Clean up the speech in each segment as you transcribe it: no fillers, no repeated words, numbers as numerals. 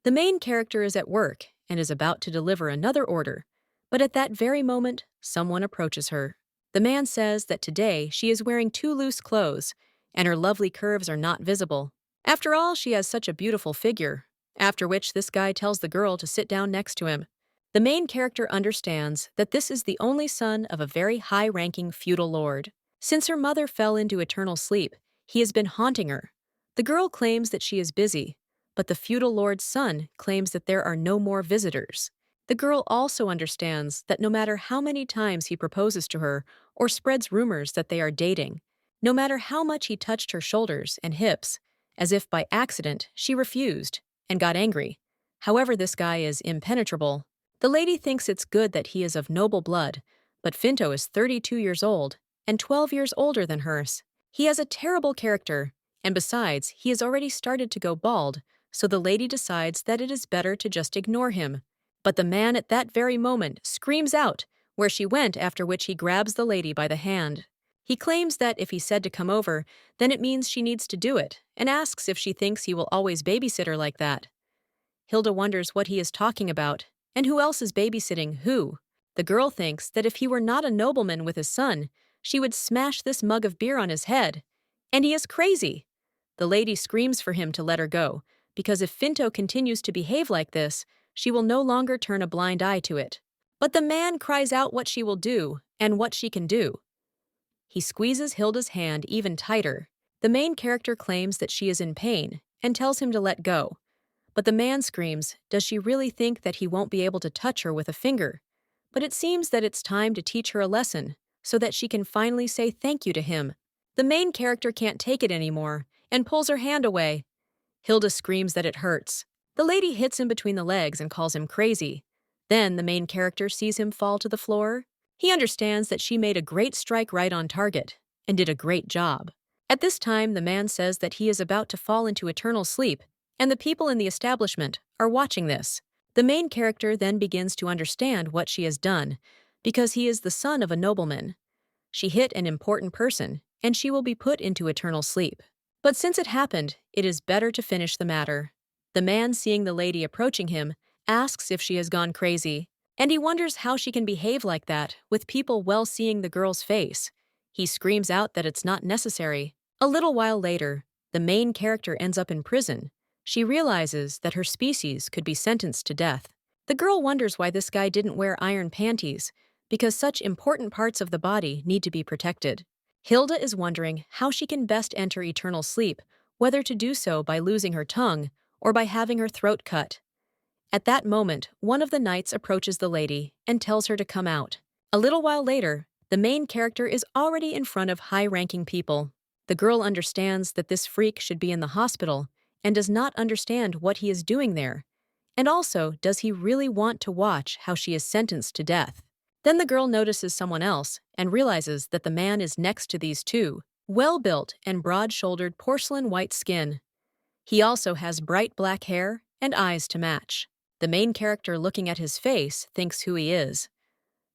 The main character is at work and is about to deliver another order, but at that very moment, someone approaches her. The man says that today she is wearing too loose clothes and her lovely curves are not visible. After all, she has such a beautiful figure, after which this guy tells the girl to sit down next to him. The main character understands that this is the only son of a very high-ranking feudal lord. Since her mother fell into eternal sleep, he has been haunting her. The girl claims that she is busy, but the feudal lord's son claims that there are no more visitors. The girl also understands that no matter how many times he proposes to her or spreads rumors that they are dating, no matter how much he touched her shoulders and hips, as if by accident, she refused and got angry. However, this guy is impenetrable. The lady thinks it's good that he is of noble blood, but Finto is 32 years old and 12 years older than hers. He has a terrible character, and besides, he has already started to go bald, so the lady decides that it is better to just ignore him. But the man at that very moment screams out where she went, after which he grabs the lady by the hand. He claims that if he said to come over, then it means she needs to do it, and asks if she thinks he will always babysit her like that. Hilda wonders what he is talking about, and who else is babysitting who. The girl thinks that if he were not a nobleman with his son, she would smash this mug of beer on his head. And he is crazy. The lady screams for him to let her go, because if Finto continues to behave like this, she will no longer turn a blind eye to it. But the man cries out what she will do and what she can do. He squeezes Hilda's hand even tighter. The main character claims that she is in pain and tells him to let go. But the man screams, does she really think that he won't be able to touch her with a finger? But it seems that it's time to teach her a lesson so that she can finally say thank you to him. The main character can't take it anymore and pulls her hand away. Hilda screams that it hurts. The lady hits him between the legs and calls him crazy. Then the main character sees him fall to the floor. He understands that she made a great strike right on target and did a great job. At this time, the man says that he is about to fall into eternal sleep, and the people in the establishment are watching this. The main character then begins to understand what she has done, because he is the son of a nobleman. She hit an important person, and she will be put into eternal sleep. But since it happened, it is better to finish the matter. The man, seeing the lady approaching him, asks if she has gone crazy, and he wonders how she can behave like that with people well seeing the girl's face. He screams out that it's not necessary. A little while later, the main character ends up in prison. She realizes that her species could be sentenced to death. The girl wonders why this guy didn't wear iron panties, because such important parts of the body need to be protected. Hilda is wondering how she can best enter eternal sleep, whether to do so by losing her tongue or by having her throat cut. At that moment, one of the knights approaches the lady and tells her to come out. A little while later, the main character is already in front of high-ranking people. The girl understands that this freak should be in the hospital and does not understand what he is doing there. And also, does he really want to watch how she is sentenced to death? Then the girl notices someone else and realizes that the man is next to these two, well-built and broad-shouldered porcelain white skin. He also has bright black hair and eyes to match. The main character, looking at his face, thinks who he is.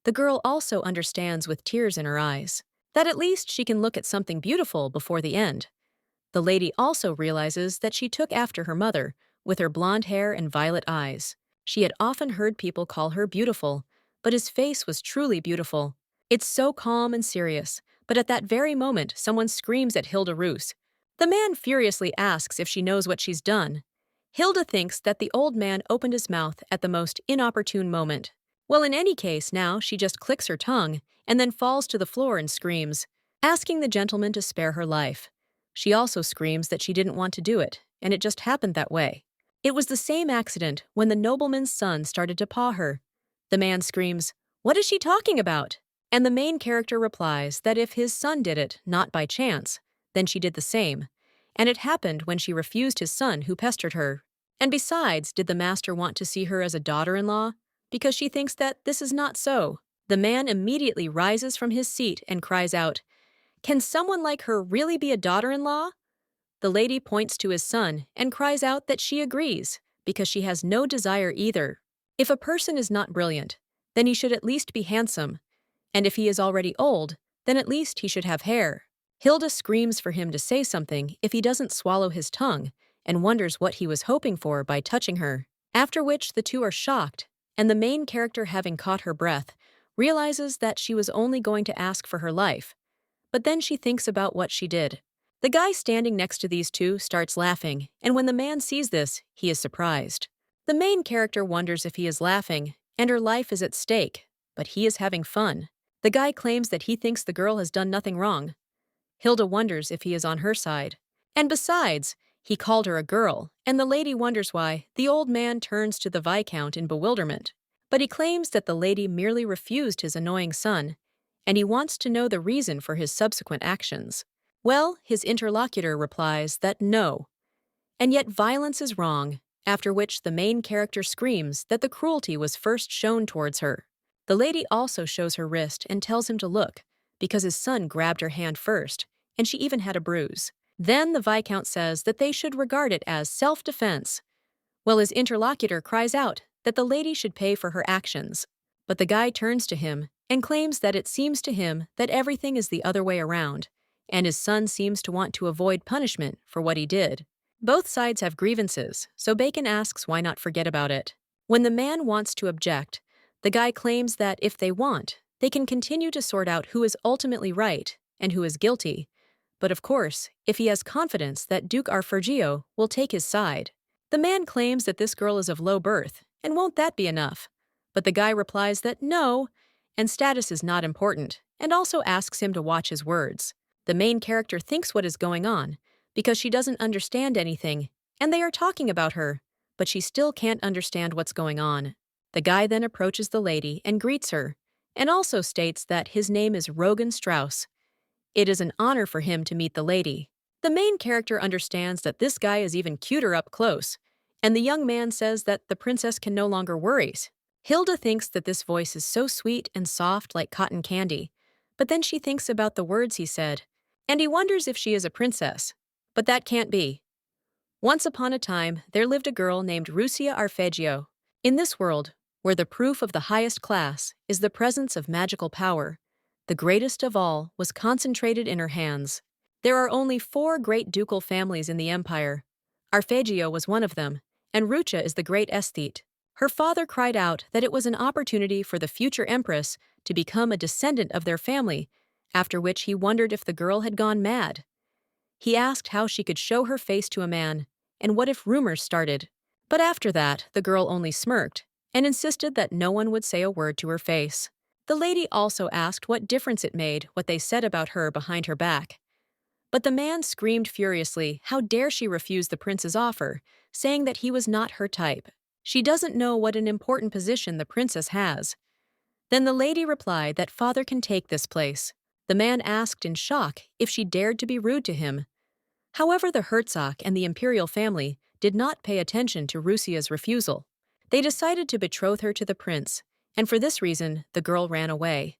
The girl also understands with tears in her eyes that at least she can look at something beautiful before the end. The lady also realizes that she took after her mother, with her blonde hair and violet eyes. She had often heard people call her beautiful, but his face was truly beautiful. It's so calm and serious, but at that very moment, someone screams at Hilda Roos. The man furiously asks if she knows what she's done. Hilda thinks that the old man opened his mouth at the most inopportune moment. Well, in any case, now she just clicks her tongue and then falls to the floor and screams, asking the gentleman to spare her life. She also screams that she didn't want to do it, and it just happened that way. It was the same accident when the nobleman's son started to paw her. The man screams, "What is she talking about?" And the main character replies that if his son did it, not by chance, then she did the same. And it happened when she refused his son who pestered her. And besides, did the master want to see her as a daughter-in-law? Because she thinks that this is not so. The man immediately rises from his seat and cries out, "Can someone like her really be a daughter-in-law?" The lady points to his son and cries out that she agrees, because she has no desire either. If a person is not brilliant, then he should at least be handsome. And if he is already old, then at least he should have hair. Hilda screams for him to say something if he doesn't swallow his tongue, and wonders what he was hoping for by touching her. After which the two are shocked, and the main character, having caught her breath, realizes that she was only going to ask for her life. But then she thinks about what she did. The guy standing next to these two starts laughing, and when the man sees this, he is surprised. The main character wonders if he is laughing, and her life is at stake, but he is having fun. The guy claims that he thinks the girl has done nothing wrong. Hilda wonders if he is on her side. And besides, he called her a girl, and the lady wonders why. The old man turns to the Viscount in bewilderment. But he claims that the lady merely refused his annoying son, and he wants to know the reason for his subsequent actions. Well, his interlocutor replies that no. And yet violence is wrong, after which the main character screams that the cruelty was first shown towards her. The lady also shows her wrist and tells him to look, because his son grabbed her hand first, and she even had a bruise. Then the Viscount says that they should regard it as self-defense. Well, his interlocutor cries out that the lady should pay for her actions. But the guy turns to him and claims that it seems to him that everything is the other way around, and his son seems to want to avoid punishment for what he did. Both sides have grievances, so Bacon asks why not forget about it. When the man wants to object, the guy claims that if they want, they can continue to sort out who is ultimately right and who is guilty. But of course, if he has confidence that Duke Arfergio will take his side. The man claims that this girl is of low birth, and won't that be enough? But the guy replies that no, and status is not important, and also asks him to watch his words. The main character thinks what is going on, because she doesn't understand anything, and they are talking about her, but she still can't understand what's going on. The guy then approaches the lady and greets her, and also states that his name is Rogan Strauss. It is an honor for him to meet the lady. The main character understands that this guy is even cuter up close, and the young man says that the princess can no longer worry. Hilda thinks that this voice is so sweet and soft like cotton candy, but then she thinks about the words he said, and he wonders if she is a princess. But that can't be. Once upon a time, there lived a girl named Rusia Arpeggio. In this world, where the proof of the highest class is the presence of magical power, the greatest of all was concentrated in her hands. There are only 4 great ducal families in the empire. Arpeggio was one of them, and Rucha is the great aesthete. Her father cried out that it was an opportunity for the future empress to become a descendant of their family, after which he wondered if the girl had gone mad. He asked how she could show her face to a man, and what if rumors started. But after that, the girl only smirked, and insisted that no one would say a word to her face. The lady also asked what difference it made what they said about her behind her back. But the man screamed furiously, how dare she refuse the prince's offer, saying that he was not her type. She doesn't know what an important position the princess has. Then the lady replied that father can take this place. The man asked in shock if she dared to be rude to him. However, the Herzog and the imperial family did not pay attention to Rusia's refusal. They decided to betroth her to the prince, and for this reason, the girl ran away.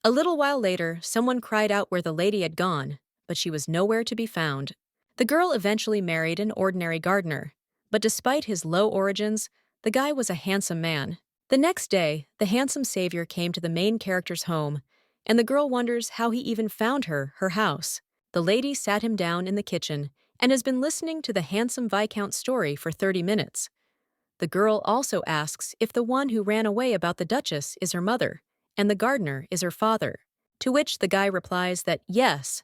A little while later, someone cried out where the lady had gone, but she was nowhere to be found. The girl eventually married an ordinary gardener, but despite his low origins, the guy was a handsome man. The next day, the handsome savior came to the main character's home, and the girl wonders how he even found her house. The lady sat him down in the kitchen and has been listening to the handsome Viscount's story for 30 minutes. The girl also asks if the one who ran away about the Duchess is her mother, and the gardener is her father, to which the guy replies that yes.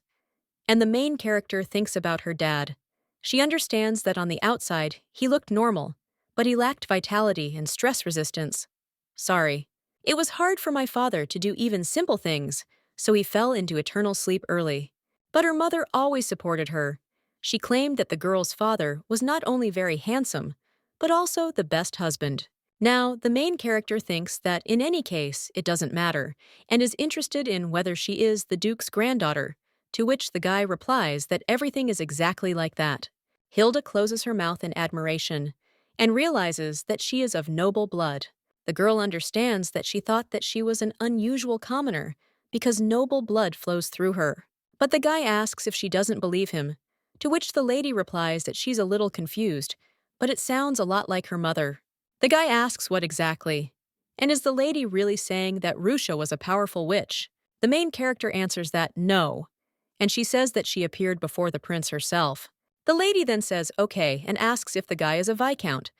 And the main character thinks about her dad. She understands that on the outside, he looked normal, but he lacked vitality and stress resistance. Sorry. It was hard for my father to do even simple things, so he fell into eternal sleep early. But her mother always supported her. She claimed that the girl's father was not only very handsome, but also the best husband. Now, the main character thinks that in any case, it doesn't matter, and is interested in whether she is the Duke's granddaughter, to which the guy replies that everything is exactly like that. Hilda closes her mouth in admiration, and realizes that she is of noble blood. The girl understands that she thought that she was an unusual commoner, because noble blood flows through her. But the guy asks if she doesn't believe him, to which the lady replies that she's a little confused, but it sounds a lot like her mother. The guy asks what exactly, and is the lady really saying that Rusha was a powerful witch? The main character answers that no, and she says that she appeared before the prince herself. The lady then says okay and asks if the guy is a viscount.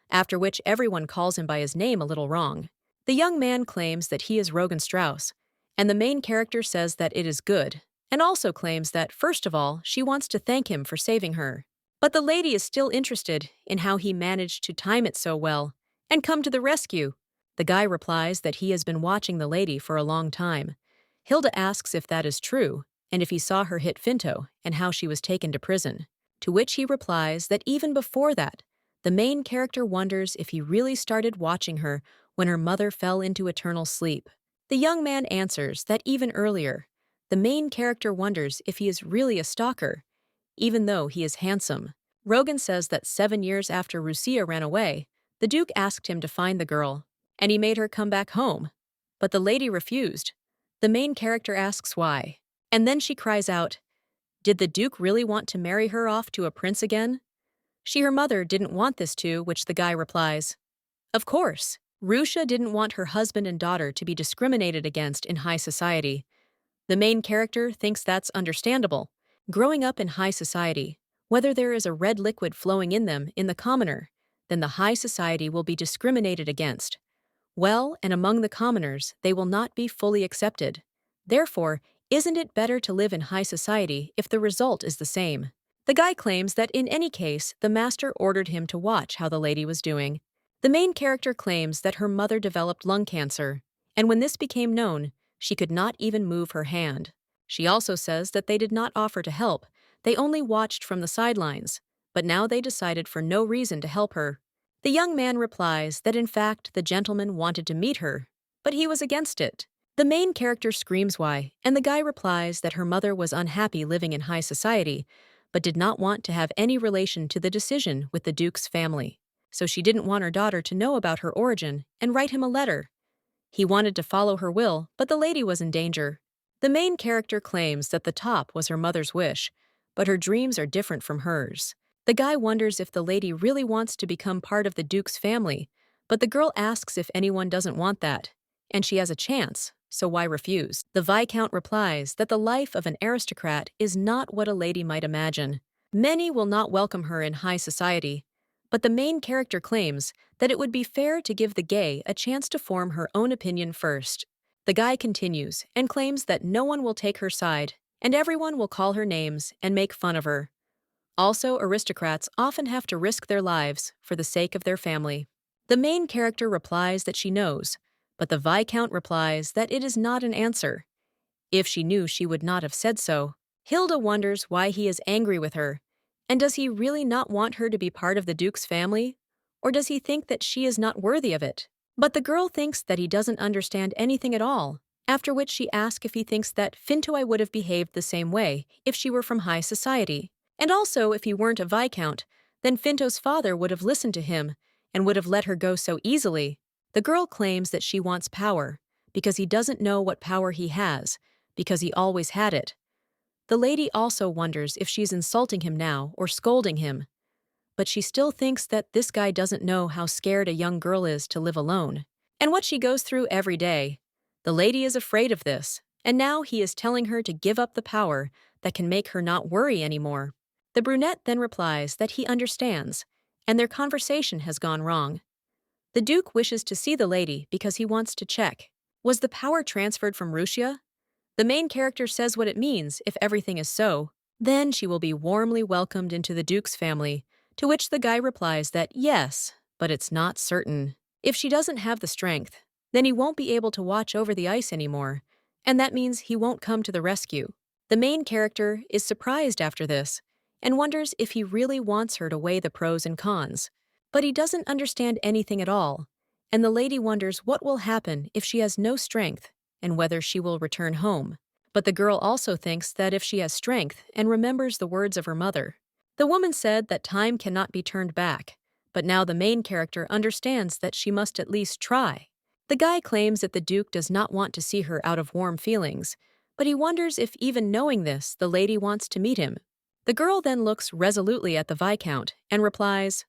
after which everyone calls him by his name a little wrong. The young man claims that he is Rogan Strauss, and the main character says that it is good, and also claims that, first of all, she wants to thank him for saving her. But the lady is still interested in how he managed to time it so well and come to the rescue. The guy replies that he has been watching the lady for a long time. Hilda asks if that is true, and if he saw her hit Finto and how she was taken to prison. To which he replies that even before that, the main character wonders if he really started watching her when her mother fell into eternal sleep. The young man answers that even earlier, the main character wonders if he is really a stalker, even though he is handsome. Rogan says that 7 years after Rusia ran away, the Duke asked him to find the girl, and he made her come back home. But the lady refused. The main character asks why, and then she cries out, "Did the Duke really want to marry her off to a prince again?" Her mother didn't want this to, which the guy replies, "Of course. Rusia didn't want her husband and daughter to be discriminated against in high society." The main character thinks that's understandable. Growing up in high society, whether there is a red liquid flowing in them in the commoner, then the high society will be discriminated against. Well, and among the commoners, they will not be fully accepted. Therefore, isn't it better to live in high society if the result is the same? The guy claims that in any case, the master ordered him to watch how the lady was doing. The main character claims that her mother developed lung cancer, and when this became known, she could not even move her hand. She also says that they did not offer to help, they only watched from the sidelines, but now they decided for no reason to help her. The young man replies that in fact the gentleman wanted to meet her, but he was against it. The main character screams why, and the guy replies that her mother was unhappy living in high society, but did not want to have any relation to the decision with the Duke's family. So she didn't want her daughter to know about her origin and write him a letter. He wanted to follow her will, but the lady was in danger. The main character claims that the top was her mother's wish, but her dreams are different from hers. The guy wonders if the lady really wants to become part of the Duke's family, but the girl asks if anyone doesn't want that, and she has a chance, so why refuse? The Viscount replies that the life of an aristocrat is not what a lady might imagine. Many will not welcome her in high society, but the main character claims that it would be fair to give the gay a chance to form her own opinion first. The guy continues and claims that no one will take her side, and everyone will call her names and make fun of her. Also, aristocrats often have to risk their lives for the sake of their family. The main character replies that she knows, but the Viscount replies that it is not an answer. If she knew, she would not have said so. Hilda wonders why he is angry with her, and does he really not want her to be part of the Duke's family? Or does he think that she is not worthy of it? But the girl thinks that he doesn't understand anything at all, after which she asks if he thinks that Fintoy would have behaved the same way if she were from high society. And also, if he weren't a Viscount, then Finto's father would have listened to him and would have let her go so easily. The girl claims that she wants power, because he doesn't know what power he has, because he always had it. The lady also wonders if she's insulting him now or scolding him, but she still thinks that this guy doesn't know how scared a young girl is to live alone, and what she goes through every day. The lady is afraid of this, and now he is telling her to give up the power that can make her not worry anymore. The brunette then replies that he understands, and their conversation has gone wrong. The Duke wishes to see the lady because he wants to check. Was the power transferred from Rusia? The main character says what it means if everything is so. Then she will be warmly welcomed into the Duke's family, to which the guy replies that yes, but it's not certain. If she doesn't have the strength, then he won't be able to watch over the ice anymore, and that means he won't come to the rescue. The main character is surprised after this, and wonders if he really wants her to weigh the pros and cons. But he doesn't understand anything at all, and the lady wonders what will happen if she has no strength and whether she will return home. But the girl also thinks that if she has strength and remembers the words of her mother. The woman said that time cannot be turned back, but now the main character understands that she must at least try. The guy claims that the Duke does not want to see her out of warm feelings, but he wonders if even knowing this, the lady wants to meet him. The girl then looks resolutely at the Viscount and replies,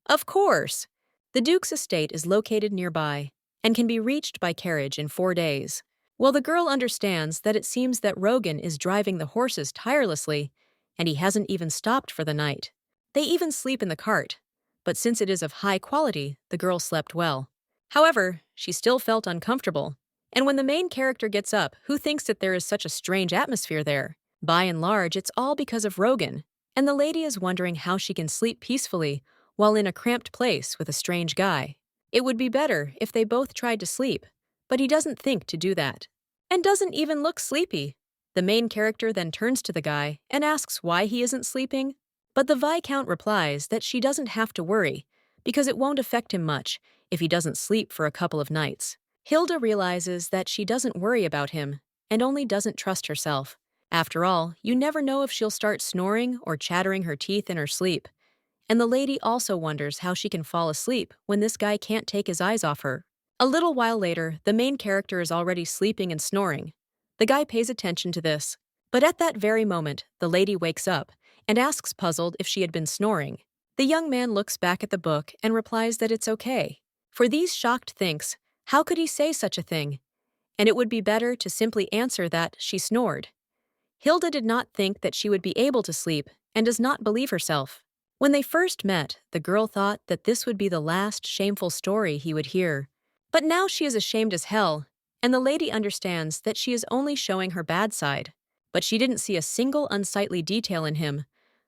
"Of course." The Duke's estate is located nearby and can be reached by carriage in 4 days. Well, the girl understands that it seems that Rogan is driving the horses tirelessly, and he hasn't even stopped for the night. They even sleep in the cart. but since it is of high quality, the girl slept well. However, she still felt uncomfortable. And when the main character gets up, who thinks that there is such a strange atmosphere there? By and large, it's all because of Rogan. And the lady is wondering how she can sleep peacefully while in a cramped place with a strange guy. It would be better if they both tried to sleep, but he doesn't think to do that. And doesn't even look sleepy. The main character then turns to the guy and asks why he isn't sleeping. But the Viscount replies that she doesn't have to worry, because it won't affect him much if he doesn't sleep for a couple of nights. Hilda realizes that she doesn't worry about him and only doesn't trust herself. After all, you never know if she'll start snoring or chattering her teeth in her sleep. And the lady also wonders how she can fall asleep when this guy can't take his eyes off her. A little while later, the main character is already sleeping and snoring. The guy pays attention to this. But at that very moment, the lady wakes up and asks puzzled if she had been snoring. The young man looks back at the book and replies that it's okay. For these shocked thinks, how could he say such a thing? And it would be better to simply answer that she snored. Hilda did not think that she would be able to sleep and does not believe herself. When they first met, the girl thought that this would be the last shameful story he would hear. But now she is ashamed as hell, and the lady understands that she is only showing her bad side. But she didn't see a single unsightly detail in him.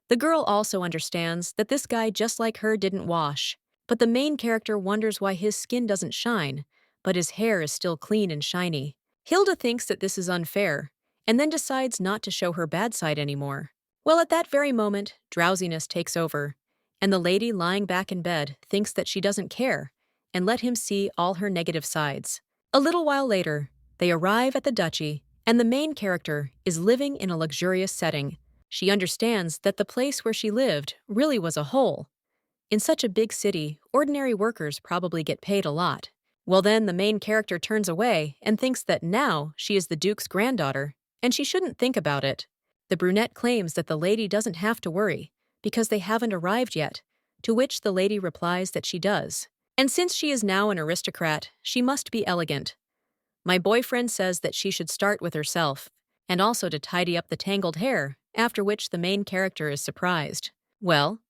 The girl also understands that this guy just like her didn't wash. But the main character wonders why his skin doesn't shine, but his hair is still clean and shiny. Hilda thinks that this is unfair, and then decides not to show her bad side anymore. Well, at that very moment, drowsiness takes over, and the lady lying back in bed thinks that she doesn't care, and let him see all her negative sides. A little while later, they arrive at the duchy, and the main character is living in a luxurious setting. She understands that the place where she lived really was a hole. In such a big city, ordinary workers probably get paid a lot. Well then, the main character turns away and thinks that now she is the Duke's granddaughter, and she shouldn't think about it. The brunette claims that the lady doesn't have to worry, because they haven't arrived yet, to which the lady replies that she does. And since she is now an aristocrat, she must be elegant. My boyfriend says that she should start with herself, and also to tidy up the tangled hair, after which the main character is surprised. Well,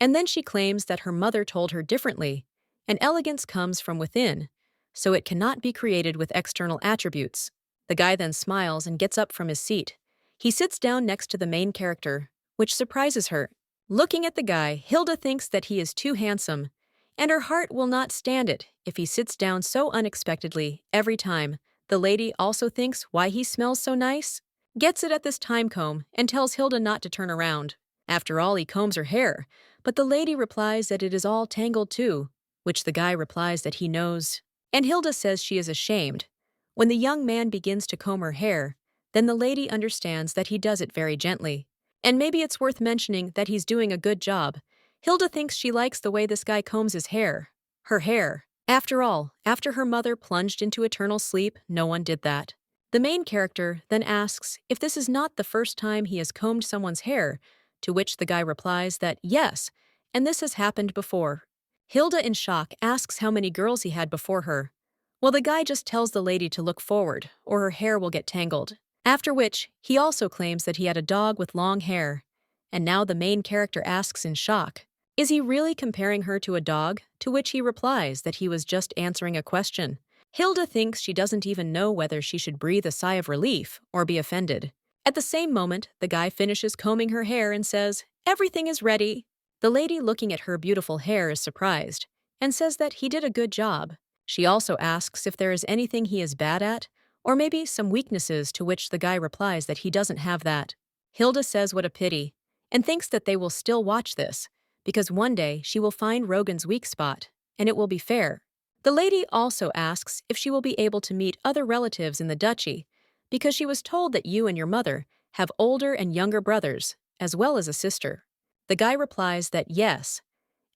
and then she claims that her mother told her differently, and elegance comes from within, so it cannot be created with external attributes. The guy then smiles and gets up from his seat. He sits down next to the main character, which surprises her. Looking at the guy, Hilda thinks that he is too handsome, and her heart will not stand it if he sits down so unexpectedly every time. The lady also thinks why he smells so nice, gets it at this time comb, and tells Hilda not to turn around. After all, he combs her hair, but the lady replies that it is all tangled too, which the guy replies that he knows. And Hilda says she is ashamed. When the young man begins to comb her hair, then the lady understands that he does it very gently. And maybe it's worth mentioning that he's doing a good job. Hilda thinks she likes the way this guy combs his hair. Her hair. After all, after her mother plunged into eternal sleep, no one did that. The main character then asks if this is not the first time he has combed someone's hair, to which the guy replies that yes, and this has happened before. Hilda, in shock, asks how many girls he had before her. Well, the guy just tells the lady to look forward, or her hair will get tangled. After which, he also claims that he had a dog with long hair. And now the main character asks in shock, is he really comparing her to a dog? To which he replies that he was just answering a question. Hilda thinks she doesn't even know whether she should breathe a sigh of relief or be offended. At the same moment, the guy finishes combing her hair and says, "Everything is ready." The lady looking at her beautiful hair is surprised and says that he did a good job. She also asks if there is anything he is bad at, or maybe some weaknesses, to which the guy replies that he doesn't have that. Hilda says what a pity, and thinks that they will still watch this, because one day she will find Rogan's weak spot, and it will be fair. The lady also asks if she will be able to meet other relatives in the duchy, because she was told that you and your mother have older and younger brothers, as well as a sister. The guy replies that yes,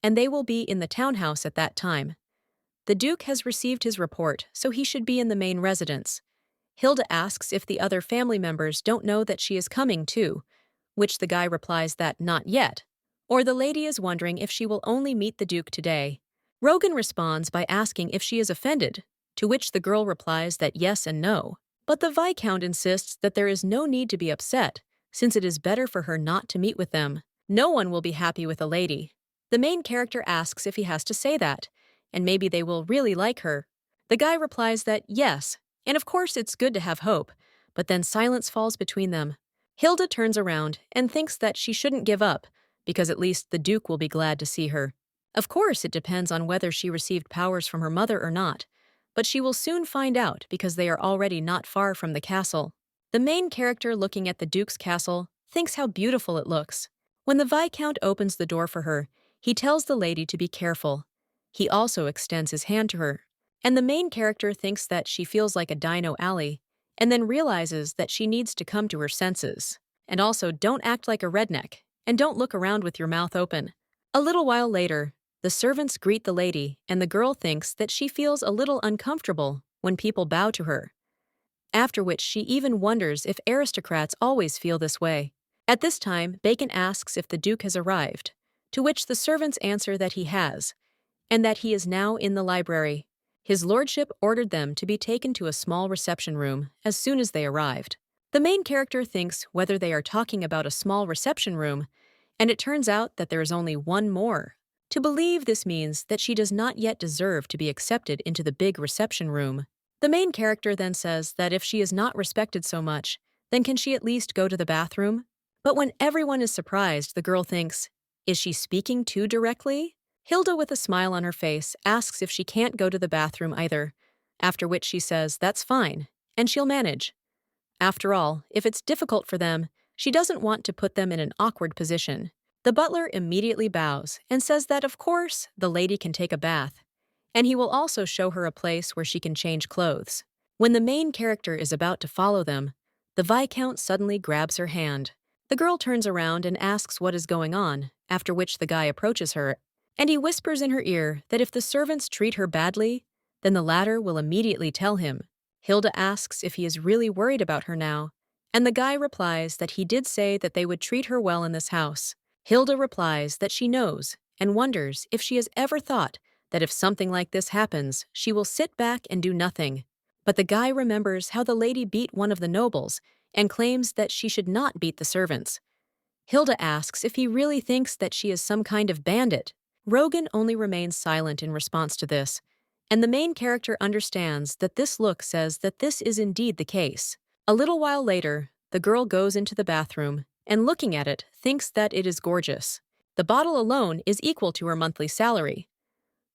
and they will be in the townhouse at that time. The Duke has received his report, so he should be in the main residence. Hilda asks if the other family members don't know that she is coming too, which the guy replies that not yet, or the lady is wondering if she will only meet the Duke today. Rogan responds by asking if she is offended, to which the girl replies that yes and no. But the Viscount insists that there is no need to be upset, since it is better for her not to meet with them. No one will be happy with a lady. The main character asks if he has to say that, and maybe they will really like her. The guy replies that yes, and of course it's good to have hope, but then silence falls between them. Hilda turns around and thinks that she shouldn't give up, because at least the Duke will be glad to see her. Of course, it depends on whether she received powers from her mother or not, but she will soon find out because they are already not far from the castle. The main character looking at the Duke's castle thinks how beautiful it looks. When the Viscount opens the door for her, he tells the lady to be careful. He also extends his hand to her. And the main character thinks that she feels like a dino alley, and then realizes that she needs to come to her senses. And also, don't act like a redneck, and don't look around with your mouth open. A little while later, the servants greet the lady, and the girl thinks that she feels a little uncomfortable when people bow to her. After which she even wonders if aristocrats always feel this way. At this time, Bacon asks if the Duke has arrived, to which the servants answer that he has, and that he is now in the library. His lordship ordered them to be taken to a small reception room as soon as they arrived. The main character thinks whether they are talking about a small reception room, and it turns out that there is only one more. To believe this means that she does not yet deserve to be accepted into the big reception room. The main character then says that if she is not respected so much, then can she at least go to the bathroom? But when everyone is surprised, the girl thinks, is she speaking too directly? Hilda, with a smile on her face, asks if she can't go to the bathroom either, after which she says that's fine, and she'll manage. After all, if it's difficult for them, she doesn't want to put them in an awkward position. The butler immediately bows and says that, of course, the lady can take a bath, and he will also show her a place where she can change clothes. When the main character is about to follow them, the Viscount suddenly grabs her hand. The girl turns around and asks what is going on, after which the guy approaches her, and he whispers in her ear that if the servants treat her badly, then the latter will immediately tell him. Hilda asks if he is really worried about her now, and the guy replies that he did say that they would treat her well in this house. Hilda replies that she knows and wonders if she has ever thought that if something like this happens, she will sit back and do nothing. But the guy remembers how the lady beat one of the nobles and claims that she should not beat the servants. Hilda asks if he really thinks that she is some kind of bandit. Rogan only remains silent in response to this, and the main character understands that this look says that this is indeed the case. A little while later, the girl goes into the bathroom and, looking at it, thinks that it is gorgeous. The bottle alone is equal to her monthly salary.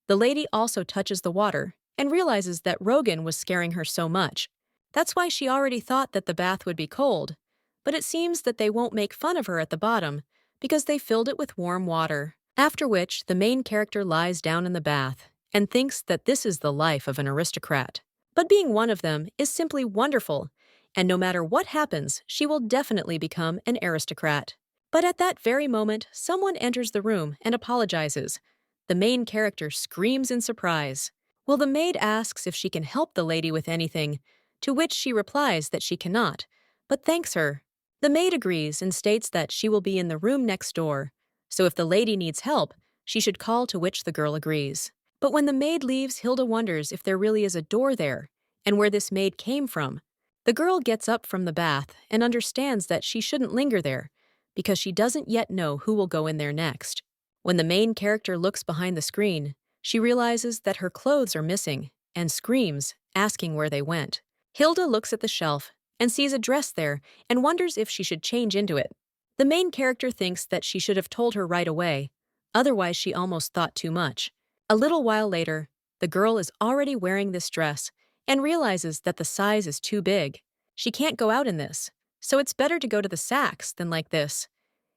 The lady also touches the water and realizes that Rogan was scaring her so much. That's why she already thought that the bath would be cold, but it seems that they won't make fun of her at the bottom because they filled it with warm water. After which, the main character lies down in the bath and thinks that this is the life of an aristocrat. But being one of them is simply wonderful, and no matter what happens, she will definitely become an aristocrat. But at that very moment, someone enters the room and apologizes. The main character screams in surprise. Well, the maid asks if she can help the lady with anything, to which she replies that she cannot, but thanks her. The maid agrees and states that she will be in the room next door, so if the lady needs help, she should call, to which the girl agrees. But when the maid leaves, Hilda wonders if there really is a door there, and where this maid came from. The girl gets up from the bath and understands that she shouldn't linger there, because she doesn't yet know who will go in there next. When the main character looks behind the screen, she realizes that her clothes are missing, and screams, asking where they went. Hilda looks at the shelf and sees a dress there and wonders if she should change into it. The main character thinks that she should have told her right away, otherwise she almost thought too much. A little while later, the girl is already wearing this dress and realizes that the size is too big. She can't go out in this, so it's better to go to the Saks than like this.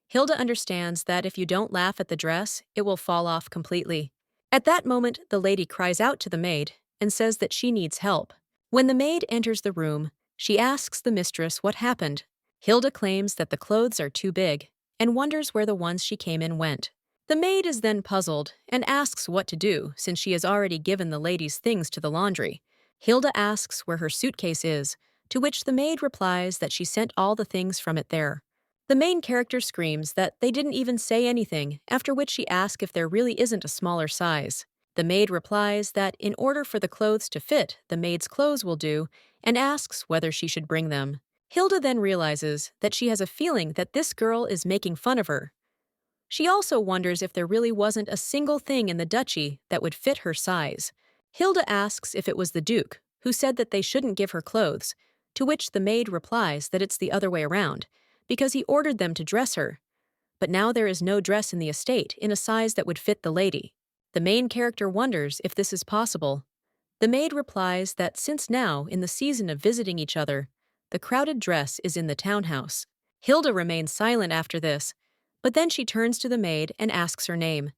Hilda understands that if you don't laugh at the dress, it will fall off completely. At that moment, the lady cries out to the maid and says that she needs help. When the maid enters the room, she asks the mistress what happened. Hilda claims that the clothes are too big and wonders where the ones she came in went. The maid is then puzzled and asks what to do since she has already given the lady's things to the laundry. Hilda asks where her suitcase is, to which the maid replies that she sent all the things from it there. The main character screams that they didn't even say anything, after which she asks if there really isn't a smaller size. The maid replies that in order for the clothes to fit, the maid's clothes will do, and asks whether she should bring them. Hilda then realizes that she has a feeling that this girl is making fun of her. She also wonders if there really wasn't a single thing in the duchy that would fit her size. Hilda asks if it was the Duke, who said that they shouldn't give her clothes, to which the maid replies that it's the other way around, because he ordered them to dress her. But now there is no dress in the estate in a size that would fit the lady. The main character wonders if this is possible. The maid replies that since now, in the season of visiting each other, the crowded dress is in the townhouse. Hilda remains silent after this, but then she turns to the maid and asks her name.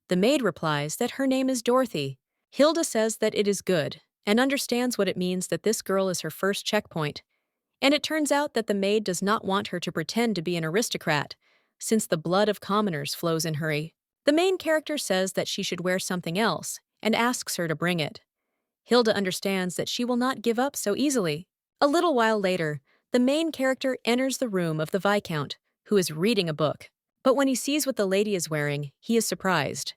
The maid replies that her name is Dorothy. Hilda says that it is good, and understands what it means that this girl is her first checkpoint. And it turns out that the maid does not want her to pretend to be an aristocrat, since the blood of commoners flows in her. The main character says that she should wear something else, and asks her to bring it. Hilda understands that she will not give up so easily. A little while later, the main character enters the room of the Viscount, who is reading a book. But when he sees what the lady is wearing, he is surprised.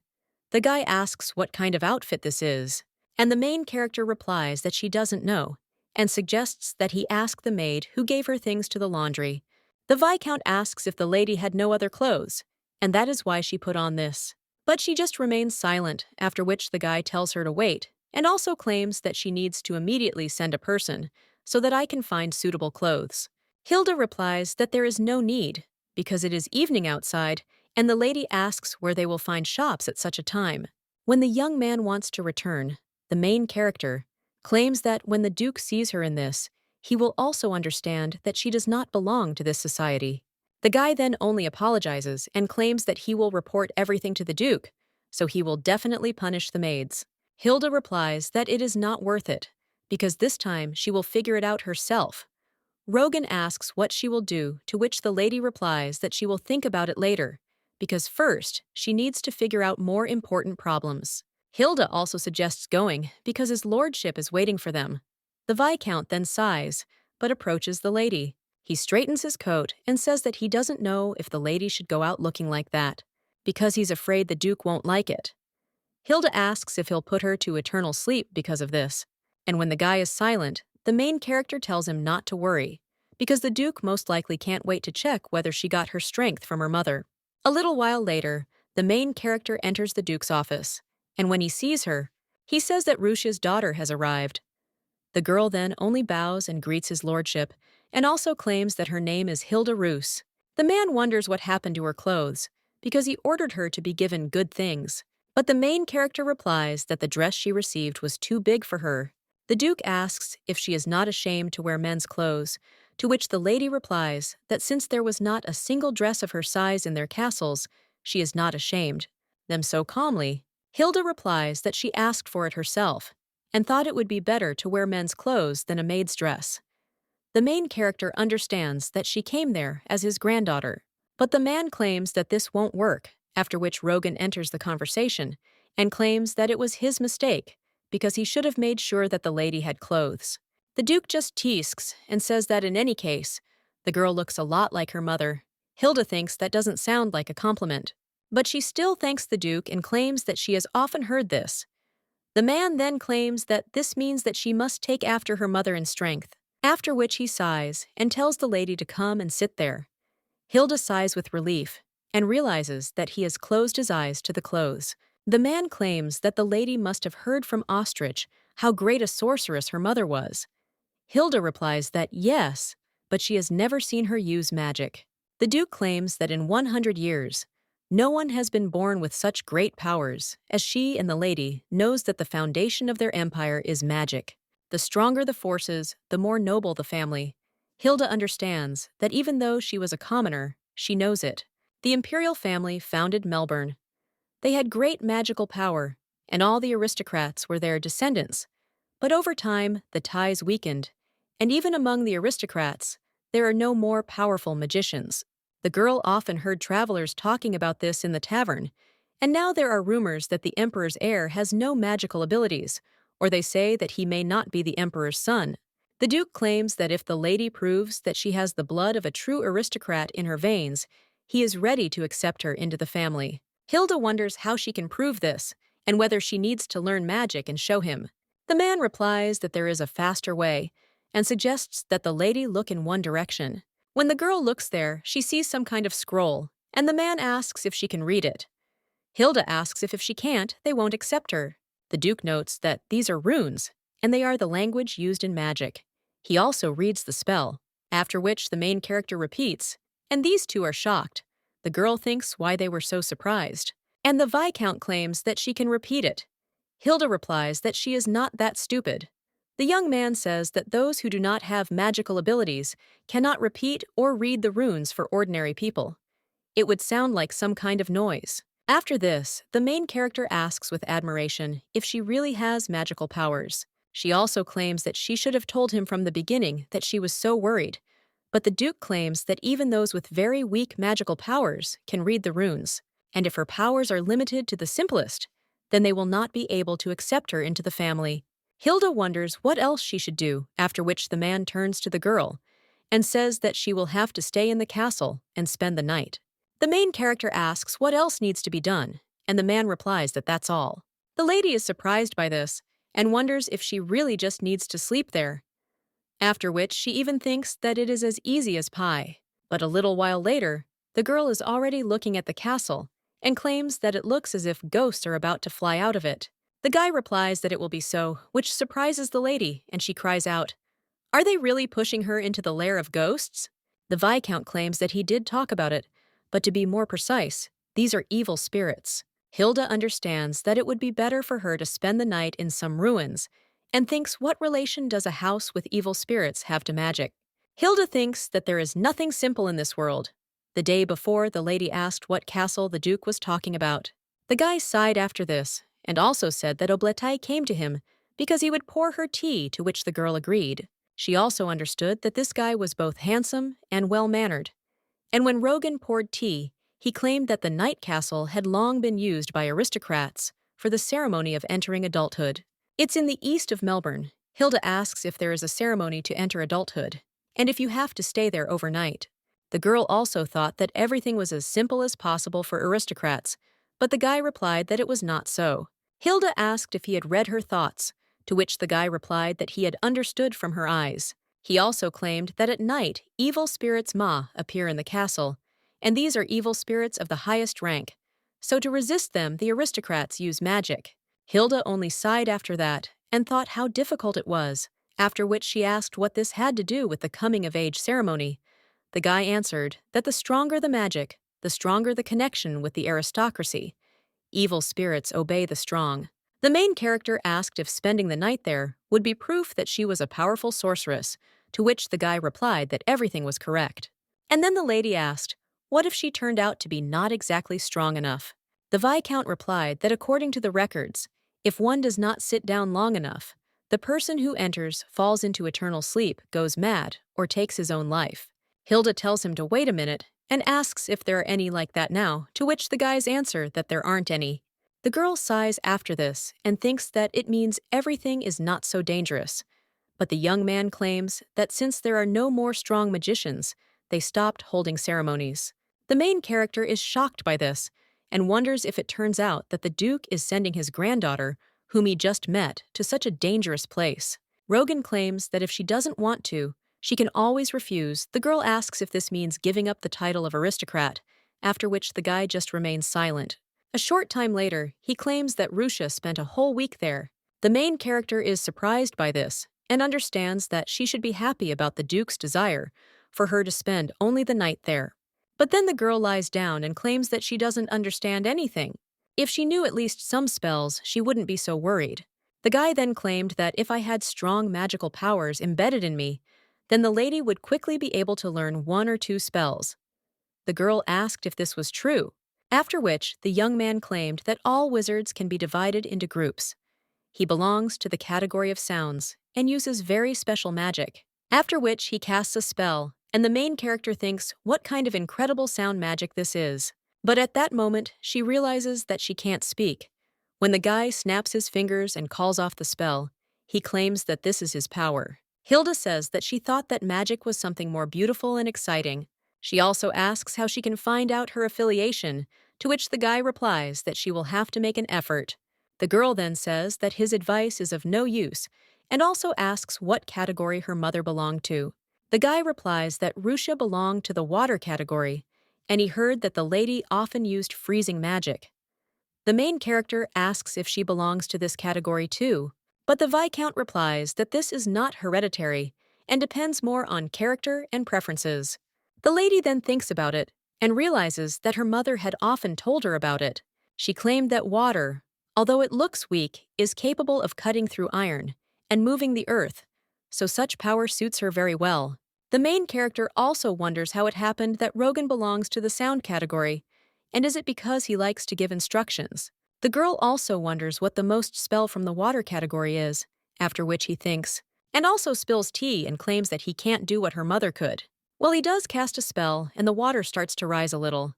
The guy asks what kind of outfit this is, and the main character replies that she doesn't know, and suggests that he ask the maid who gave her things to the laundry. The Viscount asks if the lady had no other clothes, and that is why she put on this. But she just remains silent, after which the guy tells her to wait, and also claims that she needs to immediately send a person so that I can find suitable clothes. Hilda replies that there is no need, because it is evening outside, and the lady asks where they will find shops at such a time. When the young man wants to return, the main character claims that when the Duke sees her in this, he will also understand that she does not belong to this society. The guy then only apologizes and claims that he will report everything to the Duke, so he will definitely punish the maids. Hilda replies that it is not worth it, because this time she will figure it out herself. Rogan asks what she will do, to which the lady replies that she will think about it later, because first she needs to figure out more important problems. Hilda also suggests going because his lordship is waiting for them. The Viscount then sighs, but approaches the lady. He straightens his coat and says that he doesn't know if the lady should go out looking like that, because he's afraid the Duke won't like it. Hilda asks if he'll put her to eternal sleep because of this, and when the guy is silent, the main character tells him not to worry, because the Duke most likely can't wait to check whether she got her strength from her mother. A little while later, the main character enters the Duke's office, and when he sees her, he says that Rush's daughter has arrived. The girl then only bows and greets his lordship, and also claims that her name is Hilda Roos. The man wonders what happened to her clothes, because he ordered her to be given good things. But the main character replies that the dress she received was too big for her. The Duke asks if she is not ashamed to wear men's clothes, to which the lady replies that since there was not a single dress of her size in their castles, she is not ashamed. Them so calmly, Hilda replies that she asked for it herself, and thought it would be better to wear men's clothes than a maid's dress. The main character understands that she came there as his granddaughter, but the man claims that this won't work, after which Rogan enters the conversation and claims that it was his mistake because he should have made sure that the lady had clothes. The Duke just teasks and says that in any case, the girl looks a lot like her mother. Hilda thinks that doesn't sound like a compliment, but she still thanks the Duke and claims that she has often heard this. The man then claims that this means that she must take after her mother in strength, after which he sighs and tells the lady to come and sit there. Hilda sighs with relief and realizes that he has closed his eyes to the clothes. The man claims that the lady must have heard from Ostrich how great a sorceress her mother was. Hilda replies that yes, but she has never seen her use magic. The Duke claims that in 100 years, no one has been born with such great powers, as she and the lady knows that the foundation of their empire is magic. The stronger the forces, the more noble the family. Hilda understands that even though she was a commoner, she knows it. The imperial family founded Melbourne. They had great magical power, and all the aristocrats were their descendants. But over time, the ties weakened, and even among the aristocrats, there are no more powerful magicians. The girl often heard travelers talking about this in the tavern, and now there are rumors that the emperor's heir has no magical abilities, or they say that he may not be the emperor's son. The Duke claims that if the lady proves that she has the blood of a true aristocrat in her veins, he is ready to accept her into the family. Hilda wonders how she can prove this, and whether she needs to learn magic and show him. The man replies that there is a faster way, and suggests that the lady look in one direction. When the girl looks there, she sees some kind of scroll, and the man asks if she can read it. Hilda asks if she can't, they won't accept her. The Duke notes that these are runes, and they are the language used in magic. He also reads the spell, after which the main character repeats, and these two are shocked. The girl thinks why they were so surprised, and the Viscount claims that she can repeat it. Hilda replies that she is not that stupid. The young man says that those who do not have magical abilities cannot repeat or read the runes for ordinary people. It would sound like some kind of noise. After this, the main character asks with admiration if she really has magical powers. She also claims that she should have told him from the beginning that she was so worried. But the Duke claims that even those with very weak magical powers can read the runes, and if her powers are limited to the simplest, then they will not be able to accept her into the family. Hilda wonders what else she should do, after which the man turns to the girl and says that she will have to stay in the castle and spend the night. The main character asks what else needs to be done, and the man replies that that's all. The lady is surprised by this and wonders if she really just needs to sleep there, after which she even thinks that it is as easy as pie. But a little while later, the girl is already looking at the castle and claims that it looks as if ghosts are about to fly out of it. The guy replies that it will be so, which surprises the lady, and she cries out, "Are they really pushing her into the lair of ghosts?" The Viscount claims that he did talk about it, but to be more precise, these are evil spirits. Hilda understands that it would be better for her to spend the night in some ruins and thinks what relation does a house with evil spirits have to magic? Hilda thinks that there is nothing simple in this world. The day before, the lady asked what castle the Duke was talking about. The guy sighed after this and also said that Obletai came to him because he would pour her tea, to which the girl agreed. She also understood that this guy was both handsome and well-mannered. And when Rogan poured tea, he claimed that the Night Castle had long been used by aristocrats for the ceremony of entering adulthood. It's in the east of Melbourne. Hilda asks if there is a ceremony to enter adulthood, and if you have to stay there overnight. The girl also thought that everything was as simple as possible for aristocrats, but the guy replied that it was not so. Hilda asked if he had read her thoughts, to which the guy replied that he had understood from her eyes. He also claimed that at night, evil spirits appear in the castle, and these are evil spirits of the highest rank. So to resist them, the aristocrats use magic. Hilda only sighed after that and thought how difficult it was, after which she asked what this had to do with the coming-of-age ceremony. The guy answered that the stronger the magic, the stronger the connection with the aristocracy. Evil spirits obey the strong. The main character asked if spending the night there would be proof that she was a powerful sorceress, to which the guy replied that everything was correct. And then the lady asked, what if she turned out to be not exactly strong enough? The Viscount replied that according to the records, if one does not sit down long enough, the person who enters falls into eternal sleep, goes mad, or takes his own life. Hilda tells him to wait a minute and asks if there are any like that now, to which the guys answer that there aren't any. The girl sighs after this and thinks that it means everything is not so dangerous. But the young man claims that since there are no more strong magicians, they stopped holding ceremonies. The main character is shocked by this and wonders if it turns out that the Duke is sending his granddaughter, whom he just met, to such a dangerous place. Rogan claims that if she doesn't want to, she can always refuse. The girl asks if this means giving up the title of aristocrat, after which the guy just remains silent. A short time later, he claims that Rusha spent a whole week there. The main character is surprised by this and understands that she should be happy about the Duke's desire for her to spend only the night there. But then the girl lies down and claims that she doesn't understand anything. If she knew at least some spells, she wouldn't be so worried. The guy then claimed that if I had strong magical powers embedded in me, then the lady would quickly be able to learn 1 or 2 spells. The girl asked if this was true, after which the young man claimed that all wizards can be divided into groups. He belongs to the category of sounds and uses very special magic, after which he casts a spell, and the main character thinks what kind of incredible sound magic this is. But at that moment, she realizes that she can't speak. When the guy snaps his fingers and calls off the spell, he claims that this is his power. Hilda says that she thought that magic was something more beautiful and exciting. She also asks how she can find out her affiliation, to which the guy replies that she will have to make an effort. The girl then says that his advice is of no use and also asks what category her mother belonged to. The guy replies that Rusha belonged to the water category and he heard that the lady often used freezing magic. The main character asks if she belongs to this category too, but the Viscount replies that this is not hereditary and depends more on character and preferences. The lady then thinks about it and realizes that her mother had often told her about it. She claimed that water, although it looks weak, is capable of cutting through iron and moving the earth, so such power suits her very well. The main character also wonders how it happened that Rogan belongs to the sound category, and is it because he likes to give instructions? The girl also wonders what the most spell from the water category is, after which he thinks, and also spills tea and claims that he can't do what her mother could. Well, he does cast a spell, and the water starts to rise a little.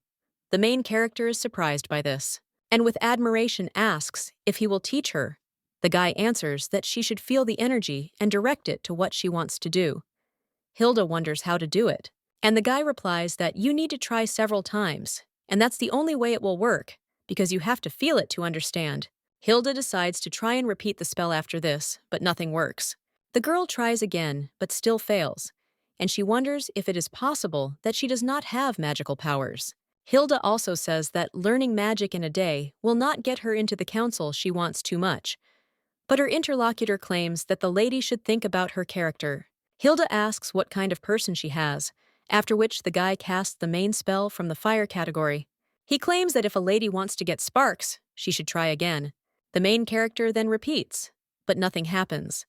The main character is surprised by this, and with admiration asks if he will teach her. The guy answers that she should feel the energy and direct it to what she wants to do. Hilda wonders how to do it, and the guy replies that you need to try several times, and that's the only way it will work, because you have to feel it to understand. Hilda decides to try and repeat the spell after this, but nothing works. The girl tries again, but still fails, and she wonders if it is possible that she does not have magical powers. Hilda also says that learning magic in a day will not get her into the council she wants too much, but her interlocutor claims that the lady should think about her character. Hilda asks what kind of person she has, after which the guy casts the main spell from the fire category. He claims that if a lady wants to get sparks, she should try again. The main character then repeats, but nothing happens.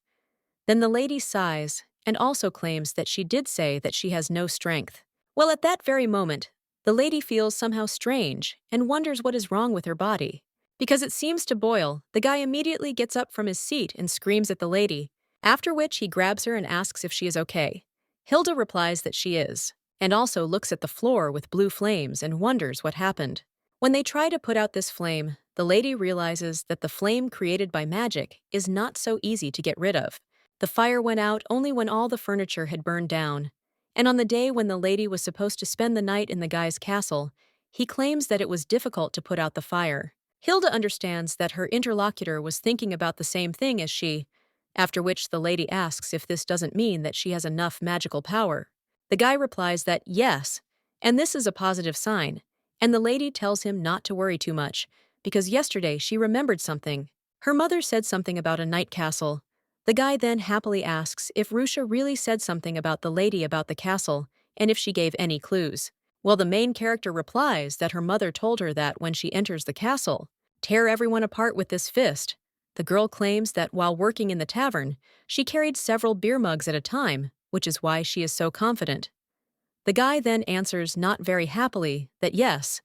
Then the lady sighs and also claims that she did say that she has no strength. Well, at that very moment, the lady feels somehow strange and wonders what is wrong with her body. Because it seems to boil, the guy immediately gets up from his seat and screams at the lady, after which he grabs her and asks if she is okay. Hilda replies that she is, and also looks at the floor with blue flames and wonders what happened. When they try to put out this flame, the lady realizes that the flame created by magic is not so easy to get rid of. The fire went out only when all the furniture had burned down, and on the day when the lady was supposed to spend the night in the guy's castle, he claims that it was difficult to put out the fire. Hilda understands that her interlocutor was thinking about the same thing as she, after which the lady asks if this doesn't mean that she has enough magical power. The guy replies that yes, and this is a positive sign, and the lady tells him not to worry too much, because yesterday she remembered something. Her mother said something about a night castle. The guy then happily asks if Rusha really said something about the lady about the castle, and if she gave any clues. Well, the main character replies that her mother told her that when she enters the castle, tear everyone apart with this fist. The girl claims that while working in the tavern, she carried several beer mugs at a time, which is why she is so confident. The guy then answers not very happily that yes,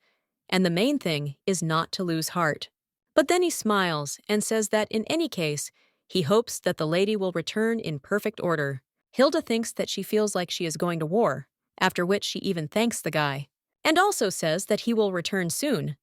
and the main thing is not to lose heart. But then he smiles and says that in any case, he hopes that the lady will return in perfect order. Hilda thinks that she feels like she is going to war, after which she even thanks the guy, and also says that he will return soon.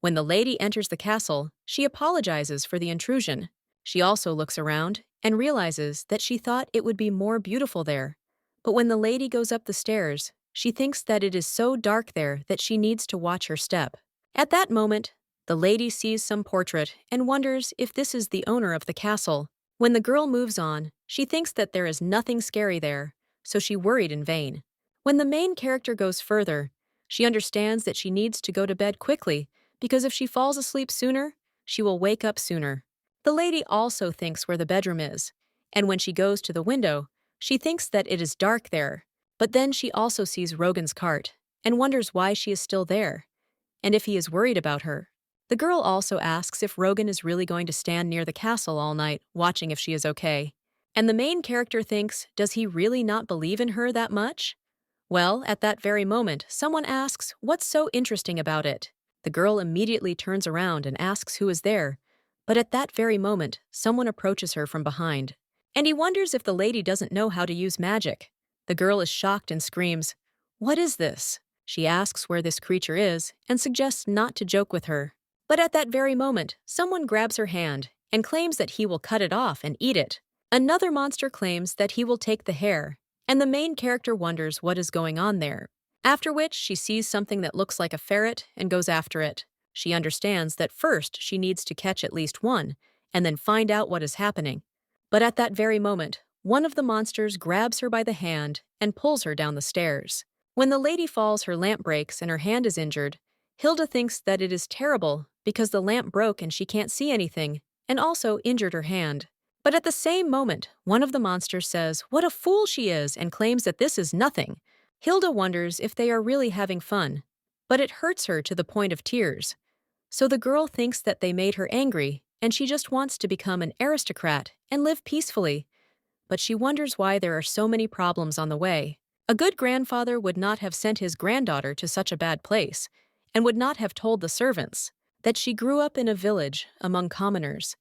When the lady enters the castle, she apologizes for the intrusion. She also looks around and realizes that she thought it would be more beautiful there. But when the lady goes up the stairs, she thinks that it is so dark there that she needs to watch her step. At that moment, the lady sees some portrait and wonders if this is the owner of the castle. When the girl moves on, she thinks that there is nothing scary there, so she worried in vain. When the main character goes further, she understands that she needs to go to bed quickly, because if she falls asleep sooner, she will wake up sooner. The lady also thinks where the bedroom is, and when she goes to the window, she thinks that it is dark there, but then she also sees Rogan's cart, and wonders why she is still there, and if he is worried about her. The girl also asks if Rogan is really going to stand near the castle all night, watching if she is okay. And the main character thinks, does he really not believe in her that much? Well, at that very moment, someone asks, what's so interesting about it? The girl immediately turns around and asks who is there, but at that very moment, someone approaches her from behind. And he wonders if the lady doesn't know how to use magic. The girl is shocked and screams, "What is this?" She asks where this creature is and suggests not to joke with her. But at that very moment, someone grabs her hand and claims that he will cut it off and eat it. Another monster claims that he will take the hair, and the main character wonders what is going on there. After which, she sees something that looks like a ferret and goes after it. She understands that first she needs to catch at least one, and then find out what is happening. But at that very moment, one of the monsters grabs her by the hand and pulls her down the stairs. When the lady falls, her lamp breaks and her hand is injured. Hilda thinks that it is terrible because the lamp broke and she can't see anything, and also injured her hand. But at the same moment, one of the monsters says what a fool she is and claims that this is nothing. Hilda wonders if they are really having fun, but it hurts her to the point of tears. So the girl thinks that they made her angry and she just wants to become an aristocrat and live peacefully. But she wonders why there are so many problems on the way. A good grandfather would not have sent his granddaughter to such a bad place, and would not have told the servants that she grew up in a village among commoners.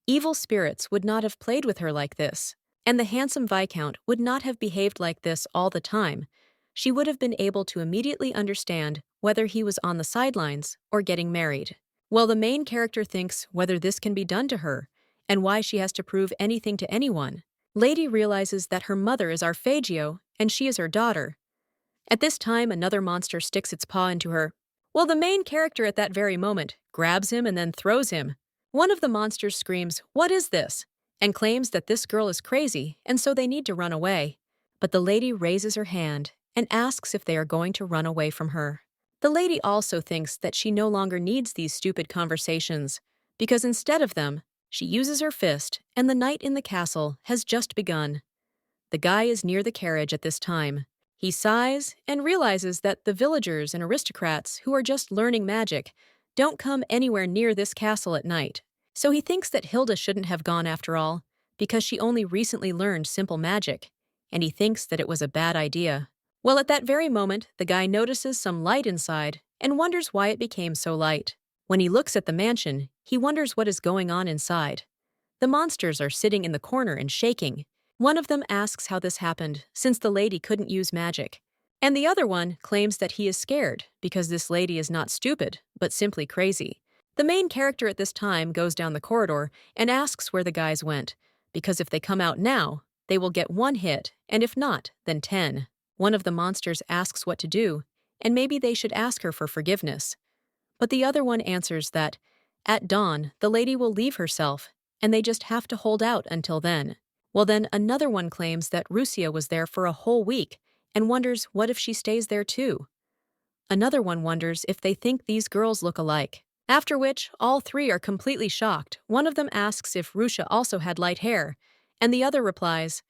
Evil spirits would not have played with her like this, and the handsome viscount would not have behaved like this all the time. She would have been able to immediately understand whether he was on the sidelines or getting married. Well, the main character thinks whether this can be done to her, and why she has to prove anything to anyone. Lady realizes that her mother is Arpeggio, and she is her daughter. At this time, another monster sticks its paw into her. Well, the main character at that very moment grabs him and then throws him. One of the monsters screams, "What is this?" and claims that this girl is crazy and so they need to run away. But the lady raises her hand and asks if they are going to run away from her. The lady also thinks that she no longer needs these stupid conversations, because instead of them, she uses her fist, and the night in the castle has just begun. The guy is near the carriage at this time. He sighs and realizes that the villagers and aristocrats who are just learning magic don't come anywhere near this castle at night. So he thinks that Hilda shouldn't have gone after all, because she only recently learned simple magic, and he thinks that it was a bad idea. Well, at that very moment, the guy notices some light inside and wonders why it became so light. When he looks at the mansion, he wonders what is going on inside. The monsters are sitting in the corner and shaking. One of them asks how this happened, since the lady couldn't use magic. And the other one claims that he is scared because this lady is not stupid, but simply crazy. The main character at this time goes down the corridor and asks where the guys went, because if they come out now, they will get 1 hit, and if not, then 10. One of the monsters asks what to do, and maybe they should ask her for forgiveness. But the other one answers that, at dawn, the lady will leave herself, and they just have to hold out until then. Well, then another one claims that Russia was there for a whole week, and wonders what if she stays there too. Another one wonders if they think these girls look alike. After which, all three are completely shocked. One of them asks if Russia also had light hair, and the other replies,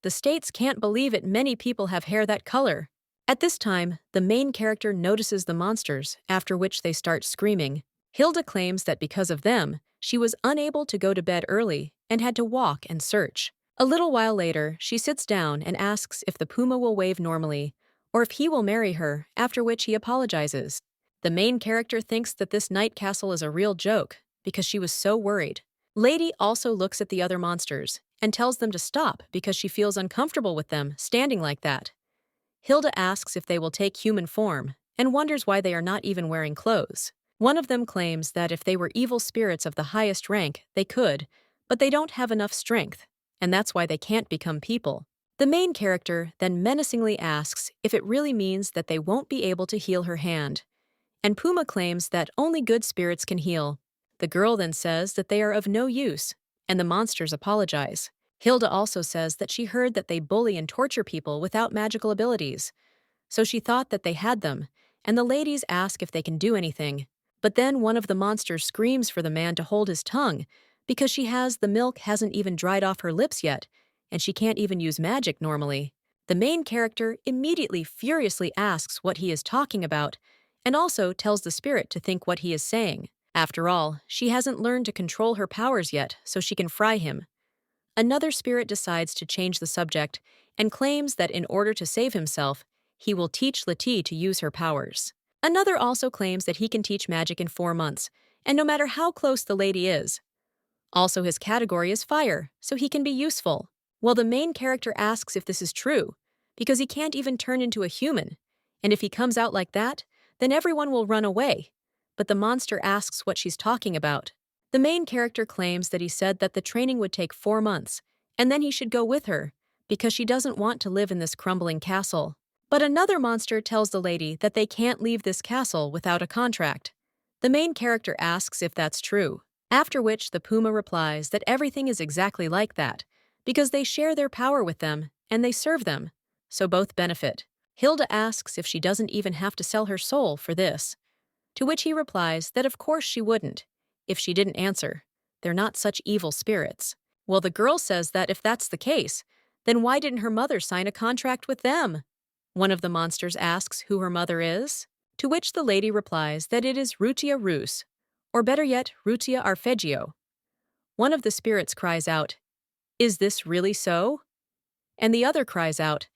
"The States can't believe it, many people have hair that color." At this time, the main character notices the monsters, after which they start screaming. Hilda claims that because of them, she was unable to go to bed early and had to walk and search. A little while later, she sits down and asks if the puma will wave normally, or if he will marry her, after which he apologizes. The main character thinks that this night castle is a real joke, because she was so worried. Lady also looks at the other monsters and tells them to stop because she feels uncomfortable with them standing like that. Hilda asks if they will take human form and wonders why they are not even wearing clothes. One of them claims that if they were evil spirits of the highest rank, they could, but they don't have enough strength, and that's why they can't become people. The main character then menacingly asks if it really means that they won't be able to heal her hand, and Puma claims that only good spirits can heal. The girl then says that they are of no use, and the monsters apologize. Hilda also says that she heard that they bully and torture people without magical abilities, so she thought that they had them, and the ladies ask if they can do anything. But then one of the monsters screams for the man to hold his tongue, because the milk hasn't even dried off her lips yet, and she can't even use magic normally. The main character immediately furiously asks what he is talking about, and also tells the spirit to think what he is saying. After all, she hasn't learned to control her powers yet, so she can fry him. Another spirit decides to change the subject and claims that in order to save himself, he will teach Letty to use her powers. Another also claims that he can teach magic in 4 months, and no matter how close the lady is. Also, his category is fire, so he can be useful. Well, the main character asks if this is true, because he can't even turn into a human, and if he comes out like that, then everyone will run away. But the monster asks what she's talking about. The main character claims that he said that the training would take 4 months, and then he should go with her, because she doesn't want to live in this crumbling castle. But another monster tells the lady that they can't leave this castle without a contract. The main character asks if that's true, after which the puma replies that everything is exactly like that, because they share their power with them and they serve them, so both benefit. Hilda asks if she doesn't even have to sell her soul for this, to which he replies that of course she wouldn't, if she didn't answer. They're not such evil spirits. Well, the girl says that if that's the case, then why didn't her mother sign a contract with them? One of the monsters asks who her mother is, to which the lady replies that it is Rutia Rus, or better yet, Rutia Arpeggio. One of the spirits cries out, "Is this really so?" And the other cries out,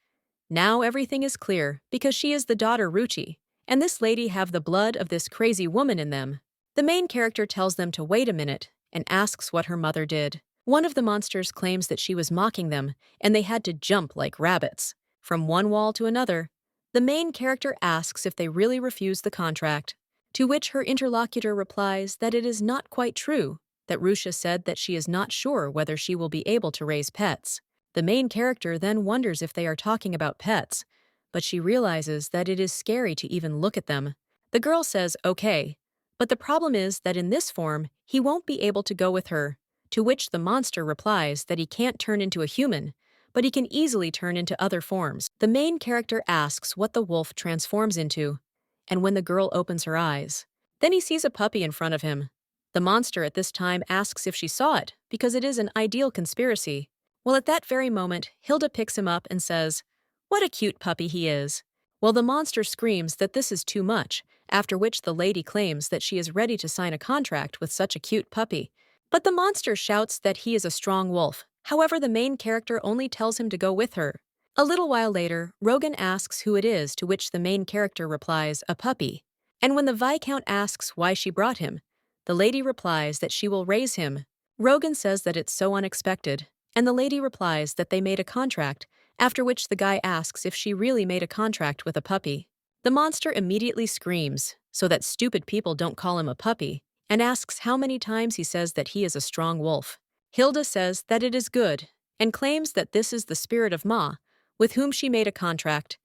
"Now everything is clear, because she is the daughter Ruchi, and this lady have the blood of this crazy woman in them." The main character tells them to wait a minute and asks what her mother did. One of the monsters claims that she was mocking them, and they had to jump like rabbits from one wall to another. The main character asks if they really refused the contract, to which her interlocutor replies that it is not quite true, that Rusha said that she is not sure whether she will be able to raise pets. The main character then wonders if they are talking about pets, but she realizes that it is scary to even look at them. The girl says okay, but the problem is that in this form, he won't be able to go with her, to which the monster replies that he can't turn into a human, but he can easily turn into other forms. The main character asks what the wolf transforms into, and when the girl opens her eyes, then he sees a puppy in front of him. The monster at this time asks if she saw it, because it is an ideal conspiracy. Well, at that very moment, Hilda picks him up and says, "What a cute puppy he is." Well, the monster screams that this is too much, after which the lady claims that she is ready to sign a contract with such a cute puppy. But the monster shouts that he is a strong wolf. However, the main character only tells him to go with her. A little while later, Rogan asks who it is, to which the main character replies, "A puppy." And when the Viscount asks why she brought him, the lady replies that she will raise him. Rogan says that it's so unexpected, and the lady replies that they made a contract, after which the guy asks if she really made a contract with a puppy. The monster immediately screams, so that stupid people don't call him a puppy, and asks how many times he says that he is a strong wolf. Hilda says that it is good, and claims that this is the spirit of Ma, with whom she made a contract,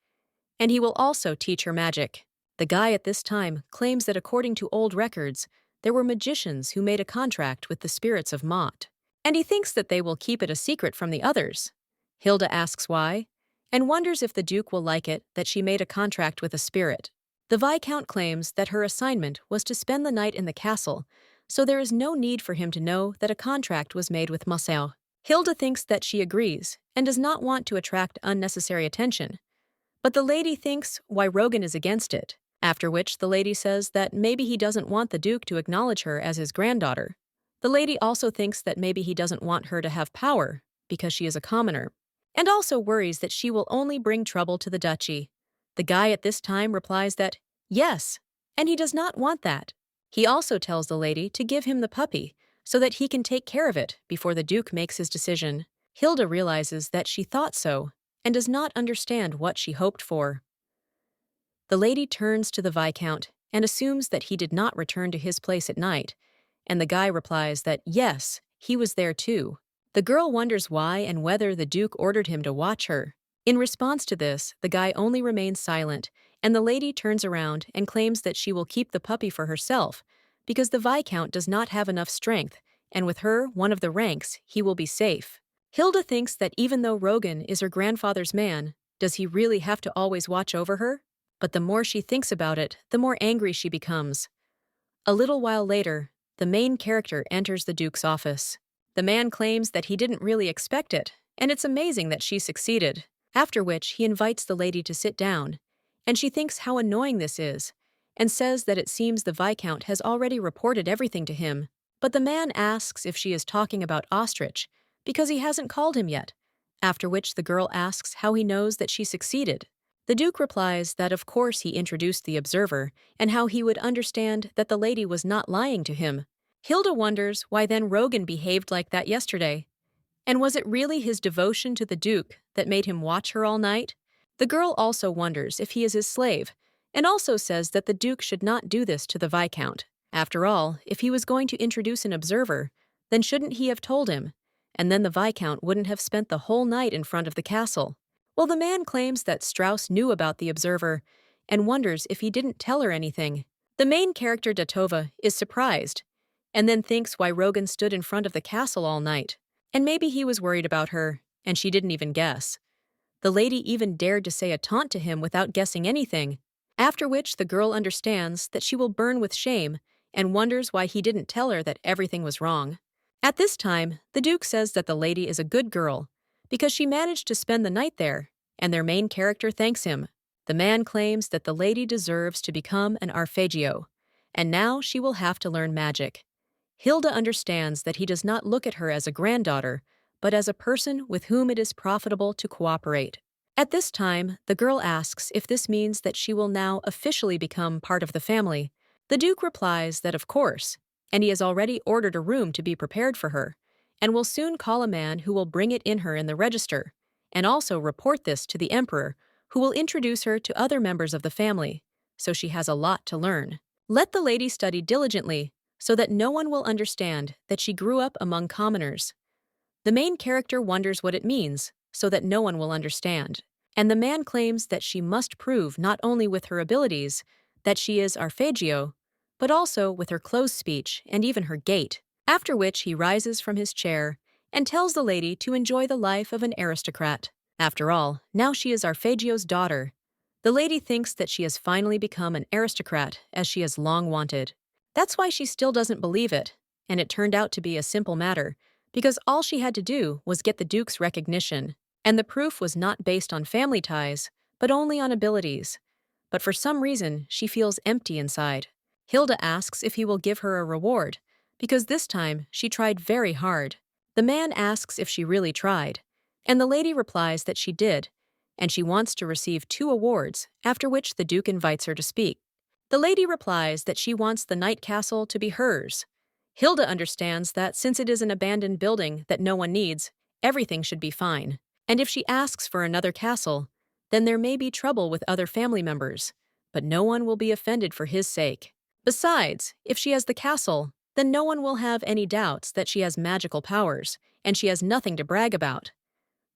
and he will also teach her magic. The guy at this time claims that according to old records, there were magicians who made a contract with the spirits of Mott, and he thinks that they will keep it a secret from the others. Hilda asks why, and wonders if the Duke will like it that she made a contract with a spirit. The Viscount claims that her assignment was to spend the night in the castle, so there is no need for him to know that a contract was made with Marcel. Hilda thinks that she agrees, and does not want to attract unnecessary attention. But the lady thinks why Rogan is against it, after which the lady says that maybe he doesn't want the Duke to acknowledge her as his granddaughter. The lady also thinks that maybe he doesn't want her to have power, because she is a commoner, and also worries that she will only bring trouble to the duchy. The guy at this time replies that, yes, and he does not want that. He also tells the lady to give him the puppy, so that he can take care of it before the Duke makes his decision. Hilda realizes that she thought so, and does not understand what she hoped for. The lady turns to the Viscount and assumes that he did not return to his place at night, and the guy replies that yes, he was there too. The girl wonders why and whether the Duke ordered him to watch her. In response to this, the guy only remains silent, and the lady turns around and claims that she will keep the puppy for herself, because the Viscount does not have enough strength, and with her, one of the ranks, he will be safe. Hilda thinks that even though Rogan is her grandfather's man, does he really have to always watch over her? But the more she thinks about it, the more angry she becomes. A little while later, the main character enters the Duke's office. The man claims that he didn't really expect it, and it's amazing that she succeeded, after which he invites the lady to sit down, and she thinks how annoying this is, and says that it seems the Viscount has already reported everything to him. But the man asks if she is talking about Ostrich, because he hasn't called him yet, after which the girl asks how he knows that she succeeded. The Duke replies that of course he introduced the observer, and how he would understand that the lady was not lying to him. Hilda wonders why then Rogan behaved like that yesterday. And was it really his devotion to the Duke that made him watch her all night? The girl also wonders if he is his slave, and also says that the Duke should not do this to the Viscount. After all, if he was going to introduce an observer, then shouldn't he have told him? And then the Viscount wouldn't have spent the whole night in front of the castle. Well, the man claims that Strauss knew about the observer, and wonders if he didn't tell her anything. The main character Datova is surprised, and then thinks why Rogan stood in front of the castle all night, and maybe he was worried about her, and she didn't even guess. The lady even dared to say a taunt to him without guessing anything, after which the girl understands that she will burn with shame and wonders why he didn't tell her that everything was wrong. At this time, the Duke says that the lady is a good girl because she managed to spend the night there, and their main character thanks him. The man claims that the lady deserves to become an arpeggio, and now she will have to learn magic. Hilda understands that he does not look at her as a granddaughter, but as a person with whom it is profitable to cooperate. At this time, the girl asks if this means that she will now officially become part of the family. The Duke replies that of course, and he has already ordered a room to be prepared for her, and will soon call a man who will bring it in her in the register, and also report this to the Emperor, who will introduce her to other members of the family, so she has a lot to learn. Let the lady study diligently, so that no one will understand that she grew up among commoners. The main character wonders what it means, so that no one will understand. And the man claims that she must prove not only with her abilities that she is arpeggio, but also with her close speech and even her gait, after which he rises from his chair and tells the lady to enjoy the life of an aristocrat. After all, now she is Arpeggio's daughter. The lady thinks that she has finally become an aristocrat, as she has long wanted. That's why she still doesn't believe it, and it turned out to be a simple matter, because all she had to do was get the Duke's recognition, and the proof was not based on family ties, but only on abilities. But for some reason, she feels empty inside. Hilda asks if he will give her a reward, because this time she tried very hard. The man asks if she really tried, and the lady replies that she did, and she wants to receive 2 awards, after which the Duke invites her to speak. The lady replies that she wants the Night Castle to be hers. Hilda understands that since it is an abandoned building that no one needs, everything should be fine. And if she asks for another castle, then there may be trouble with other family members, but no one will be offended for his sake. Besides, if she has the castle, then no one will have any doubts that she has magical powers, and she has nothing to brag about.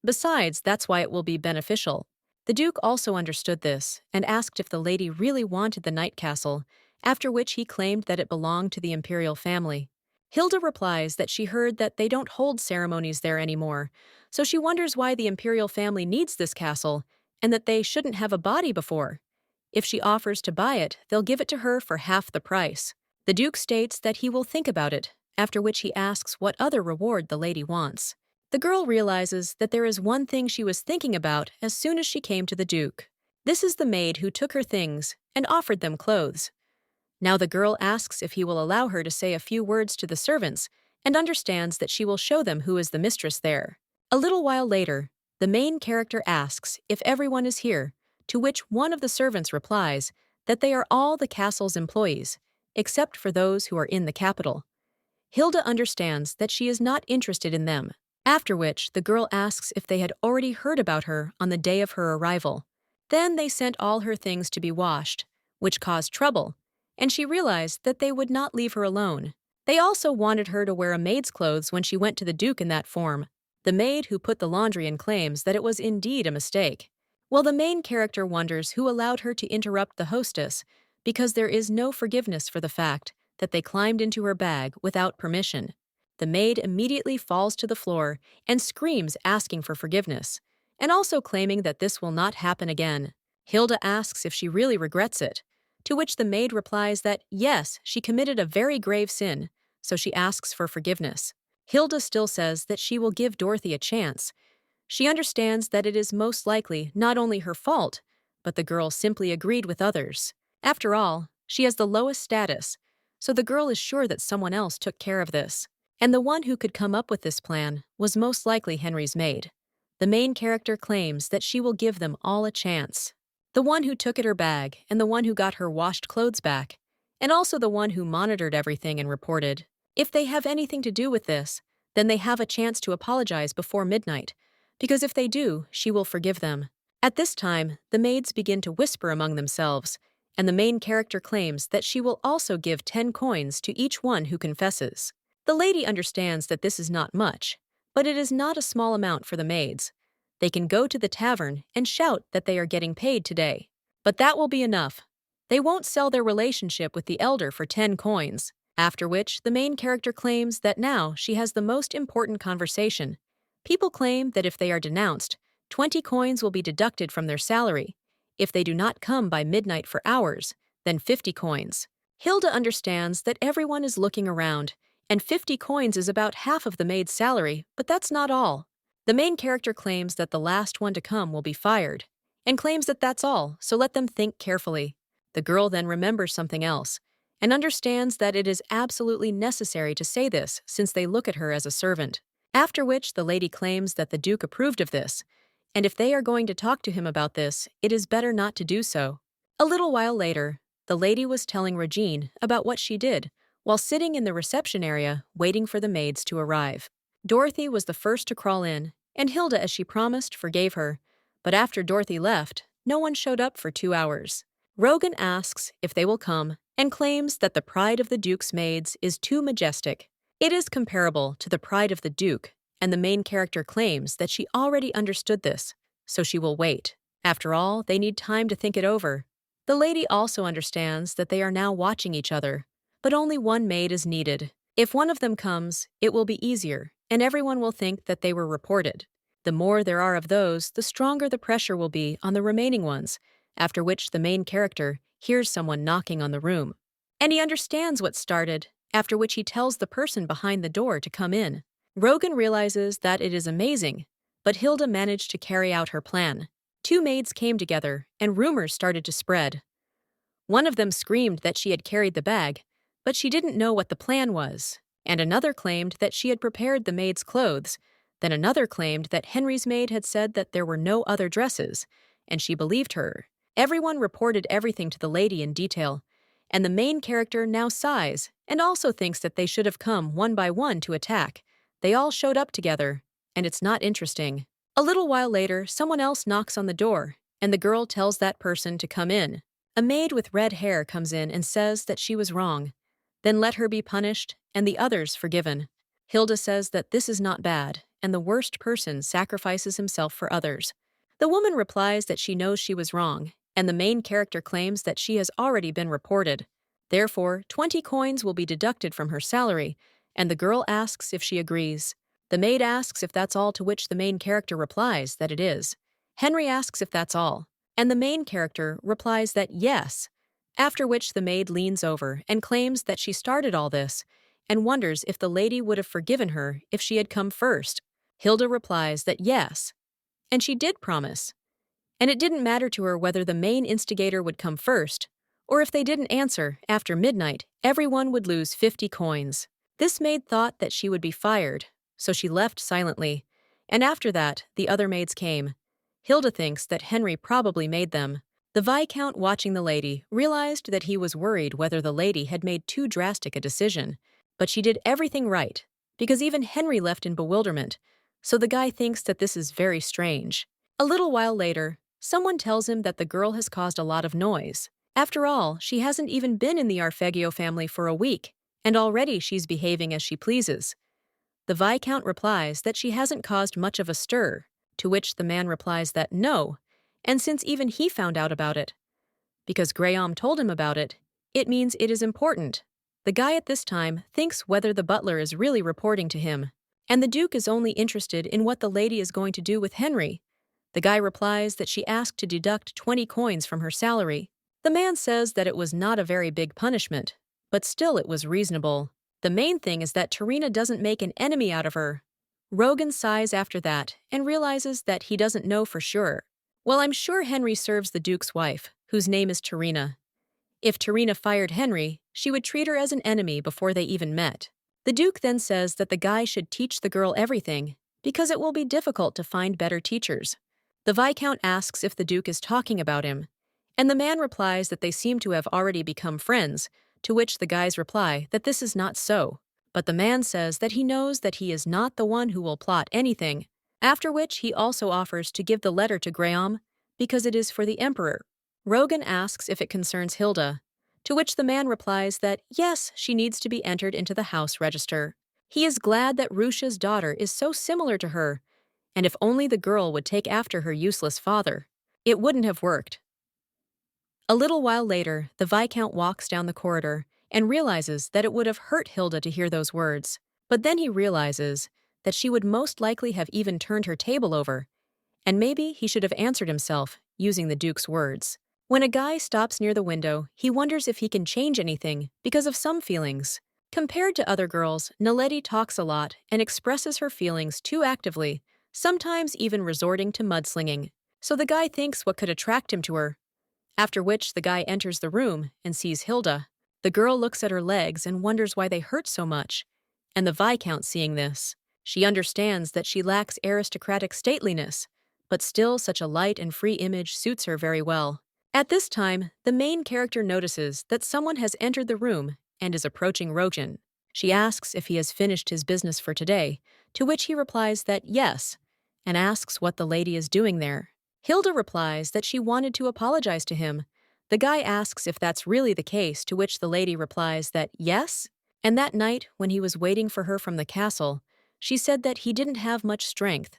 Besides, that's why it will be beneficial. The Duke also understood this and asked if the lady really wanted the Night Castle, after which he claimed that it belonged to the imperial family. Hilda replies that she heard that they don't hold ceremonies there anymore, so she wonders why the imperial family needs this castle and that they shouldn't have a body before. If she offers to buy it, they'll give it to her for half the price. The Duke states that he will think about it, after which he asks what other reward the lady wants. The girl realizes that there is one thing she was thinking about as soon as she came to the Duke. This is the maid who took her things and offered them clothes. Now the girl asks if he will allow her to say a few words to the servants and understands that she will show them who is the mistress there. A little while later, the main character asks if everyone is here, to which one of the servants replies that they are all the castle's employees, except for those who are in the capital. Hilda understands that she is not interested in them, after which the girl asks if they had already heard about her on the day of her arrival. Then they sent all her things to be washed, which caused trouble, and she realized that they would not leave her alone. They also wanted her to wear a maid's clothes when she went to the Duke in that form. The maid who put the laundry in claims that it was indeed a mistake. Well, the main character wonders who allowed her to interrupt the hostess, because there is no forgiveness for the fact that they climbed into her bag without permission. The maid immediately falls to the floor and screams asking for forgiveness, and also claiming that this will not happen again. Hilda asks if she really regrets it, to which the maid replies that yes, she committed a very grave sin, so she asks for forgiveness. Hilda still says that she will give Dorothy a chance. She understands that it is most likely not only her fault, but the girl simply agreed with others. After all, she has the lowest status, so the girl is sure that someone else took care of this. And the one who could come up with this plan was most likely Henry's maid. The main character claims that she will give them all a chance. The one who took at her bag, and the one who got her washed clothes back, and also the one who monitored everything and reported. If they have anything to do with this, then they have a chance to apologize before midnight, because if they do, she will forgive them. At this time, the maids begin to whisper among themselves, and the main character claims that she will also give 10 coins to each one who confesses. The lady understands that this is not much, but it is not a small amount for the maids. They can go to the tavern and shout that they are getting paid today. But that will be enough. They won't sell their relationship with the elder for 10 coins, after which the main character claims that now she has the most important conversation. People claim that if they are denounced, 20 coins will be deducted from their salary. If they do not come by midnight for hours, then 50 coins. Hilda understands that everyone is looking around, and 50 coins is about half of the maid's salary, but that's not all. The main character claims that the last one to come will be fired, and claims that that's all, so let them think carefully. The girl then remembers something else, and understands that it is absolutely necessary to say this since they look at her as a servant. After which the lady claims that the Duke approved of this, and if they are going to talk to him about this, it is better not to do so. A little while later, the lady was telling Regine about what she did while sitting in the reception area waiting for the maids to arrive. Dorothy was the first to crawl in, and Hilda, as she promised, forgave her. But after Dorothy left, no one showed up for 2 hours. Rogan asks if they will come and claims that the pride of the Duke's maids is too majestic. It is comparable to the pride of the Duke, and the main character claims that she already understood this, so she will wait. After all, they need time to think it over. The lady also understands that they are now watching each other, but only one maid is needed. If one of them comes, it will be easier, and everyone will think that they were reported. The more there are of those, the stronger the pressure will be on the remaining ones, after which the main character hears someone knocking on the room. And he understands what started, after which he tells the person behind the door to come in. Rogan realizes that it is amazing, but Hilda managed to carry out her plan. 2 maids came together, and rumors started to spread. One of them screamed that she had carried the bag, but she didn't know what the plan was, and another claimed that she had prepared the maid's clothes. Then another claimed that Henry's maid had said that there were no other dresses, and she believed her. Everyone reported everything to the lady in detail, and the main character now sighs and also thinks that they should have come one by one to attack. They all showed up together, and it's not interesting. A little while later, someone else knocks on the door, and the girl tells that person to come in. A maid with red hair comes in and says that she was wrong, then let her be punished and the others forgiven. Hilda says that this is not bad, and the worst person sacrifices himself for others. The woman replies that she knows she was wrong, and the main character claims that she has already been reported. Therefore, 20 coins will be deducted from her salary, and the girl asks if she agrees. The maid asks if that's all, to which the main character replies that it is. Henry asks if that's all, and the main character replies that yes, after which the maid leans over and claims that she started all this and wonders if the lady would have forgiven her if she had come first. Hilda replies that yes, and she did promise, and it didn't matter to her whether the main instigator would come first, or if they didn't answer after midnight, everyone would lose 50 coins. This maid thought that she would be fired, so she left silently, and after that, the other maids came. Hilda thinks that Henry probably made them. The Viscount, watching the lady, realized that he was worried whether the lady had made too drastic a decision, but she did everything right, because even Henry left in bewilderment, so the guy thinks that this is very strange. A little while later, someone tells him that the girl has caused a lot of noise. After all, she hasn't even been in the Arfeggio family for a week, and already she's behaving as she pleases. The Viscount replies that she hasn't caused much of a stir, to which the man replies that no, and since even he found out about it, because Graham told him about it, it means it is important. The guy at this time thinks whether the butler is really reporting to him, and the Duke is only interested in what the lady is going to do with Henry. The guy replies that she asked to deduct 20 coins from her salary. The man says that it was not a very big punishment, but still it was reasonable. The main thing is that Tarina doesn't make an enemy out of her. Rogan sighs after that and realizes that he doesn't know for sure. Well, I'm sure Henry serves the Duke's wife, whose name is Tarina. If Tarina fired Henry, she would treat her as an enemy before they even met. The Duke then says that the guy should teach the girl everything, because it will be difficult to find better teachers. The Viscount asks if the Duke is talking about him, and the man replies that they seem to have already become friends, to which the guys reply that this is not so. But the man says that he knows that he is not the one who will plot anything, after which he also offers to give the letter to Graham because it is for the Emperor. Rogan asks if it concerns Hilda, to which the man replies that yes, she needs to be entered into the house register. He is glad that Rusha's daughter is so similar to her, and if only the girl would take after her useless father, it wouldn't have worked. A little while later, the Viscount walks down the corridor and realizes that it would have hurt Hilda to hear those words, but then he realizes that she would most likely have even turned her table over, and maybe he should have answered himself, using the Duke's words. When a guy stops near the window, he wonders if he can change anything because of some feelings. Compared to other girls, Naledi talks a lot and expresses her feelings too actively, sometimes even resorting to mudslinging. So the guy thinks what could attract him to her. After which, the guy enters the room and sees Hilda. The girl looks at her legs and wonders why they hurt so much. And the Viscount, seeing this, she understands that she lacks aristocratic stateliness, but still such a light and free image suits her very well. At this time, the main character notices that someone has entered the room and is approaching Rogan. She asks if he has finished his business for today, to which he replies that yes, and asks what the lady is doing there. Hilda replies that she wanted to apologize to him. The guy asks if that's really the case, to which the lady replies that yes, and that night, when he was waiting for her from the castle, she said that he didn't have much strength,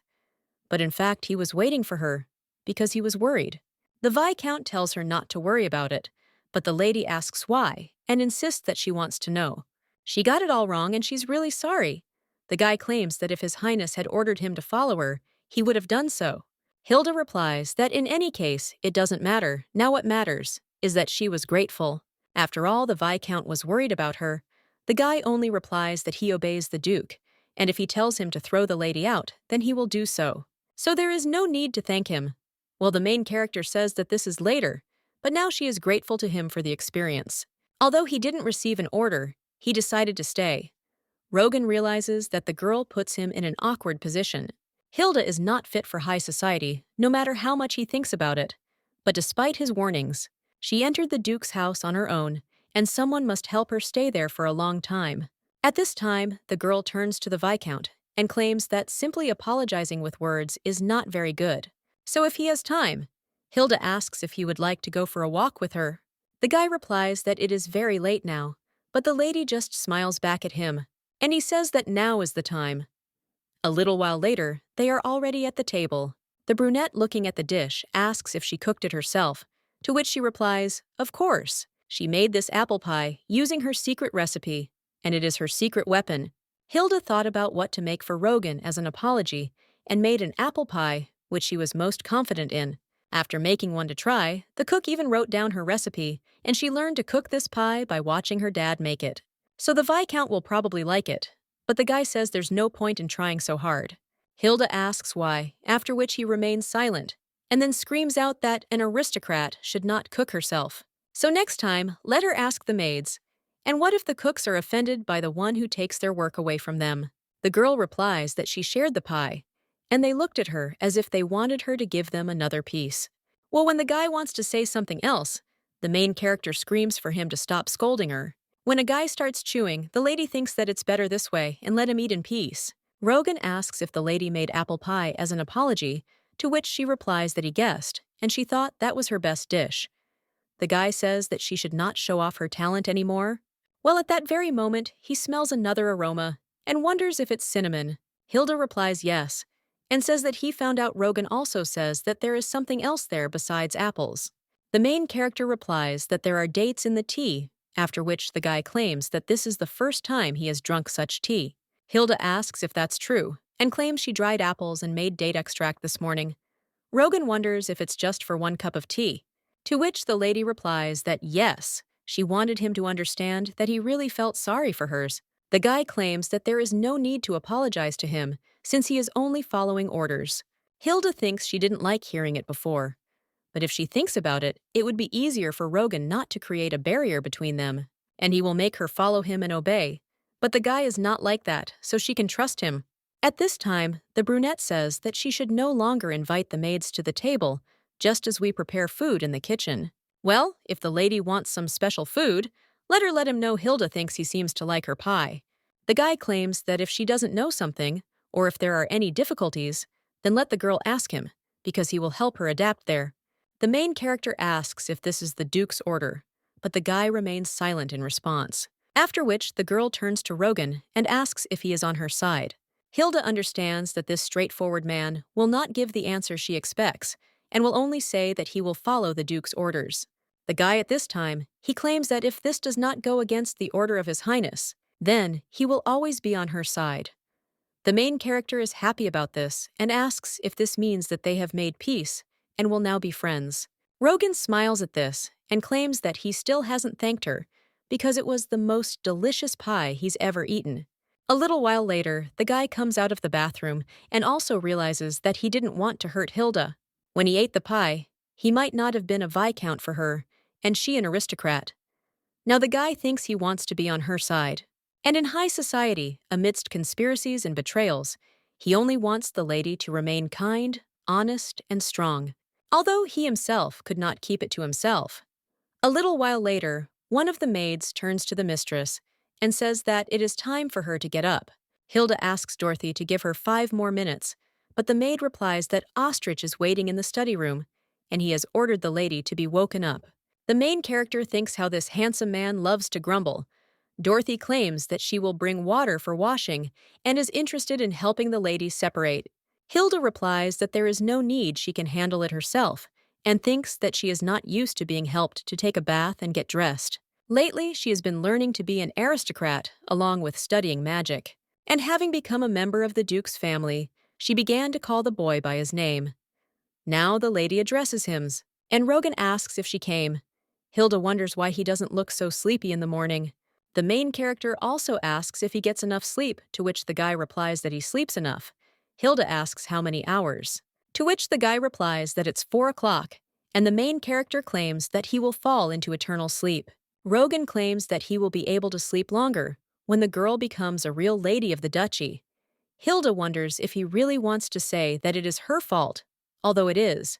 but in fact he was waiting for her because he was worried. The Viscount tells her not to worry about it, but the lady asks why and insists that she wants to know. She got it all wrong and she's really sorry. The guy claims that if His Highness had ordered him to follow her, he would have done so. Hilda replies that in any case, it doesn't matter. Now what matters is that she was grateful. After all, the Viscount was worried about her. The guy only replies that he obeys the Duke, and if he tells him to throw the lady out, then he will do so. So there is no need to thank him. Well, the main character says that this is later, but now she is grateful to him for the experience. Although he didn't receive an order, he decided to stay. Rogan realizes that the girl puts him in an awkward position. Hilda is not fit for high society, no matter how much he thinks about it. But despite his warnings, she entered the Duke's house on her own, and someone must help her stay there for a long time. At this time, the girl turns to the Viscount and claims that simply apologizing with words is not very good. So if he has time, Hilda asks if he would like to go for a walk with her. The guy replies that it is very late now, but the lady just smiles back at him, and he says that now is the time. A little while later, they are already at the table. The brunette, looking at the dish, asks if she cooked it herself, to which she replies, of course. She made this apple pie using her secret recipe, and it is her secret weapon. Hilda thought about what to make for Rogan as an apology and made an apple pie, which she was most confident in. After making one to try, the cook even wrote down her recipe, and she learned to cook this pie by watching her dad make it. So the Viscount will probably like it, but the guy says there's no point in trying so hard. Hilda asks why, after which he remains silent, and then screams out that an aristocrat should not cook herself. So next time, let her ask the maids, and what if the cooks are offended by the one who takes their work away from them? The girl replies that she shared the pie, and they looked at her as if they wanted her to give them another piece. Well, when the guy wants to say something else, the main character screams for him to stop scolding her. When a guy starts chewing, the lady thinks that it's better this way and let him eat in peace. Rogan asks if the lady made apple pie as an apology, to which she replies that he guessed, and she thought that was her best dish. The guy says that she should not show off her talent anymore. Well, at that very moment, he smells another aroma and wonders if it's cinnamon. Hilda replies yes, and says that he found out Rogan also says that there is something else there besides apples. The main character replies that there are dates in the tea, after which the guy claims that this is the first time he has drunk such tea. Hilda asks if that's true, and claims she dried apples and made date extract this morning. Rogan wonders if it's just for 1 cup of tea, to which the lady replies that yes, she wanted him to understand that he really felt sorry for hers. The guy claims that there is no need to apologize to him, since he is only following orders. Hilda thinks she didn't like hearing it before, but if she thinks about it, it would be easier for Rogan not to create a barrier between them, and he will make her follow him and obey. But the guy is not like that, so she can trust him. At this time, the brunette says that she should no longer invite the maids to the table, just as we prepare food in the kitchen. Well, if the lady wants some special food, let her let him know Hilda thinks he seems to like her pie. The guy claims that if she doesn't know something, or if there are any difficulties, then let the girl ask him, because he will help her adapt there. The main character asks if this is the Duke's order, but the guy remains silent in response. After which, the girl turns to Rogan and asks if he is on her side. Hilda understands that this straightforward man will not give the answer she expects, and will only say that he will follow the Duke's orders. The guy at this time, he claims that if this does not go against the order of His Highness, then he will always be on her side. The main character is happy about this and asks if this means that they have made peace and will now be friends. Rogan smiles at this and claims that he still hasn't thanked her because it was the most delicious pie he's ever eaten. A little while later, the guy comes out of the bathroom and also realizes that he didn't want to hurt Hilda. When he ate the pie, he might not have been a viscount for her, and she an aristocrat. Now the guy thinks he wants to be on her side. And in high society, amidst conspiracies and betrayals, he only wants the lady to remain kind, honest, and strong, although he himself could not keep it to himself. A little while later, one of the maids turns to the mistress and says that it is time for her to get up. Hilda asks Dorothy to give her 5 more minutes, but the maid replies that Ostrich is waiting in the study room, and he has ordered the lady to be woken up. The main character thinks how this handsome man loves to grumble. Dorothy claims that she will bring water for washing and is interested in helping the ladies separate. Hilda replies that there is no need, she can handle it herself, and thinks that she is not used to being helped to take a bath and get dressed. Lately, she has been learning to be an aristocrat along with studying magic. And having become a member of the Duke's family, she began to call the boy by his name. Now the lady addresses him, and Rogan asks if she came. Hilda wonders why he doesn't look so sleepy in the morning. The main character also asks if he gets enough sleep, to which the guy replies that he sleeps enough. Hilda asks how many hours, to which the guy replies that it's 4 o'clock, and the main character claims that he will fall into eternal sleep. Rogan claims that he will be able to sleep longer when the girl becomes a real lady of the duchy. Hilda wonders if he really wants to say that it is her fault, although it is,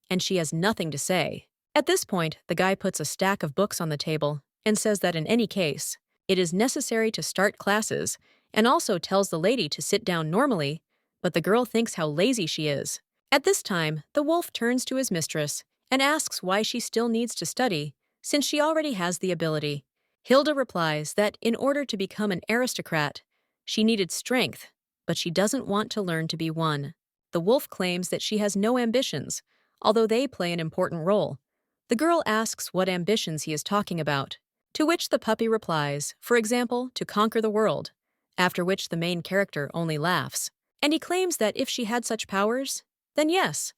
and she has nothing to say. At this point, the guy puts a stack of books on the table and says that in any case, it is necessary to start classes, and also tells the lady to sit down normally, but the girl thinks how lazy she is. At this time, the wolf turns to his mistress and asks why she still needs to study, since she already has the ability. Hilda replies that in order to become an aristocrat, she needed strength, but she doesn't want to learn to be one. The wolf claims that she has no ambitions, although they play an important role. The girl asks what ambitions he is talking about, to which the puppy replies, for example, to conquer the world, after which the main character only laughs. And he claims that if she had such powers, then yes.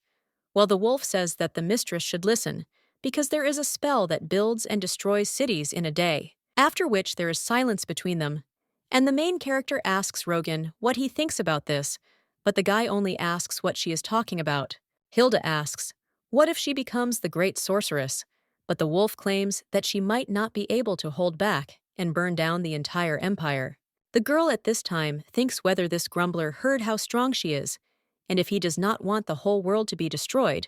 While the wolf says that the mistress should listen, because there is a spell that builds and destroys cities in a day, after which there is silence between them. And the main character asks Rogan what he thinks about this, but the guy only asks what she is talking about. Hilda asks, what if she becomes the great sorceress? But the wolf claims that she might not be able to hold back and burn down the entire empire. The girl at this time thinks whether this grumbler heard how strong she is, and if he does not want the whole world to be destroyed,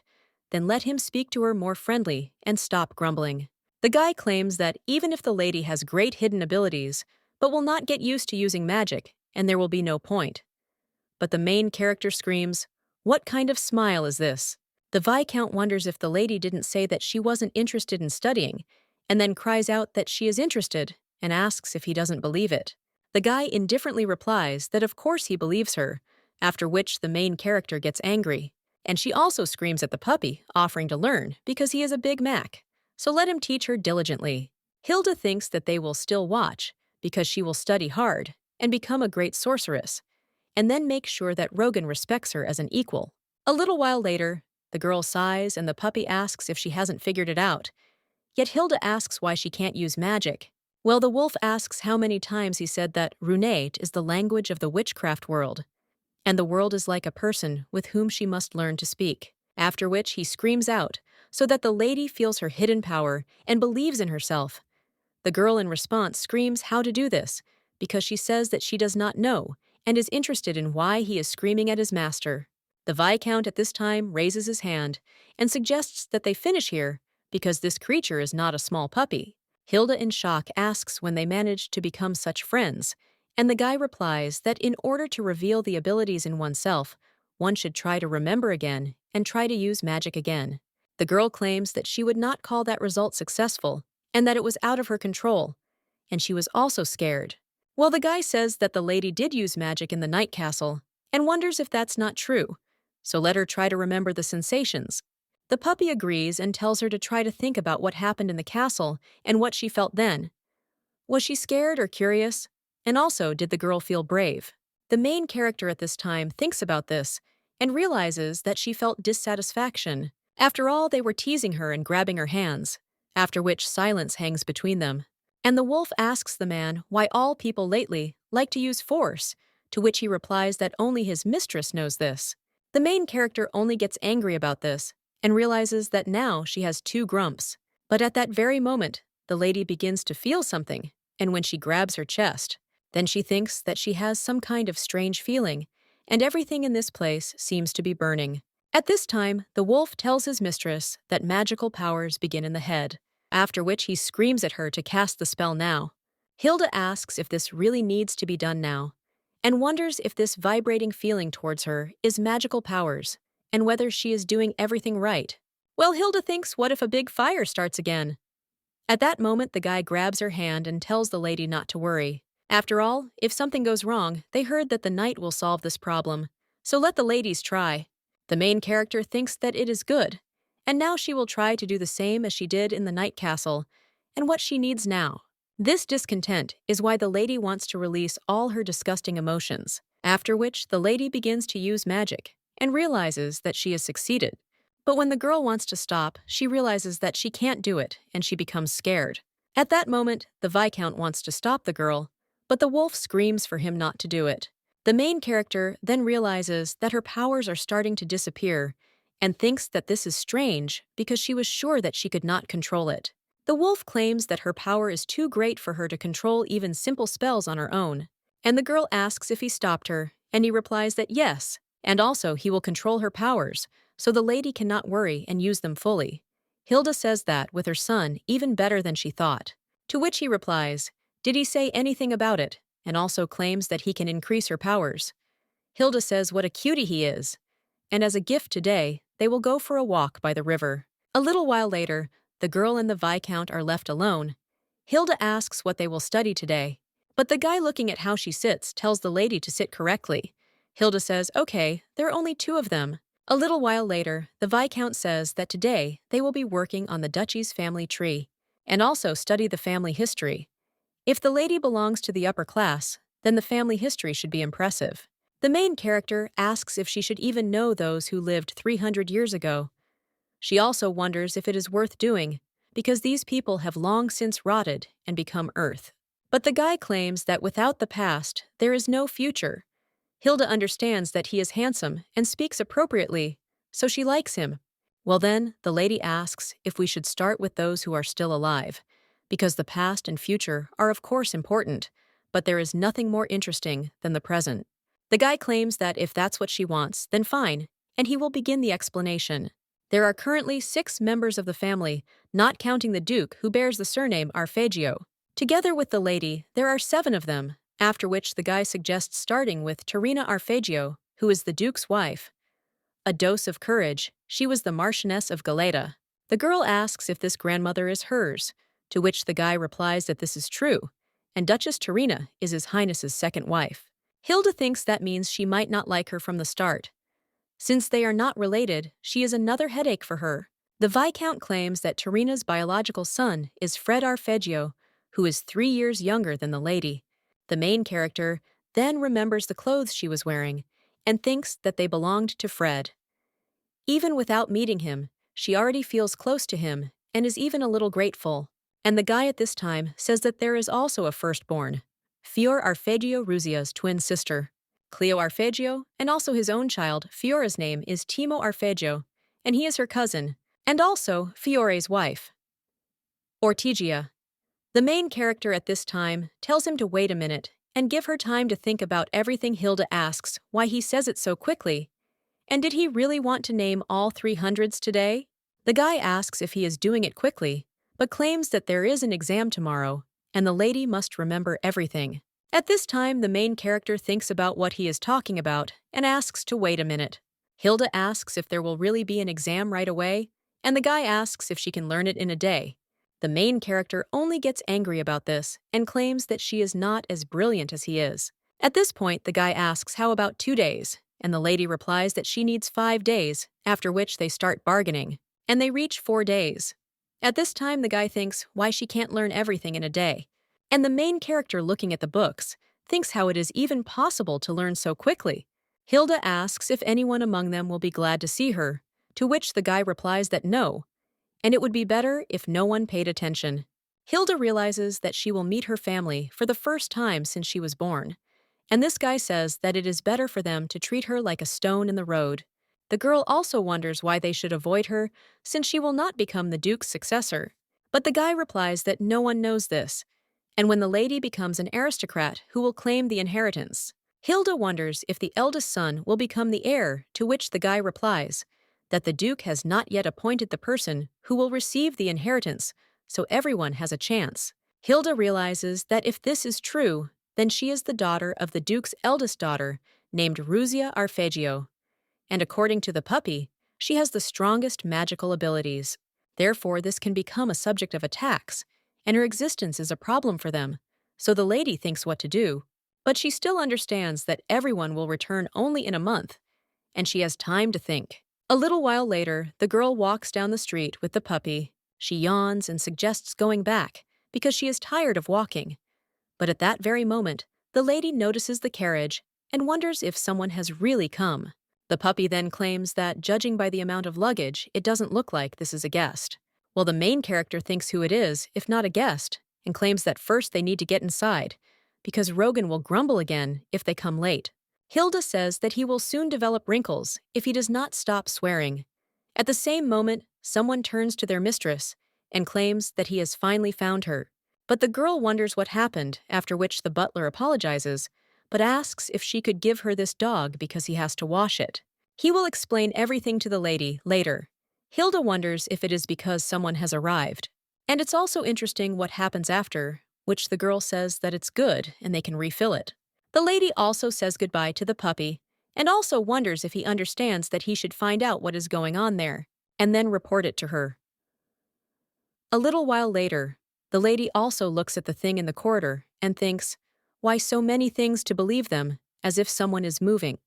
then let him speak to her more friendly and stop grumbling. The guy claims that even if the lady has great hidden abilities, but will not get used to using magic, and there will be no point. But the main character screams, what kind of smile is this? The Viscount wonders if the lady didn't say that she wasn't interested in studying, and then cries out that she is interested and asks if he doesn't believe it. The guy indifferently replies that of course he believes her, after which the main character gets angry. And she also screams at the puppy, offering to learn because he is a Big Mac, so let him teach her diligently. Hilda thinks that they will still watch because she will study hard and become a great sorceress, and then make sure that Rogan respects her as an equal. A little while later, the girl sighs and the puppy asks if she hasn't figured it out. Yet Hilda asks why she can't use magic. Well, the wolf asks how many times he said that runate is the language of the witchcraft world, and the world is like a person with whom she must learn to speak. After which he screams out, so that the lady feels her hidden power and believes in herself. The girl in response screams how to do this, because she says that she does not know and is interested in why he is screaming at his master. The Viscount at this time raises his hand and suggests that they finish here because this creature is not a small puppy. Hilda in shock asks when they managed to become such friends, and the guy replies that in order to reveal the abilities in oneself, one should try to remember again and try to use magic again. The girl claims that she would not call that result successful and that it was out of her control, and she was also scared. Well, the guy says that the lady did use magic in the night castle and wonders if that's not true, so let her try to remember the sensations. The puppy agrees and tells her to try to think about what happened in the castle and what she felt then. Was she scared or curious? And also, did the girl feel brave? The main character at this time thinks about this and realizes that she felt dissatisfaction. After all, they were teasing her and grabbing her hands, after which silence hangs between them. And the wolf asks the man why all people lately like to use force, to which he replies that only his mistress knows this. The main character only gets angry about this and realizes that now she has two grumps. But at that very moment, the lady begins to feel something, and when she grabs her chest, then she thinks that she has some kind of strange feeling, and everything in this place seems to be burning. At this time, the wolf tells his mistress that magical powers begin in the head, after which he screams at her to cast the spell now. Hilda asks if this really needs to be done now, and wonders if this vibrating feeling towards her is magical powers, and whether she is doing everything right. Well, Hilda thinks, what if a big fire starts again? At that moment, the guy grabs her hand and tells the lady not to worry. After all, if something goes wrong, they heard that the night will solve this problem, so let the ladies try. The main character thinks that it is good, and now she will try to do the same as she did in the night castle, and what she needs now. This discontent is why the lady wants to release all her disgusting emotions, after which the lady begins to use magic and realizes that she has succeeded. But when the girl wants to stop, she realizes that she can't do it, and she becomes scared. At that moment, the Viscount wants to stop the girl, but the wolf screams for him not to do it. The main character then realizes that her powers are starting to disappear and thinks that this is strange because she was sure that she could not control it. The wolf claims that her power is too great for her to control even simple spells on her own, and the girl asks if he stopped her, and he replies that yes, and also he will control her powers, so the lady cannot worry and use them fully. Hilda says that, with her son, even better than she thought. To which he replies, did he say anything about it, and also claims that he can increase her powers. Hilda says what a cutie he is, and as a gift today, they will go for a walk by the river. A little while later, the girl and the Viscount are left alone. Hilda asks what they will study today, but the guy looking at how she sits tells the lady to sit correctly. Hilda says, okay, there are only two of them. A little while later, the Viscount says that today they will be working on the duchy's family tree, and also study the family history. If the lady belongs to the upper class, then the family history should be impressive. The main character asks if she should even know those who lived 300 years ago. She also wonders if it is worth doing, because these people have long since rotted and become earth. But the guy claims that without the past, there is no future. Hilda understands that he is handsome and speaks appropriately, so she likes him. Well then, the lady asks if we should start with those who are still alive, because the past and future are of course important, but there is nothing more interesting than the present. The guy claims that if that's what she wants, then fine, and he will begin the explanation. There are currently 6 members of the family, not counting the Duke who bears the surname Arpeggio. Together with the lady, there are 7 of them, after which the guy suggests starting with Terina Arpeggio, who is the Duke's wife. A dose of courage, she was the Marchioness of Galeta. The girl asks if this grandmother is hers, to which the guy replies that this is true, and Duchess Terina is His Highness's second wife. Hilda thinks that means she might not like her from the start. Since they are not related, she is another headache for her. The Viscount claims that Terina's biological son is Fred Arpeggio, who is 3 years younger than the lady. The main character then remembers the clothes she was wearing and thinks that they belonged to Fred. Even without meeting him, she already feels close to him and is even a little grateful. And the guy at this time says that there is also a firstborn, Fior Arpeggio Ruzia's twin sister, Cleo Arpeggio, and also his own child. Fiora's name is Timo Arpeggio, and he is her cousin, and also Fiore's wife, Ortigia. The main character at this time tells him to wait a minute and give her time to think about everything. Hilda asks why he says it so quickly, and did he really want to name all 300s today? The guy asks if he is doing it quickly, but claims that there is an exam tomorrow, and the lady must remember everything. At this time, the main character thinks about what he is talking about and asks to wait a minute. Hilda asks if there will really be an exam right away, and the guy asks if she can learn it in a day. The main character only gets angry about this and claims that she is not as brilliant as he is. At this point, the guy asks how about 2 days, and the lady replies that she needs 5 days, after which they start bargaining, and they reach 4 days. At this time, the guy thinks why she can't learn everything in a day. And the main character, looking at the books, thinks how it is even possible to learn so quickly. Hilda asks if anyone among them will be glad to see her, to which the guy replies that no, and it would be better if no one paid attention. Hilda realizes that she will meet her family for the first time since she was born, and this guy says that it is better for them to treat her like a stone in the road. The girl also wonders why they should avoid her, since she will not become the Duke's successor. But the guy replies that no one knows this, and when the lady becomes an aristocrat who will claim the inheritance. Hilda wonders if the eldest son will become the heir, to which the guy replies that the Duke has not yet appointed the person who will receive the inheritance, so everyone has a chance. Hilda realizes that if this is true, then she is the daughter of the Duke's eldest daughter, named Ruzia Arpeggio, and according to the puppy, she has the strongest magical abilities. Therefore, this can become a subject of attacks, and her existence is a problem for them, so the lady thinks what to do. But she still understands that everyone will return only in a month, and she has time to think. A little while later, the girl walks down the street with the puppy. She yawns and suggests going back, because she is tired of walking. But at that very moment, the lady notices the carriage and wonders if someone has really come. The puppy then claims that, judging by the amount of luggage, it doesn't look like this is a guest. Well, the main character thinks who it is, if not a guest, and claims that first they need to get inside, because Rogan will grumble again if they come late. Hilda says that he will soon develop wrinkles if he does not stop swearing. At the same moment, someone turns to their mistress and claims that he has finally found her. But the girl wonders what happened, after which the butler apologizes, but asks if she could give her this dog because he has to wash it. He will explain everything to the lady later. Hilda wonders if it is because someone has arrived. And it's also interesting what happens after, which the girl says that it's good and they can refill it. The lady also says goodbye to the puppy and also wonders if he understands that he should find out what is going on there and then report it to her. A little while later, the lady also looks at the thing in the corridor and thinks, why so many things to believe them, as if someone is moving.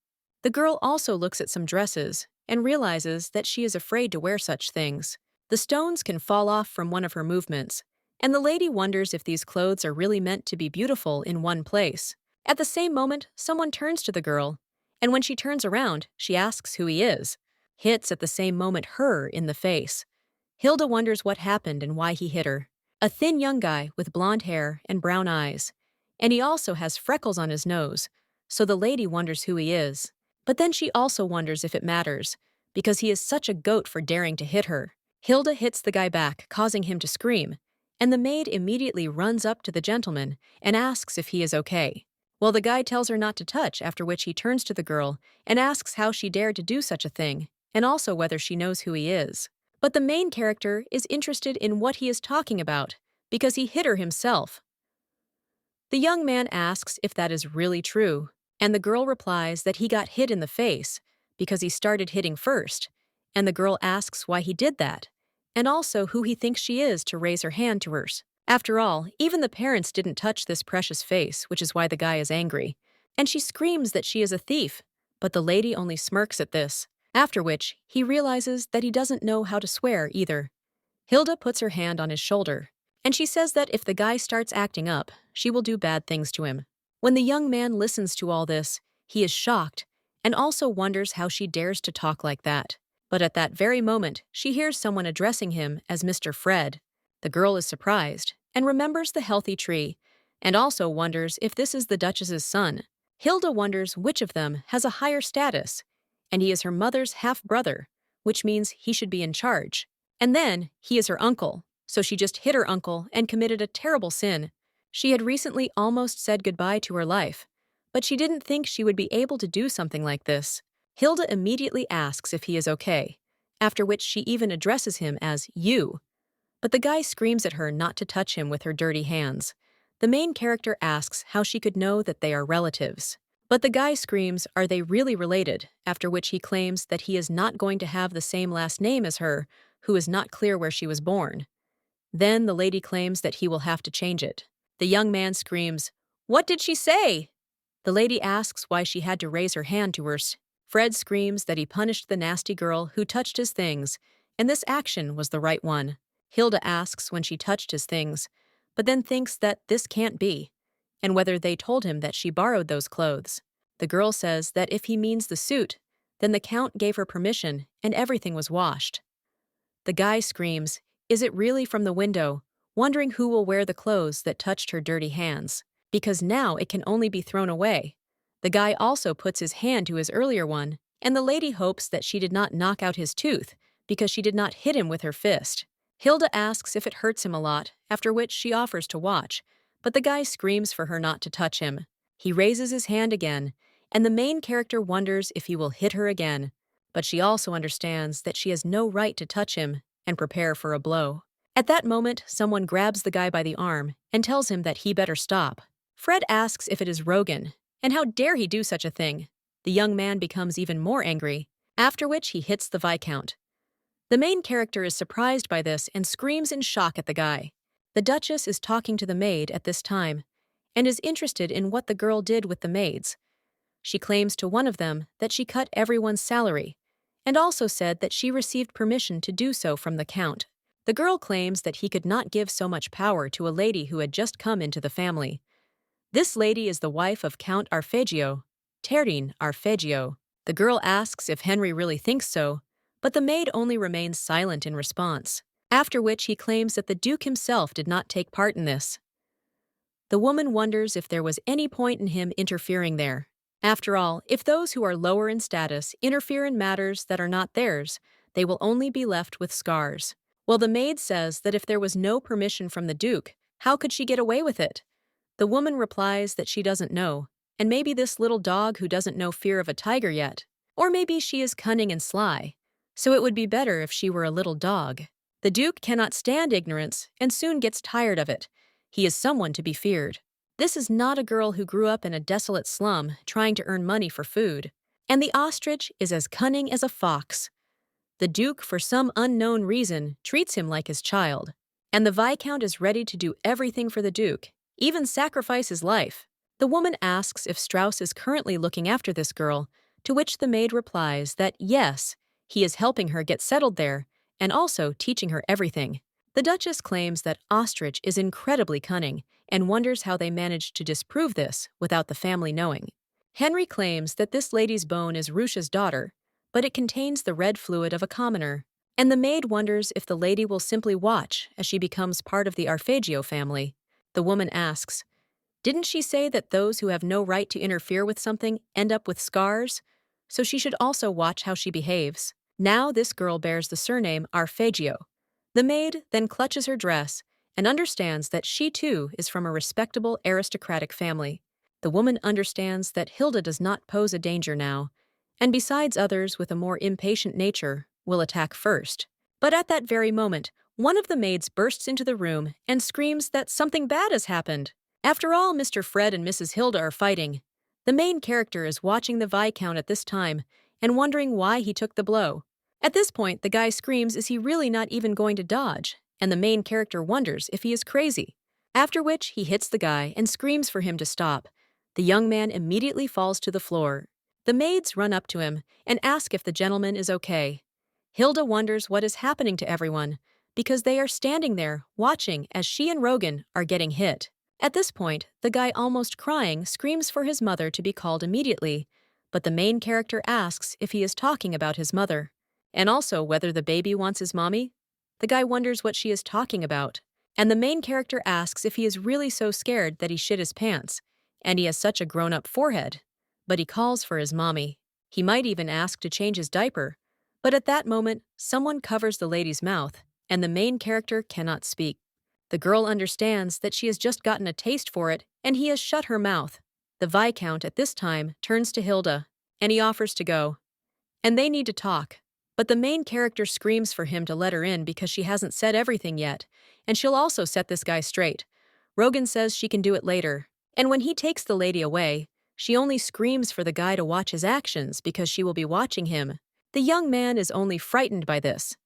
The girl also looks at some dresses and realizes that she is afraid to wear such things. The stones can fall off from one of her movements, and the lady wonders if these clothes are really meant to be beautiful in one place. At the same moment, someone turns to the girl, and when she turns around, she asks who he is. Hits at the same moment her in the face. Hilda wonders what happened and why he hit her. A thin young guy with blonde hair and brown eyes. And he also has freckles on his nose, so the lady wonders who he is. But then she also wonders if it matters, because he is such a goat for daring to hit her. Hilda hits the guy back, causing him to scream, and the maid immediately runs up to the gentleman and asks if he is okay. Well, the guy tells her not to touch, after which he turns to the girl and asks how she dared to do such a thing, and also whether she knows who he is. But the main character is interested in what he is talking about, because he hit her himself. The young man asks if that is really true, and the girl replies that he got hit in the face because he started hitting first, and the girl asks why he did that, and also who he thinks she is to raise her hand to hers. After all, even the parents didn't touch this precious face, which is why the guy is angry. And she screams that she is a thief, but the lady only smirks at this, after which he realizes that he doesn't know how to swear either. Hilda puts her hand on his shoulder, and she says that if the guy starts acting up, she will do bad things to him. When the young man listens to all this, he is shocked and also wonders how she dares to talk like that. But at that very moment, she hears someone addressing him as Mr. Fred. The girl is surprised and remembers the healthy tree, and also wonders if this is the Duchess's son. Hilda wonders which of them has a higher status, and he is her mother's half-brother, which means he should be in charge. And then, he is her uncle, so she just hit her uncle and committed a terrible sin. She had recently almost said goodbye to her life, but she didn't think she would be able to do something like this. Hilda immediately asks if he is okay, after which she even addresses him as you. But the guy screams at her not to touch him with her dirty hands. The main character asks how she could know that they are relatives. But the guy screams, are they really related, after which he claims that he is not going to have the same last name as her, who is not clear where she was born. Then the lady claims that he will have to change it. The young man screams, what did she say? The lady asks why she had to raise her hand to her. Fred screams that he punished the nasty girl who touched his things, and this action was the right one. Hilda asks when she touched his things, but then thinks that this can't be. and whether they told him that she borrowed those clothes. The girl says that if he means the suit, then the Count gave her permission and everything was washed. The guy screams, "Is it really from the window?" wondering who will wear the clothes that touched her dirty hands, because now it can only be thrown away. The guy also puts his hand to his earlier one, and the lady hopes that she did not knock out his tooth because she did not hit him with her fist. Hilda asks if it hurts him a lot, after which she offers to watch, but the guy screams for her not to touch him. He raises his hand again, and the main character wonders if he will hit her again, but she also understands that she has no right to touch him and prepare for a blow. At that moment, someone grabs the guy by the arm and tells him that he better stop. Fred asks if it is Rogan, and how dare he do such a thing. The young man becomes even more angry, after which he hits the Viscount. The main character is surprised by this and screams in shock at the guy. The Duchess is talking to the maid at this time, and is interested in what the girl did with the maids. She claims to one of them that she cut everyone's salary, and also said that she received permission to do so from the Count. The girl claims that he could not give so much power to a lady who had just come into the family. This lady is the wife of Count Arpeggio, Terrin Arpeggio. The girl asks if Henry really thinks so, but the maid only remains silent in response, after which he claims that the Duke himself did not take part in this. The woman wonders if there was any point in him interfering there. After all, if those who are lower in status interfere in matters that are not theirs, they will only be left with scars. Well, the maid says that if there was no permission from the Duke, how could she get away with it? The woman replies that she doesn't know, and maybe this little dog who doesn't know fear of a tiger yet. Or maybe she is cunning and sly, so it would be better if she were a little dog. The Duke cannot stand ignorance and soon gets tired of it. He is someone to be feared. This is not a girl who grew up in a desolate slum trying to earn money for food. And the ostrich is as cunning as a fox. The Duke, for some unknown reason, treats him like his child. And the Viscount is ready to do everything for the Duke, even sacrifice his life. The woman asks if Strauss is currently looking after this girl, to which the maid replies that yes, he is helping her get settled there and also teaching her everything. The Duchess claims that Ostrich is incredibly cunning and wonders how they managed to disprove this without the family knowing. Henry claims that this lady's bone is Ruscia's daughter, but it contains the red fluid of a commoner, and the maid wonders if the lady will simply watch as she becomes part of the Arpeggio family. The woman asks, "Didn't she say that those who have no right to interfere with something end up with scars? So she should also watch how she behaves." Now this girl bears the surname Arpeggio. The maid then clutches her dress and understands that she too is from a respectable aristocratic family. The woman understands that Hilda does not pose a danger now, and besides others with a more impatient nature, will attack first. But at that very moment, one of the maids bursts into the room and screams that something bad has happened. After all, Mr. Fred and Mrs. Hilda are fighting. The main character is watching the Viscount at this time and wondering why he took the blow. At this point, the guy screams, is he really not even going to dodge? And the main character wonders if he is crazy. After which, he hits the guy and screams for him to stop. The young man immediately falls to the floor. The maids run up to him and ask if the gentleman is okay. Hilda wonders what is happening to everyone, because they are standing there watching as she and Rogan are getting hit. At this point, the guy, almost crying, screams for his mother to be called immediately, but the main character asks if he is talking about his mother, and also whether the baby wants his mommy. The guy wonders what she is talking about, and the main character asks if he is really so scared that he shit his pants, and he has such a grown-up forehead. But he calls for his mommy. He might even ask to change his diaper, but at that moment, someone covers the lady's mouth, and the main character cannot speak. The girl understands that she has just gotten a taste for it, and he has shut her mouth. The Viscount at this time turns to Hilda, and he offers to go. And they need to talk, but the main character screams for him to let her in because she hasn't said everything yet, and she'll also set this guy straight. Rogan says she can do it later, and when he takes the lady away, she only screams for the guy to watch his actions because she will be watching him. The young man is only frightened by this,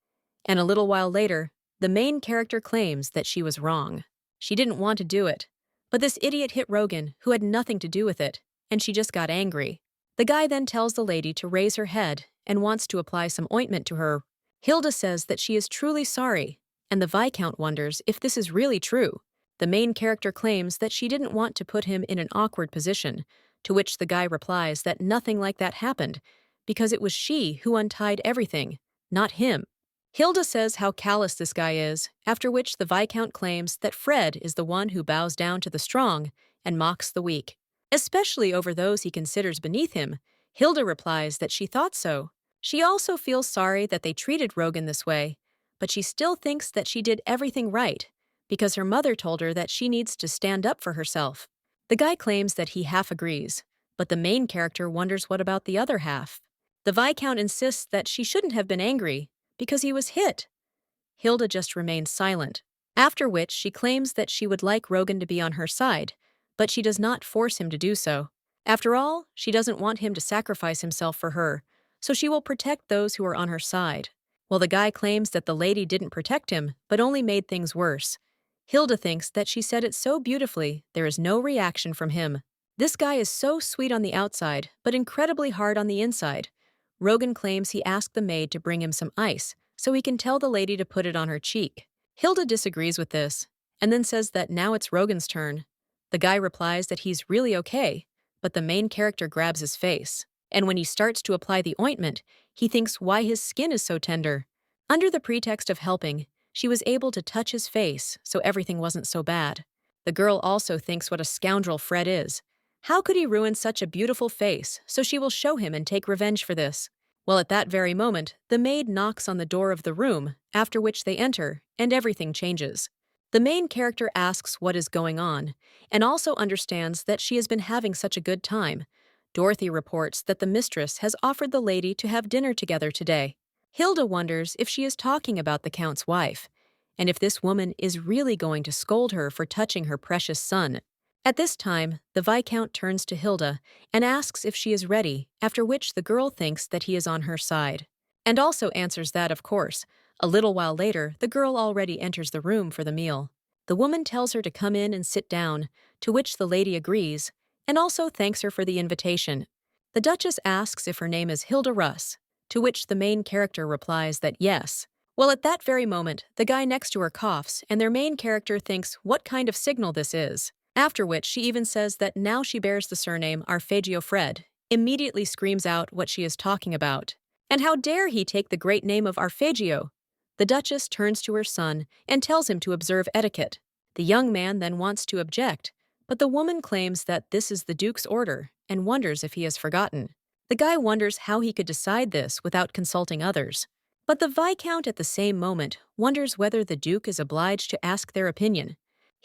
and a little while later, the main character claims that she was wrong. She didn't want to do it, but this idiot hit Rogan, who had nothing to do with it, and she just got angry. The guy then tells the lady to raise her head and wants to apply some ointment to her. Hilda says that she is truly sorry, and the Viscount wonders if this is really true. The main character claims that she didn't want to put him in an awkward position, to which the guy replies that nothing like that happened, because it was she who untied everything, not him. Hilda says how callous this guy is, after which the Viscount claims that Fred is the one who bows down to the strong and mocks the weak, especially over those he considers beneath him. Hilda replies that she thought so. She also feels sorry that they treated Rogan this way, but she still thinks that she did everything right, because her mother told her that she needs to stand up for herself. The guy claims that he half agrees, but the main character wonders what about the other half. The Viscount insists that she shouldn't have been angry, because he was hit. Hilda just remains silent, after which she claims that she would like Rogan to be on her side, but she does not force him to do so. After all, she doesn't want him to sacrifice himself for her, so she will protect those who are on her side. While the guy claims that the lady didn't protect him, but only made things worse. Hilda thinks that she said it so beautifully, there is no reaction from him. This guy is so sweet on the outside, but incredibly hard on the inside. Rogan claims he asked the maid to bring him some ice, so he can tell the lady to put it on her cheek. Hilda disagrees with this, and then says that now it's Rogan's turn. The guy replies that he's really okay, but the main character grabs his face. And when he starts to apply the ointment, he thinks why his skin is so tender. Under the pretext of helping, she was able to touch his face, so everything wasn't so bad. The girl also thinks what a scoundrel Fred is. How could he ruin such a beautiful face, so she will show him and take revenge for this. Well, at that very moment, the maid knocks on the door of the room, after which they enter, and everything changes. The main character asks what is going on, and also understands that she has been having such a good time. Dorothy reports that the mistress has offered the lady to have dinner together today. Hilda wonders if she is talking about the Count's wife, and if this woman is really going to scold her for touching her precious son. At this time, the Viscount turns to Hilda and asks if she is ready, after which the girl thinks that he is on her side. And also answers that, of course. A little while later, the girl already enters the room for the meal. The woman tells her to come in and sit down, to which the lady agrees, and also thanks her for the invitation. The Duchess asks if her name is Hilda Russ, to which the main character replies that yes. Well, at that very moment, the guy next to her coughs, and their main character thinks what kind of signal this is. After which she even says that now she bears the surname Arpeggio Fred, immediately screams out what she is talking about. And how dare he take the great name of Arpeggio? The Duchess turns to her son and tells him to observe etiquette. The young man then wants to object, but the woman claims that this is the Duke's order and wonders if he has forgotten. The guy wonders how he could decide this without consulting others. But the Viscount at the same moment wonders whether the Duke is obliged to ask their opinion.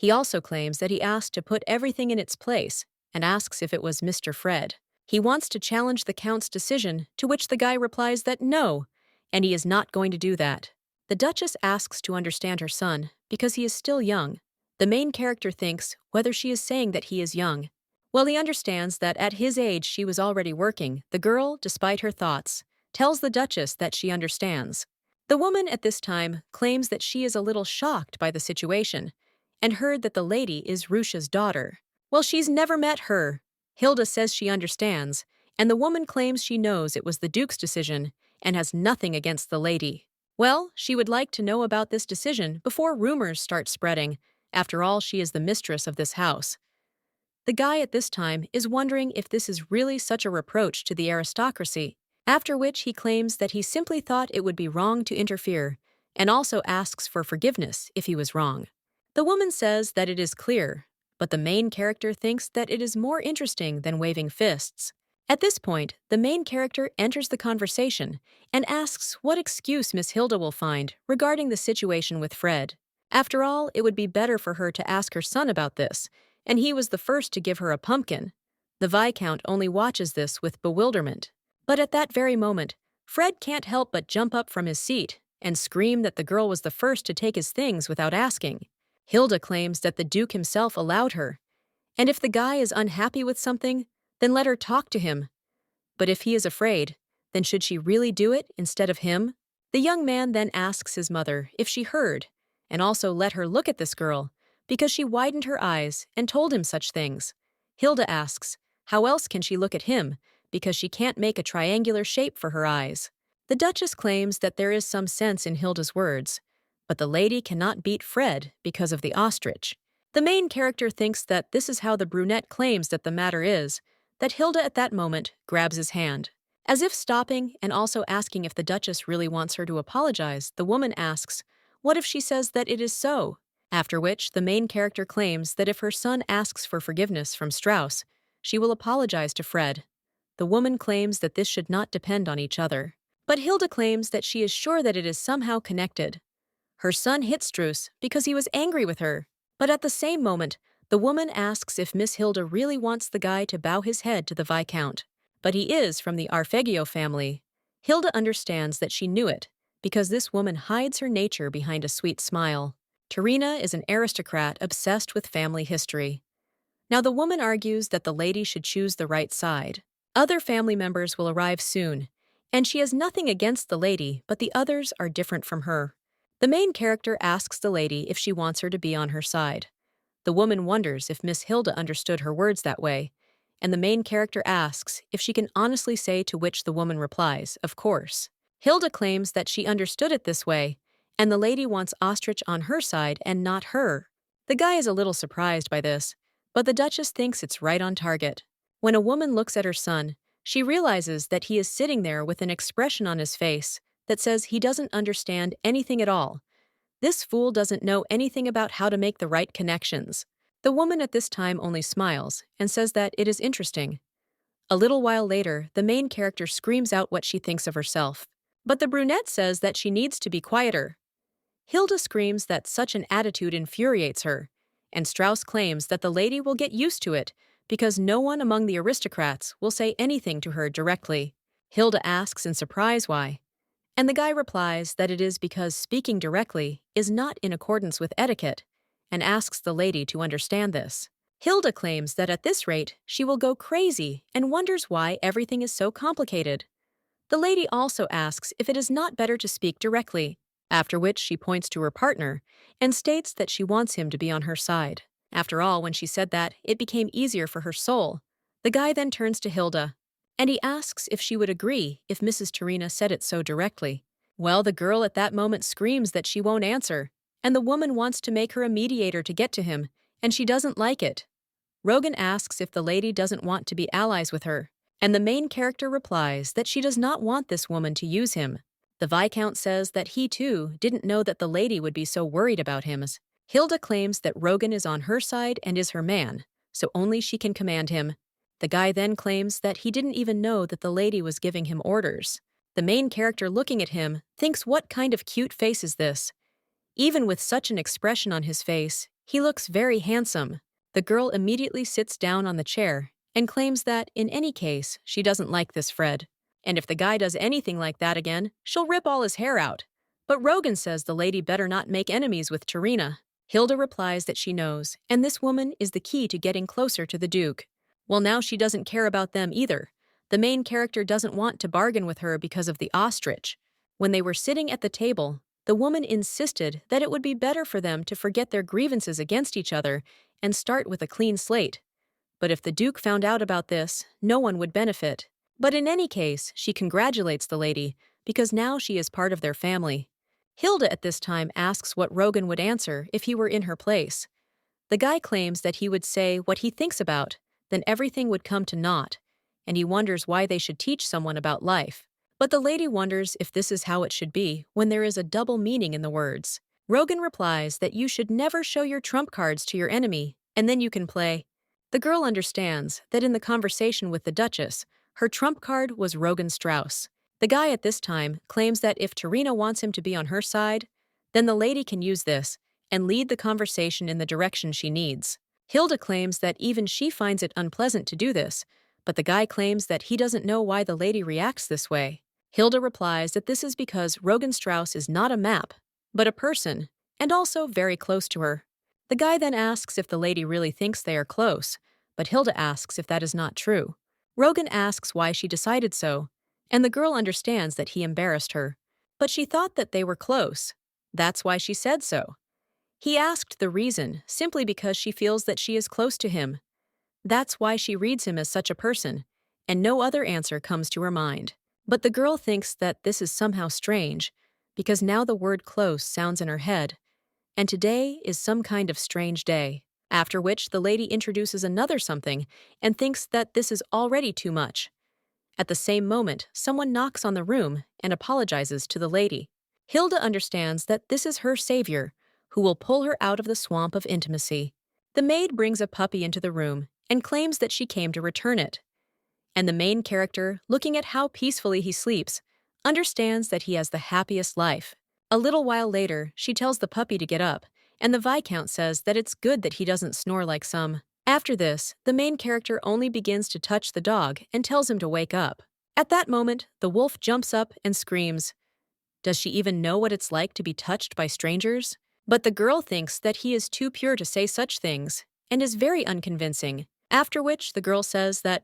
He also claims that he asked to put everything in its place and asks if it was Mr. Fred. He wants to challenge the Count's decision, to which the guy replies that no, and he is not going to do that. The Duchess asks to understand her son because he is still young. The main character thinks whether she is saying that he is young. While he understands that at his age she was already working, the girl, despite her thoughts, tells the Duchess that she understands. The woman at this time claims that she is a little shocked by the situation and heard that the lady is Rusha's daughter. Well, she's never met her. Hilda says she understands, and the woman claims she knows it was the Duke's decision and has nothing against the lady. Well, she would like to know about this decision before rumors start spreading. After all, she is the mistress of this house. The guy at this time is wondering if this is really such a reproach to the aristocracy, after which he claims that he simply thought it would be wrong to interfere, and also asks for forgiveness if he was wrong. The woman says that it is clear, but the main character thinks that it is more interesting than waving fists. At this point, the main character enters the conversation and asks what excuse Miss Hilda will find regarding the situation with Fred. After all, it would be better for her to ask her son about this, and he was the first to give her a pumpkin. The Viscount only watches this with bewilderment. But at that very moment, Fred can't help but jump up from his seat and scream that the girl was the first to take his things without asking. Hilda claims that the Duke himself allowed her, and if the guy is unhappy with something, then let her talk to him. But if he is afraid, then should she really do it instead of him? The young man then asks his mother if she heard, and also let her look at this girl, because she widened her eyes and told him such things. Hilda asks, how else can she look at him, because she can't make a triangular shape for her eyes. The Duchess claims that there is some sense in Hilda's words, but the lady cannot beat Fred because of the ostrich. The main character thinks that this is how the brunette claims that the matter is, that Hilda at that moment grabs his hand. As if stopping and also asking if the Duchess really wants her to apologize, the woman asks, "What if she says that it is so?" After which, the main character claims that if her son asks for forgiveness from Strauss, she will apologize to Fred. The woman claims that this should not depend on each other. But Hilda claims that she is sure that it is somehow connected. Her son hit Strauss because he was angry with her. But at the same moment, the woman asks if Miss Hilda really wants the guy to bow his head to the Viscount. But he is from the Arpeggio family. Hilda understands that she knew it, because this woman hides her nature behind a sweet smile. Terina is an aristocrat obsessed with family history. Now the woman argues that the lady should choose the right side. Other family members will arrive soon, and she has nothing against the lady, but the others are different from her. The main character asks the lady if she wants her to be on her side. The woman wonders if Miss Hilda understood her words that way, and the main character asks if she can honestly say, to which the woman replies, "Of course." Hilda claims that she understood it this way, and the lady wants Ostrich on her side and not her. The guy is a little surprised by this, but the Duchess thinks it's right on target. When a woman looks at her son, she realizes that he is sitting there with an expression on his face that says he doesn't understand anything at all. This fool doesn't know anything about how to make the right connections. The woman at this time only smiles and says that it is interesting. A little while later, the main character screams out what she thinks of herself. But the brunette says that she needs to be quieter. Hilda screams that such an attitude infuriates her, and Strauss claims that the lady will get used to it because no one among the aristocrats will say anything to her directly. Hilda asks in surprise why, and the guy replies that it is because speaking directly is not in accordance with etiquette, and asks the lady to understand this. Hilda claims that at this rate she will go crazy and wonders why everything is so complicated. The lady also asks if it is not better to speak directly, after which she points to her partner and states that she wants him to be on her side. After all, when she said that, it became easier for her soul. The guy then turns to Hilda, and he asks if she would agree if Mrs. Terina said it so directly. Well, the girl at that moment screams that she won't answer, and the woman wants to make her a mediator to get to him, and she doesn't like it. Rogan asks if the lady doesn't want to be allies with her, and the main character replies that she does not want this woman to use him. The Viscount says that he, too, didn't know that the lady would be so worried about him. Hilda claims that Rogan is on her side and is her man, so only she can command him. The guy then claims that he didn't even know that the lady was giving him orders. The main character, looking at him, thinks, what kind of cute face is this? Even with such an expression on his face, he looks very handsome. The girl immediately sits down on the chair and claims that, in any case, she doesn't like this Fred. And if the guy does anything like that again, she'll rip all his hair out. But Rogan says the lady better not make enemies with Terina. Hilda replies that she knows, and this woman is the key to getting closer to the Duke. Well, now she doesn't care about them either. The main character doesn't want to bargain with her because of the ostrich. When they were sitting at the table, the woman insisted that it would be better for them to forget their grievances against each other and start with a clean slate. But if the Duke found out about this, no one would benefit. But in any case, she congratulates the lady because now she is part of their family. Hilda at this time asks what Rogan would answer if he were in her place. The guy claims that he would say what he thinks about, then everything would come to naught, and he wonders why they should teach someone about life. But the lady wonders if this is how it should be when there is a double meaning in the words. Rogan replies that you should never show your trump cards to your enemy, and then you can play. The girl understands that in the conversation with the Duchess, her trump card was Rogan Strauss. The guy at this time claims that if Terina wants him to be on her side, then the lady can use this and lead the conversation in the direction she needs. Hilda claims that even she finds it unpleasant to do this, but the guy claims that he doesn't know why the lady reacts this way. Hilda replies that this is because Rogan Strauss is not a map, but a person, and also very close to her. The guy then asks if the lady really thinks they are close, but Hilda asks if that is not true. Rogan asks why she decided so, and the girl understands that he embarrassed her. But she thought that they were close. That's why she said so. He asked the reason, simply because she feels that she is close to him. That's why she reads him as such a person, and no other answer comes to her mind. But the girl thinks that this is somehow strange, because now the word close sounds in her head, and today is some kind of strange day. after which the lady introduces another something and thinks that this is already too much. At the same moment, someone knocks on the room and apologizes to the lady. Hilda understands that this is her savior, who will pull her out of the swamp of intimacy. The maid brings a puppy into the room and claims that she came to return it. And the main character, looking at how peacefully he sleeps, understands that he has the happiest life. A little while later, she tells the puppy to get up, and the Viscount says that it's good that he doesn't snore like some. After this, the main character only begins to touch the dog and tells him to wake up. At that moment, the wolf jumps up and screams. Does she even know what it's like to be touched by strangers? But the girl thinks that he is too pure to say such things, and is very unconvincing, after which the girl says that,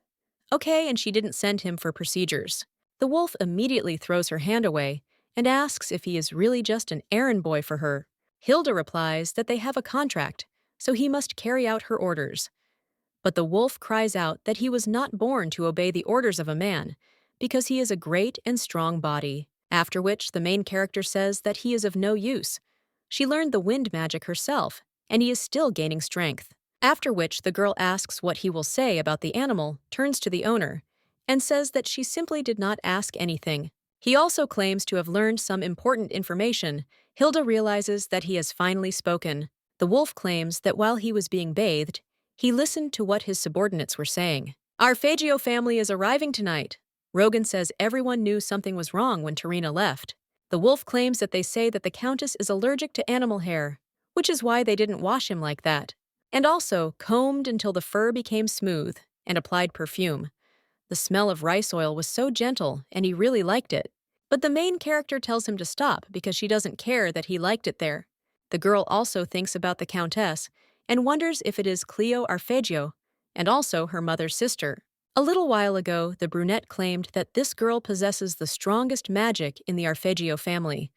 okay, and she didn't send him for procedures. The wolf immediately throws her hand away and asks if he is really just an errand boy for her. Hilda replies that they have a contract, so he must carry out her orders. But the wolf cries out that he was not born to obey the orders of a man, because he is a great and strong body, after which the main character says that he is of no use. She learned the wind magic herself, and he is still gaining strength. After which the girl asks what he will say about the animal, turns to the owner, and says that she simply did not ask anything. He also claims to have learned some important information. Hilda realizes that he has finally spoken. The wolf claims that while he was being bathed, he listened to what his subordinates were saying. Our Fagio family is arriving tonight. Rogan says everyone knew something was wrong when Tarina left. The wolf claims that they say that the Countess is allergic to animal hair, which is why they didn't wash him like that, and also combed until the fur became smooth and applied perfume. The smell of rice oil was so gentle, and he really liked it. But the main character tells him to stop because she doesn't care that he liked it there. The girl also thinks about the Countess and wonders if it is Cleo Arpeggio, and also her mother's sister. A little while ago, the brunette claimed that this girl possesses the strongest magic in the Arpeggio family.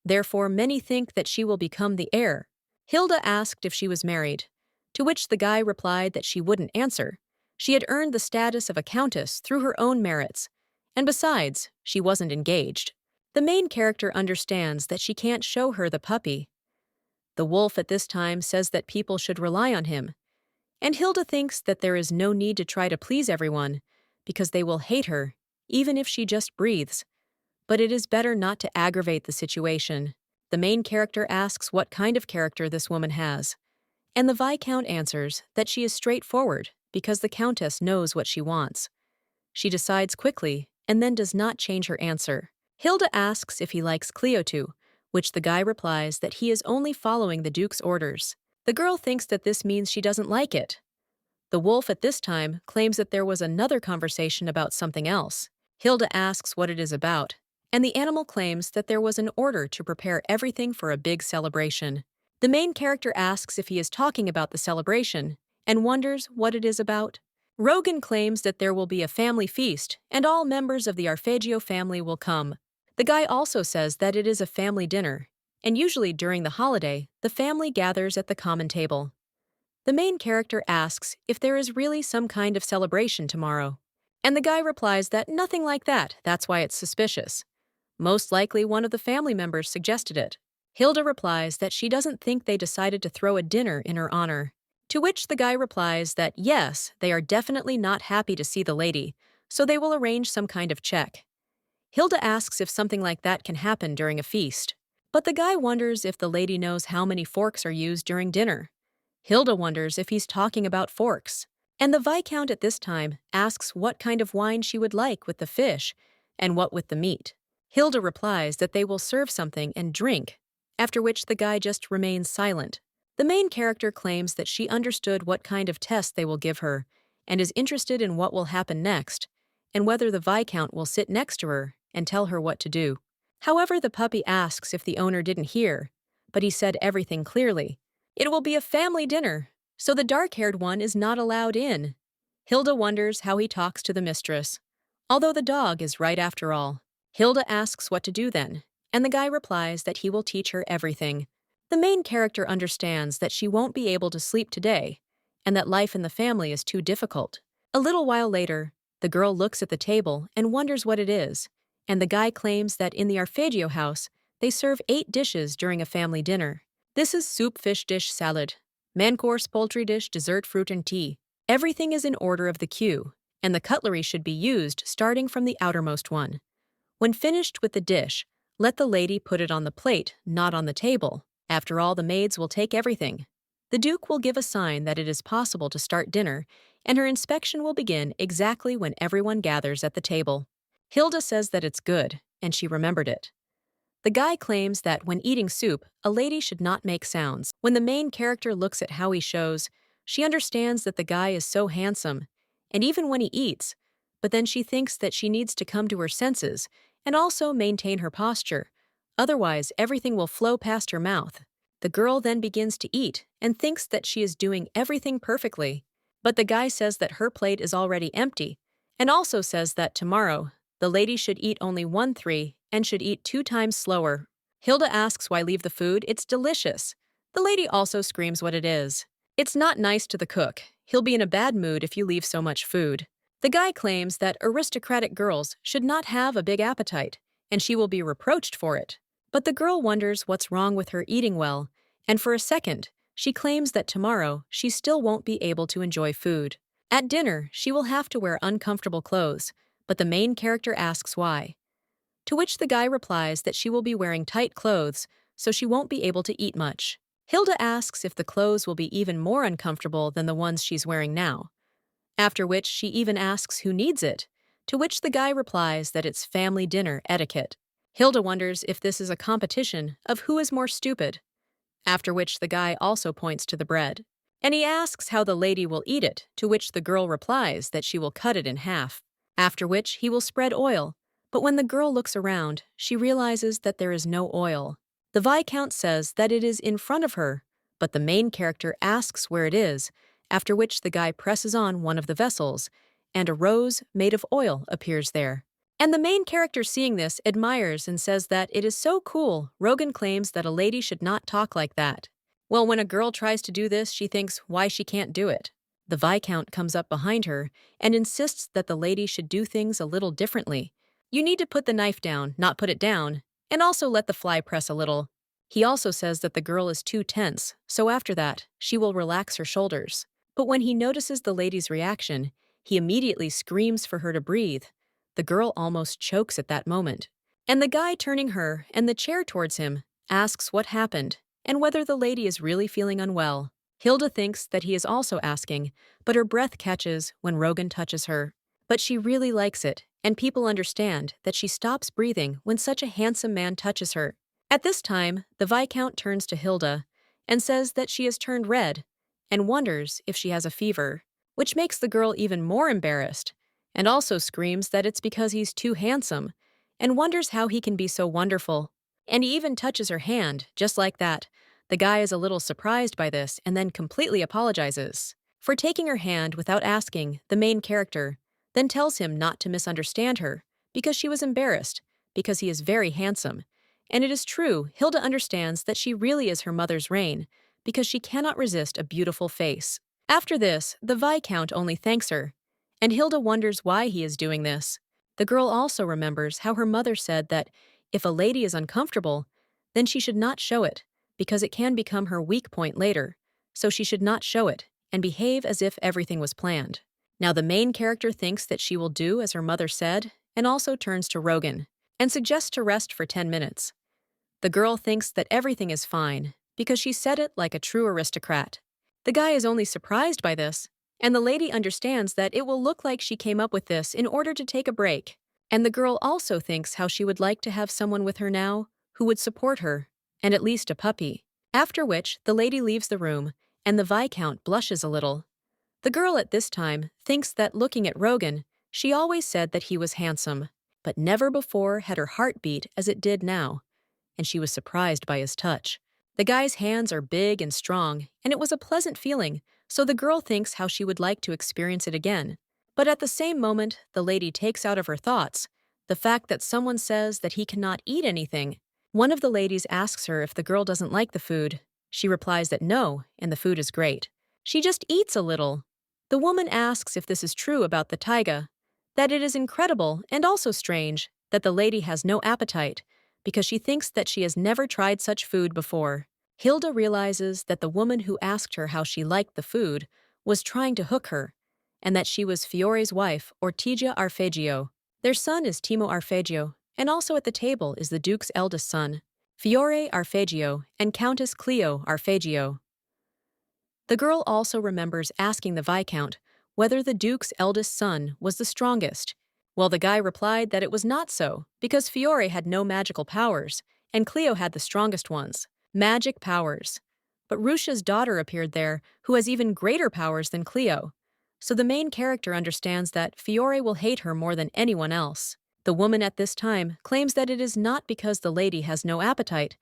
Therefore, many think that she will become the heir. Hilda asked if she was married, to which the guy replied that she wouldn't answer. She had earned the status of a countess through her own merits, and besides, she wasn't engaged. The main character understands that she can't show her the puppy. The wolf at this time says that people should rely on him, and Hilda thinks that there is no need to try to please everyone, because they will hate her, even if she just breathes. But it is better not to aggravate the situation. The main character asks what kind of character this woman has, and the Viscount answers that she is straightforward because the Countess knows what she wants. She decides quickly and then does not change her answer. Hilda asks if he likes Cleo too, which the guy replies that he is only following the Duke's orders. The girl thinks that this means she doesn't like it. The wolf at this time claims that there was another conversation about something else. Hilda asks what it is about, and the animal claims that there was an order to prepare everything for a big celebration. The main character asks if he is talking about the celebration, and wonders what it is about. Rogan claims that there will be a family feast, and all members of the Arpeggio family will come. The guy also says that it is a family dinner, and usually during the holiday, the family gathers at the common table. The main character asks if there is really some kind of celebration tomorrow, and the guy replies that nothing like that, that's why it's suspicious. Most likely one of the family members suggested it. Hilda replies that she doesn't think they decided to throw a dinner in her honor, to which the guy replies that yes, they are definitely not happy to see the lady, so they will arrange some kind of check. Hilda asks if something like that can happen during a feast, but the guy wonders if the lady knows how many forks are used during dinner. Hilda wonders if he's talking about forks, and the Viscount at this time asks what kind of wine she would like with the fish and what with the meat. Hilda replies that they will serve something and drink, after which the guy just remains silent. The main character claims that she understood what kind of test they will give her and is interested in what will happen next, and whether the Viscount will sit next to her and tell her what to do. However, the puppy asks if the owner didn't hear, but he said everything clearly. It will be a family dinner, so the dark-haired one is not allowed in. Hilda wonders how he talks to the mistress, although the dog is right after all. Hilda asks what to do then, and the guy replies that he will teach her everything. The main character understands that she won't be able to sleep today, and that life in the family is too difficult. A little while later, the girl looks at the table and wonders what it is, and the guy claims that in the Arpeggio house, they serve 8 dishes during a family dinner. This is soup, fish dish, salad. main course, poultry dish, dessert, fruit, and tea. Everything is in order of the queue, and the cutlery should be used starting from the outermost one. When finished with the dish, let the lady put it on the plate, not on the table. After all, the maids will take everything. The Duke will give a sign that it is possible to start dinner, and her inspection will begin exactly when everyone gathers at the table. Hilda says that it's good, and she remembered it. The guy claims that when eating soup, a lady should not make sounds. When the main character looks at how he shows, she understands that the guy is so handsome, and even when he eats, but then she thinks that she needs to come to her senses and also maintain her posture. Otherwise, everything will flow past her mouth. The girl then begins to eat and thinks that she is doing everything perfectly. But the guy says that her plate is already empty, and also says that tomorrow, the lady should eat only 1/3 and should eat 2 times slower. Hilda asks why leave the food, it's delicious. The lady also screams what it is. It's not nice to the cook. He'll be in a bad mood if you leave so much food. The guy claims that aristocratic girls should not have a big appetite, and she will be reproached for it. But the girl wonders what's wrong with her eating well, and for a second, she claims that tomorrow she still won't be able to enjoy food. At dinner, she will have to wear uncomfortable clothes, but the main character asks why. To which the guy replies that she will be wearing tight clothes, so she won't be able to eat much. Hilda asks if the clothes will be even more uncomfortable than the ones she's wearing now. After which she even asks who needs it, to which the guy replies that it's family dinner etiquette. Hilda wonders if this is a competition of who is more stupid. After which the guy also points to the bread. And he asks how the lady will eat it, to which the girl replies that she will cut it in half. After which he will spread oil. But when the girl looks around, she realizes that there is no oil. The Viscount says that it is in front of her, but the main character asks where it is, after which the guy presses on one of the vessels, and a rose made of oil appears there. And the main character seeing this admires and says that it is so cool. Rogan claims that a lady should not talk like that. Well, when a girl tries to do this, she thinks why she can't do it. The Viscount comes up behind her and insists that the lady should do things a little differently. You need to put the knife down, not put it down, and also let the fly press a little. He also says that the girl is too tense, so after that, she will relax her shoulders. But when he notices the lady's reaction, he immediately screams for her to breathe. The girl almost chokes at that moment. And the guy turning her and the chair towards him asks what happened and whether the lady is really feeling unwell. Hilda thinks that he is also asking, but her breath catches when Rogan touches her. But she really likes it, and people understand that she stops breathing when such a handsome man touches her. At this time, the Viscount turns to Hilda and says that she has turned red and wonders if she has a fever, which makes the girl even more embarrassed, and also screams that it's because he's too handsome, and wonders how he can be so wonderful. And he even touches her hand, just like that. The guy is a little surprised by this and then completely apologizes for taking her hand without asking the main character, then tells him not to misunderstand her, because she was embarrassed, because he is very handsome. And it is true, Hilda understands that she really is her mother's reign, because she cannot resist a beautiful face. After this, the Viscount only thanks her, and Hilda wonders why he is doing this. The girl also remembers how her mother said that if a lady is uncomfortable, then she should not show it, because it can become her weak point later, so she should not show it and behave as if everything was planned. Now the main character thinks that she will do as her mother said, and also turns to Rogan and suggests to rest for 10 minutes. The girl thinks that everything is fine, because she said it like a true aristocrat. The guy is only surprised by this, and the lady understands that it will look like she came up with this in order to take a break. And the girl also thinks how she would like to have someone with her now who would support her, and at least a puppy. After which, the lady leaves the room, and the Viscount blushes a little. The girl at this time thinks that looking at Rogan, she always said that he was handsome, but never before had her heart beat as it did now, and she was surprised by his touch. The guy's hands are big and strong, and it was a pleasant feeling, so the girl thinks how she would like to experience it again. But at the same moment, the lady takes out of her thoughts the fact that someone says that he cannot eat anything. One of the ladies asks her if the girl doesn't like the food. She replies that no, and the food is great. She just eats a little. The woman asks if this is true about the taiga, that it is incredible and also strange that the lady has no appetite, because she thinks that she has never tried such food before. Hilda realizes that the woman who asked her how she liked the food was trying to hook her, and that she was Fiore's wife, Ortigia Arfeggio. Their son is Timo Arfeggio, and also at the table is the Duke's eldest son, Fiore Arfeggio, and Countess Cleo Arfeggio. The girl also remembers asking the Viscount whether the Duke's eldest son was the strongest. Well, the guy replied that it was not so, because Fiore had no magical powers, and Cleo had the strongest ones. Magic powers. But Ruscia's daughter appeared there, who has even greater powers than Cleo. So the main character understands that Fiore will hate her more than anyone else. The woman at this time claims that it is not because the lady has no appetite,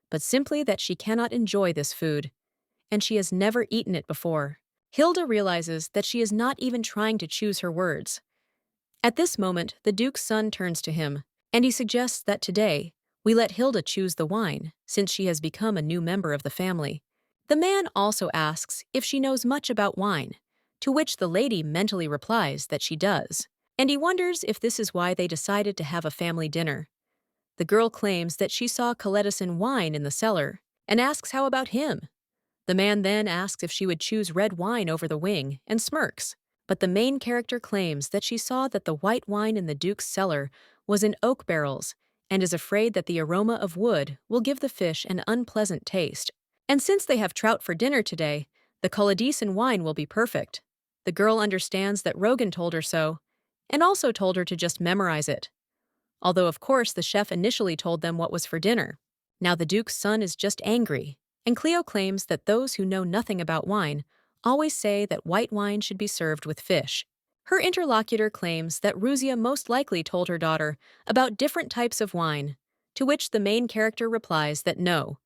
but simply that she cannot enjoy this food, and she has never eaten it before. Hilda realizes that she is not even trying to choose her words. At this moment, the Duke's son turns to him, and he suggests that today, we let Hilda choose the wine, since she has become a new member of the family. The man also asks if she knows much about wine, to which the lady mentally replies that she does, and he wonders if this is why they decided to have a family dinner. The girl claims that she saw Coletteson wine in the cellar, and asks how about him. The man then asks if she would choose red wine over the wing, and smirks. But the main character claims that she saw that the white wine in the Duke's cellar was in oak barrels, and is afraid that the aroma of wood will give the fish an unpleasant taste. And since they have trout for dinner today, the Coletteson wine will be perfect. The girl understands that Rogan told her so, and also told her to just memorize it. Although of course the chef initially told them what was for dinner. Now the Duke's son is just angry, and Cleo claims that those who know nothing about wine always say that white wine should be served with fish. Her interlocutor claims that Ruscia most likely told her daughter about different types of wine, to which the main character replies that no,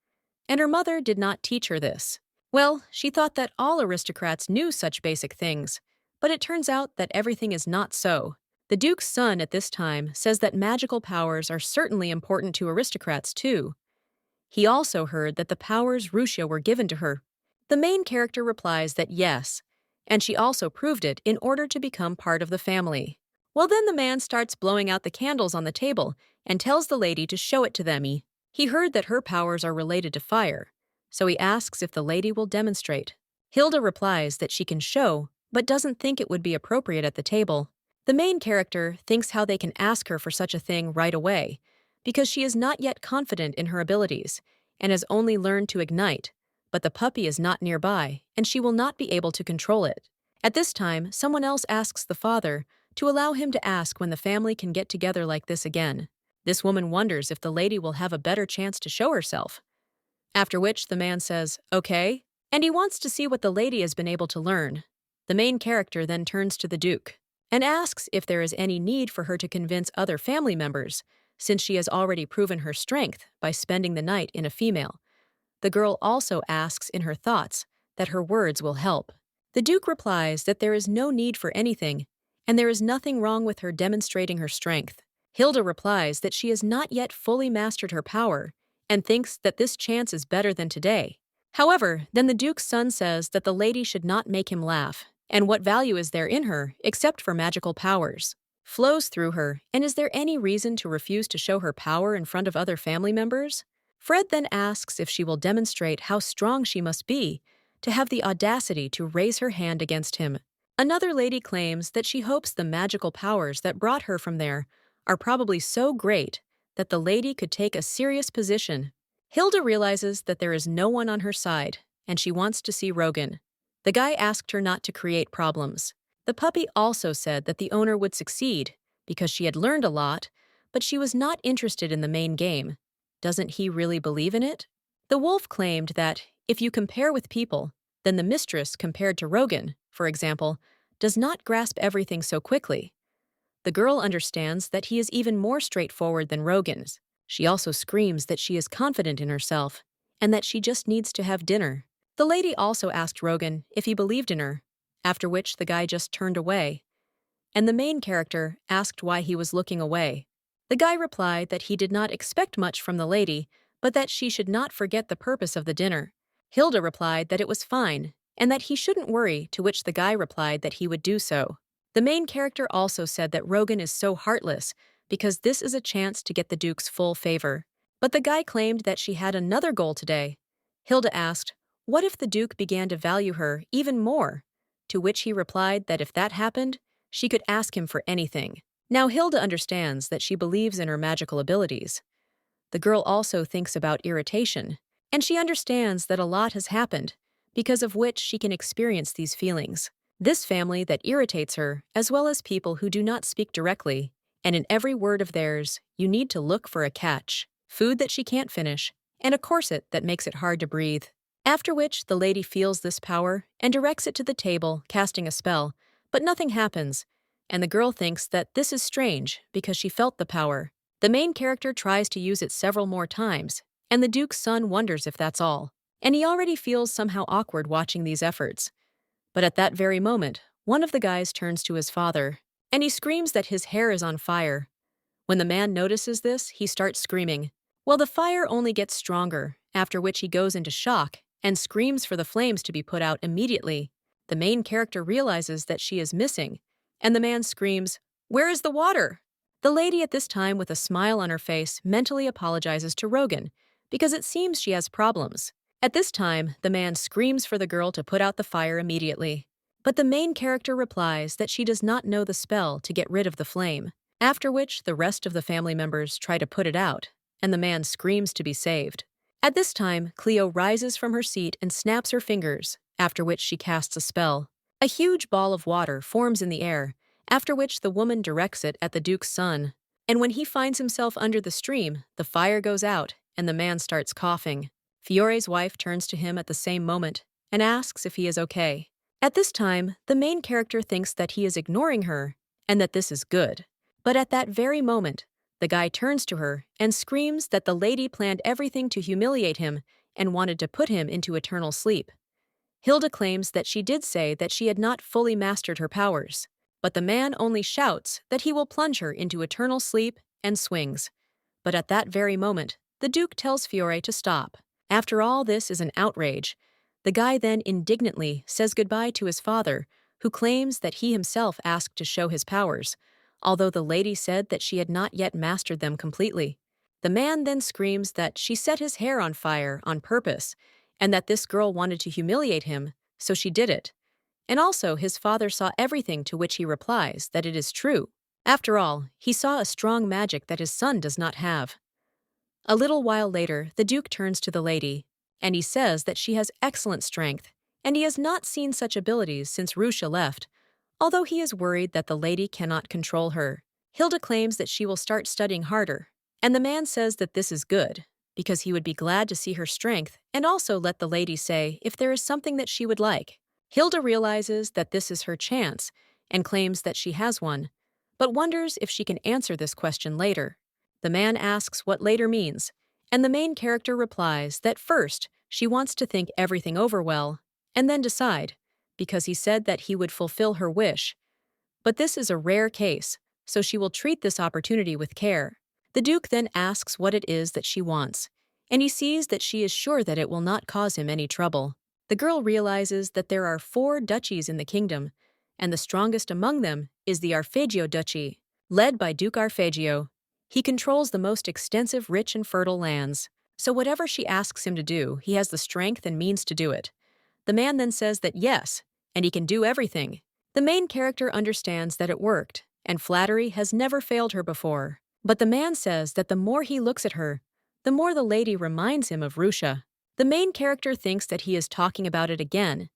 and her mother did not teach her this. Well, she thought that all aristocrats knew such basic things, but it turns out that everything is not so. The Duke's son at this time says that magical powers are certainly important to aristocrats too. He also heard that the powers Ruscia were given to her. The main character replies that yes, and she also proved it in order to become part of the family. Well, then the man starts blowing out the candles on the table and tells the lady to show it to them. He heard that her powers are related to fire, so he asks if the lady will demonstrate. Hilda replies that she can show, but doesn't think it would be appropriate at the table. The main character thinks how they can ask her for such a thing right away, because she is not yet confident in her abilities and has only learned to ignite, but the puppy is not nearby, and she will not be able to control it. At this time, someone else asks the father to allow him to ask when the family can get together like this again. This woman wonders if the lady will have a better chance to show herself. After which, the man says, okay, and he wants to see what the lady has been able to learn. The main character then turns to the Duke and asks if there is any need for her to convince other family members, since she has already proven her strength by spending the night in a female. The girl also asks in her thoughts that her words will help. The Duke replies that there is no need for anything, and there is nothing wrong with her demonstrating her strength. Hilda replies that she has not yet fully mastered her power, and thinks that this chance is better than today. However, then the Duke's son says that the lady should not make him laugh, and what value is there in her except for magical powers? Flows through her, and is there any reason to refuse to show her power in front of other family members? Fred then asks if she will demonstrate how strong she must be to have the audacity to raise her hand against him. Another lady claims that she hopes the magical powers that brought her from there are probably so great that the lady could take a serious position. Hilda realizes that there is no one on her side, and she wants to see Rogan. The guy asked her not to create problems. The puppy also said that the owner would succeed because she had learned a lot, but she was not interested in the main game. Doesn't he really believe in it? The wolf claimed that if you compare with people, then the mistress compared to Rogan, for example, does not grasp everything so quickly. The girl understands that he is even more straightforward than Rogan's. She also screams that she is confident in herself and that she just needs to have dinner. The lady also asked Rogan if he believed in her, after which the guy just turned away. And the main character asked why he was looking away. The guy replied that he did not expect much from the lady, but that she should not forget the purpose of the dinner. Hilda replied that it was fine, and that he shouldn't worry, to which the guy replied that he would do so. The main character also said that Rogan is so heartless because this is a chance to get the Duke's full favor. But the guy claimed that she had another goal today, Hilda asked, what if the Duke began to value her even more? To which he replied that if that happened, she could ask him for anything. Now Hilda understands that she believes in her magical abilities. The girl also thinks about irritation, and she understands that a lot has happened, because of which she can experience these feelings. This family that irritates her, as well as people who do not speak directly, and in every word of theirs, you need to look for a catch, food that she can't finish, and a corset that makes it hard to breathe. After which, the lady feels this power and directs it to the table, casting a spell, but nothing happens, and the girl thinks that this is strange because she felt the power. The main character tries to use it several more times, and the Duke's son wonders if that's all. And he already feels somehow awkward watching these efforts. But at that very moment, one of the guys turns to his father, and he screams that his hair is on fire. When the man notices this, he starts screaming. Well, the fire only gets stronger, after which he goes into shock and screams for the flames to be put out immediately. The main character realizes that she is missing, and the man screams, "Where is the water?" The lady at this time, with a smile on her face, mentally apologizes to Rogan, because it seems she has problems. At this time, the man screams for the girl to put out the fire immediately. But the main character replies that she does not know the spell to get rid of the flame, after which the rest of the family members try to put it out, and the man screams to be saved. At this time, Cleo rises from her seat and snaps her fingers, after which she casts a spell. A huge ball of water forms in the air, after which the woman directs it at the Duke's son. And when he finds himself under the stream, the fire goes out, and the man starts coughing. Fiore's wife turns to him at the same moment and asks if he is okay. At this time, the main character thinks that he is ignoring her and that this is good. But at that very moment, the guy turns to her and screams that the lady planned everything to humiliate him and wanted to put him into eternal sleep. Hilda claims that she did say that she had not fully mastered her powers, but the man only shouts that he will plunge her into eternal sleep and swings. But at that very moment, the Duke tells Fiore to stop. After all this is an outrage, the guy then indignantly says goodbye to his father, who claims that he himself asked to show his powers, although the lady said that she had not yet mastered them completely. The man then screams that she set his hair on fire on purpose, and that this girl wanted to humiliate him, so she did it. And also his father saw everything, to which he replies that it is true. After all, he saw a strong magic that his son does not have. A little while later, the Duke turns to the lady, and he says that she has excellent strength, and he has not seen such abilities since Rusha left, although he is worried that the lady cannot control her. Hilda claims that she will start studying harder, and the man says that this is good, because he would be glad to see her strength and also let the lady say if there is something that she would like. Hilda realizes that this is her chance and claims that she has one, but wonders if she can answer this question later. The man asks what later means, and the main character replies that first she wants to think everything over well and then decide, because he said that he would fulfill her wish. But this is a rare case, so she will treat this opportunity with care. The Duke then asks what it is that she wants, and he sees that she is sure that it will not cause him any trouble. The girl realizes that there are 4 duchies in the kingdom, and the strongest among them is the Arfeggio Duchy, led by Duke Arfeggio. He controls the most extensive, rich, and fertile lands, so whatever she asks him to do, he has the strength and means to do it. The man then says that yes, and he can do everything. The main character understands that it worked, and flattery has never failed her before. But the man says that the more he looks at her, the more the lady reminds him of Rusha. The main character thinks that he is talking about it again,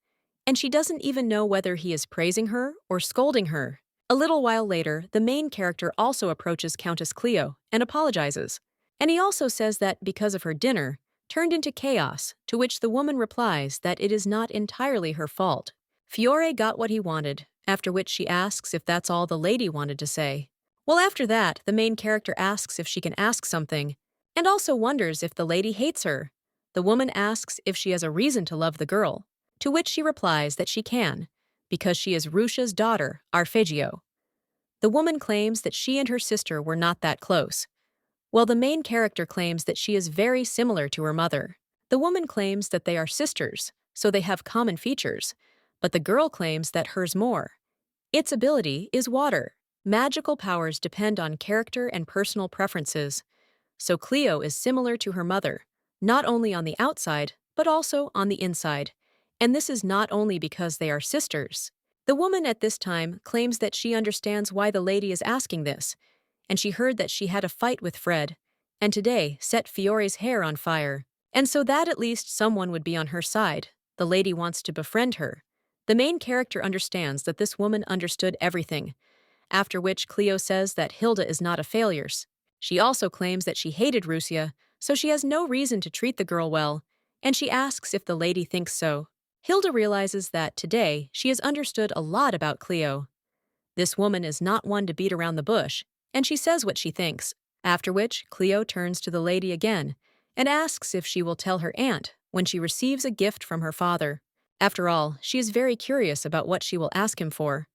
and she doesn't even know whether he is praising her or scolding her. A little while later, the main character also approaches Countess Cleo and apologizes. And he also says that because of her dinner, turned into chaos, to which the woman replies that it is not entirely her fault. Fiore got what he wanted, after which she asks if that's all the lady wanted to say. Well, after that, the main character asks if she can ask something, and also wonders if the lady hates her. The woman asks if she has a reason to love the girl, to which she replies that she can, because she is Rusha's daughter, Arfeggio. The woman claims that she and her sister were not that close, while the main character claims that she is very similar to her mother. The woman claims that they are sisters, so they have common features, but the girl claims that hers more. Its ability is water. Magical powers depend on character and personal preferences, so Cleo is similar to her mother, not only on the outside, but also on the inside. And this is not only because they are sisters. The woman at this time claims that she understands why the lady is asking this, and she heard that she had a fight with Fred, and today set Fiore's hair on fire. And so that at least someone would be on her side. The lady wants to befriend her. The main character understands that this woman understood everything, after which Cleo says that Hilda is not a failure. She also claims that she hated Rusia, so she has no reason to treat the girl well, and she asks if the lady thinks so. Hilda realizes that today she has understood a lot about Cleo. This woman is not one to beat around the bush, and she says what she thinks, after which Cleo turns to the lady again and asks if she will tell her aunt when she receives a gift from her father. After all, she is very curious about what she will ask him for.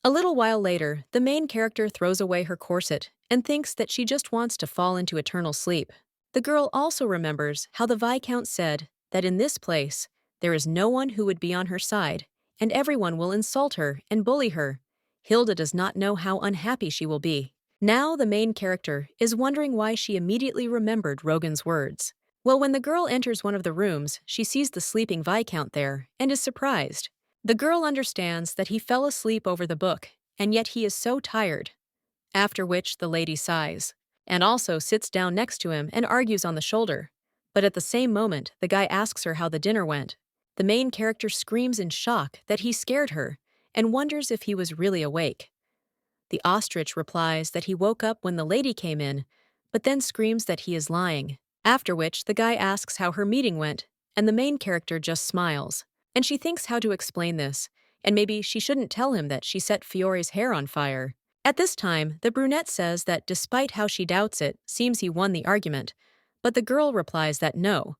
A little while later, the main character throws away her corset and thinks that she just wants to fall into eternal sleep. The girl also remembers how the Viscount said that in this place, there is no one who would be on her side, and everyone will insult her and bully her. Hilda does not know how unhappy she will be. Now the main character is wondering why she immediately remembered Rogan's words. Well, when the girl enters one of the rooms, she sees the sleeping Viscount there and is surprised. The girl understands that he fell asleep over the book, and yet he is so tired. After which the lady sighs, and also sits down next to him and argues on the shoulder. But at the same moment, the guy asks her how the dinner went. The main character screams in shock that he scared her, and wonders if he was really awake. The ostrich replies that he woke up when the lady came in, but then screams that he is lying. After which the guy asks how her meeting went, and the main character just smiles. And she thinks how to explain this, and maybe she shouldn't tell him that she set Fiore's hair on fire. At this time, the brunette says that despite how she doubts it, seems he won the argument, but the girl replies that no,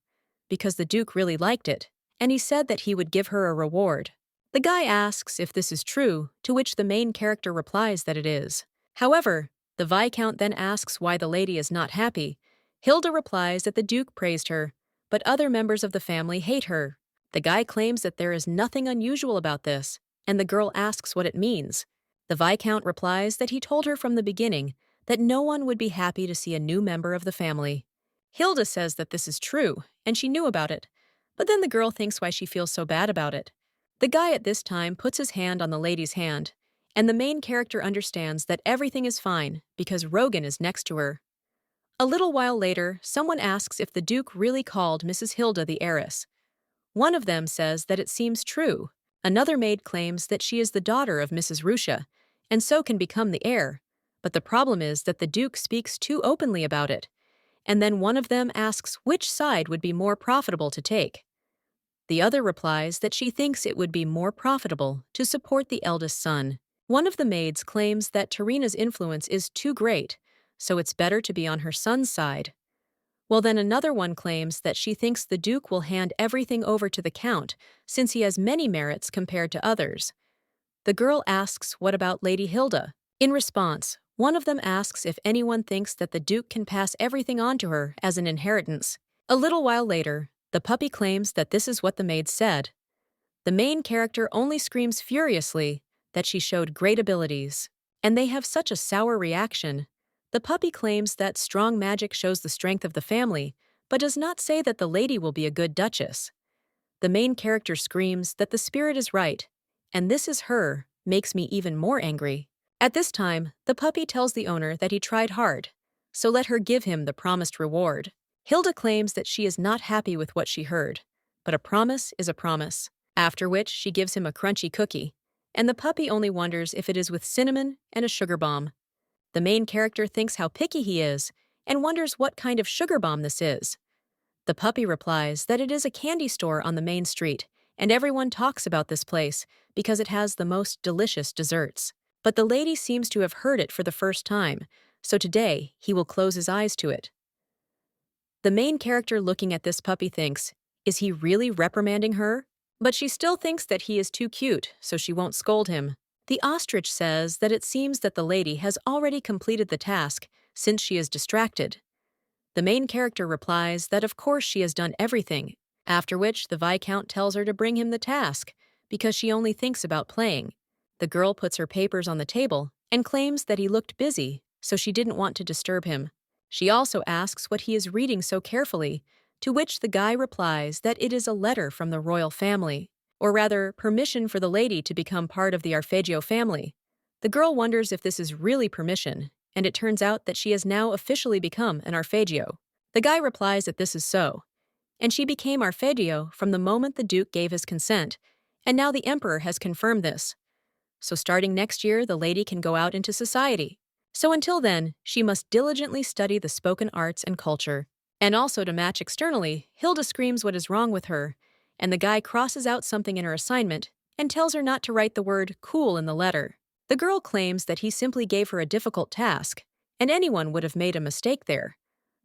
because the Duke really liked it, and he said that he would give her a reward. The guy asks if this is true, to which the main character replies that it is. However, the Viscount then asks why the lady is not happy. Hilda replies that the Duke praised her, but other members of the family hate her. The guy claims that there is nothing unusual about this, and the girl asks what it means. The Viscount replies that he told her from the beginning that no one would be happy to see a new member of the family. Hilda says that this is true, and she knew about it, but then the girl thinks why she feels so bad about it. The guy at this time puts his hand on the lady's hand, and the main character understands that everything is fine because Rogan is next to her. A little while later, someone asks if the Duke really called Mrs. Hilda the heiress. One of them says that it seems true. Another maid claims that she is the daughter of Mrs. Rusia, and so can become the heir. But the problem is that the Duke speaks too openly about it. And then one of them asks which side would be more profitable to take. The other replies that she thinks it would be more profitable to support the eldest son. One of the maids claims that Tarina's influence is too great, so it's better to be on her son's side. Well, then another one claims that she thinks the Duke will hand everything over to the Count, since he has many merits compared to others. The girl asks what about Lady Hilda. In response, one of them asks if anyone thinks that the Duke can pass everything on to her as an inheritance. A little while later, the puppy claims that this is what the maid said. The main character only screams furiously that she showed great abilities, and they have such a sour reaction. The puppy claims that strong magic shows the strength of the family, but does not say that the lady will be a good duchess. The main character screams that the spirit is right, and this is her, makes me even more angry. At this time, the puppy tells the owner that he tried hard, so let her give him the promised reward. Hilda claims that she is not happy with what she heard, but a promise is a promise, after which she gives him a crunchy cookie, and the puppy only wonders if it is with cinnamon and a sugar bomb. The main character thinks how picky he is and wonders what kind of sugar bomb this is. The puppy replies that it is a candy store on the main street, and everyone talks about this place because it has the most delicious desserts. But the lady seems to have heard it for the first time, so today he will close his eyes to it. The main character looking at this puppy thinks, is he really reprimanding her? But she still thinks that he is too cute, so she won't scold him. The ostrich says that it seems that the lady has already completed the task since she is distracted. The main character replies that of course she has done everything, after which the Viscount tells her to bring him the task because she only thinks about playing. The girl puts her papers on the table and claims that he looked busy, so she didn't want to disturb him. She also asks what he is reading so carefully to which the guy replies that it is a letter from the royal family, or rather, permission for the lady to become part of the Arpeggio family. The girl wonders if this is really permission, and it turns out that she has now officially become an Arpeggio. The guy replies that this is so, and she became Arpeggio from the moment the Duke gave his consent, and now the Emperor has confirmed this. So starting next year, the lady can go out into society. So until then, she must diligently study the spoken arts and culture. And also to match externally, Hilda screams what is wrong with her, and the guy crosses out something in her assignment and tells her not to write the word cool in the letter. The girl claims that he simply gave her a difficult task, and anyone would have made a mistake there.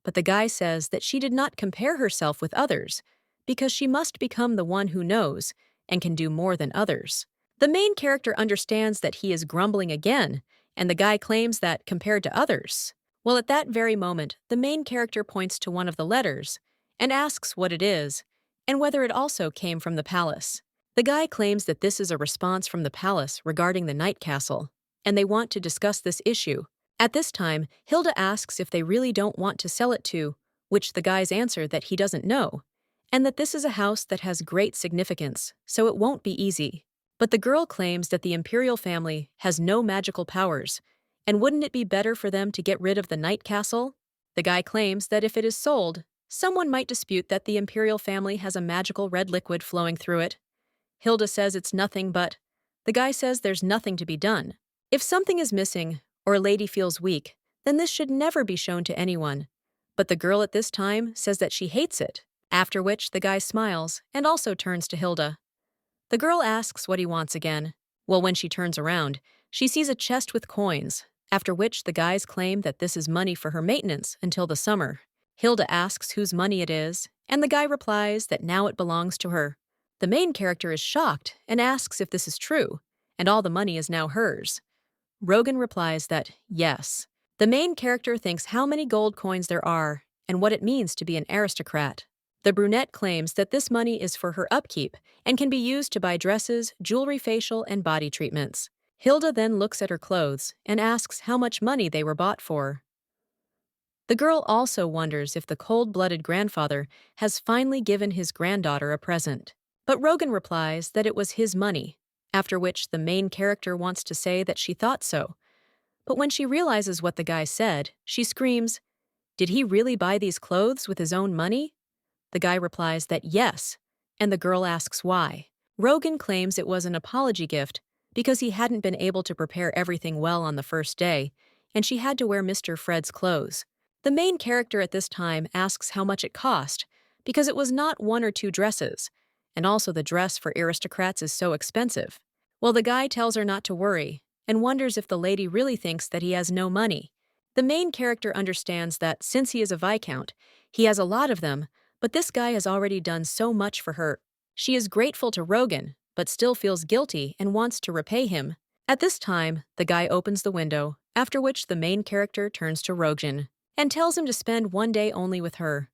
But the guy says that she did not compare herself with others, because she must become the one who knows and can do more than others. The main character understands that he is grumbling again, and the guy claims that compared to others. Well, at that very moment, the main character points to one of the letters and asks what it is and whether it also came from the palace. The guy claims that this is a response from the palace regarding the Night Castle, and they want to discuss this issue. At this time, Hilda asks if they really don't want to sell it to, which the guys answer that he doesn't know, and that this is a house that has great significance, so it won't be easy. But the girl claims that the imperial family has no magical powers, and wouldn't it be better for them to get rid of the Night Castle? The guy claims that if it is sold, someone might dispute that the imperial family has a magical red liquid flowing through it. Hilda says it's nothing but. The guy says there's nothing to be done. If something is missing, or a lady feels weak, then this should never be shown to anyone. But the girl at this time says that she hates it, after which the guy smiles and also turns to Hilda. The girl asks what he wants again. Well, when she turns around, she sees a chest with coins, after which the guys claim that this is money for her maintenance until the summer. Hilda asks whose money it is, and the guy replies that now it belongs to her. The main character is shocked and asks if this is true, and all the money is now hers. Rogan replies that yes. The main character thinks how many gold coins there are and what it means to be an aristocrat. The brunette claims that this money is for her upkeep and can be used to buy dresses, jewelry, facial, and body treatments. Hilda then looks at her clothes and asks how much money they were bought for. The girl also wonders if the cold-blooded grandfather has finally given his granddaughter a present. But Rogan replies that it was his money, after which the main character wants to say that she thought so. But when she realizes what the guy said, she screams, "Did he really buy these clothes with his own money?" The guy replies that yes, and the girl asks why. Rogan claims it was an apology gift because he hadn't been able to prepare everything well on the first day, and she had to wear Mr. Fred's clothes. The main character at this time asks how much it cost, because it was not one or two dresses, and also the dress for aristocrats is so expensive. Well, the guy tells her not to worry, and wonders if the lady really thinks that he has no money. The main character understands that since he is a viscount, he has a lot of them, but this guy has already done so much for her. She is grateful to Rogan, but still feels guilty and wants to repay him. At this time, the guy opens the window, after which the main character turns to Rogan and tells him to spend one day only with her.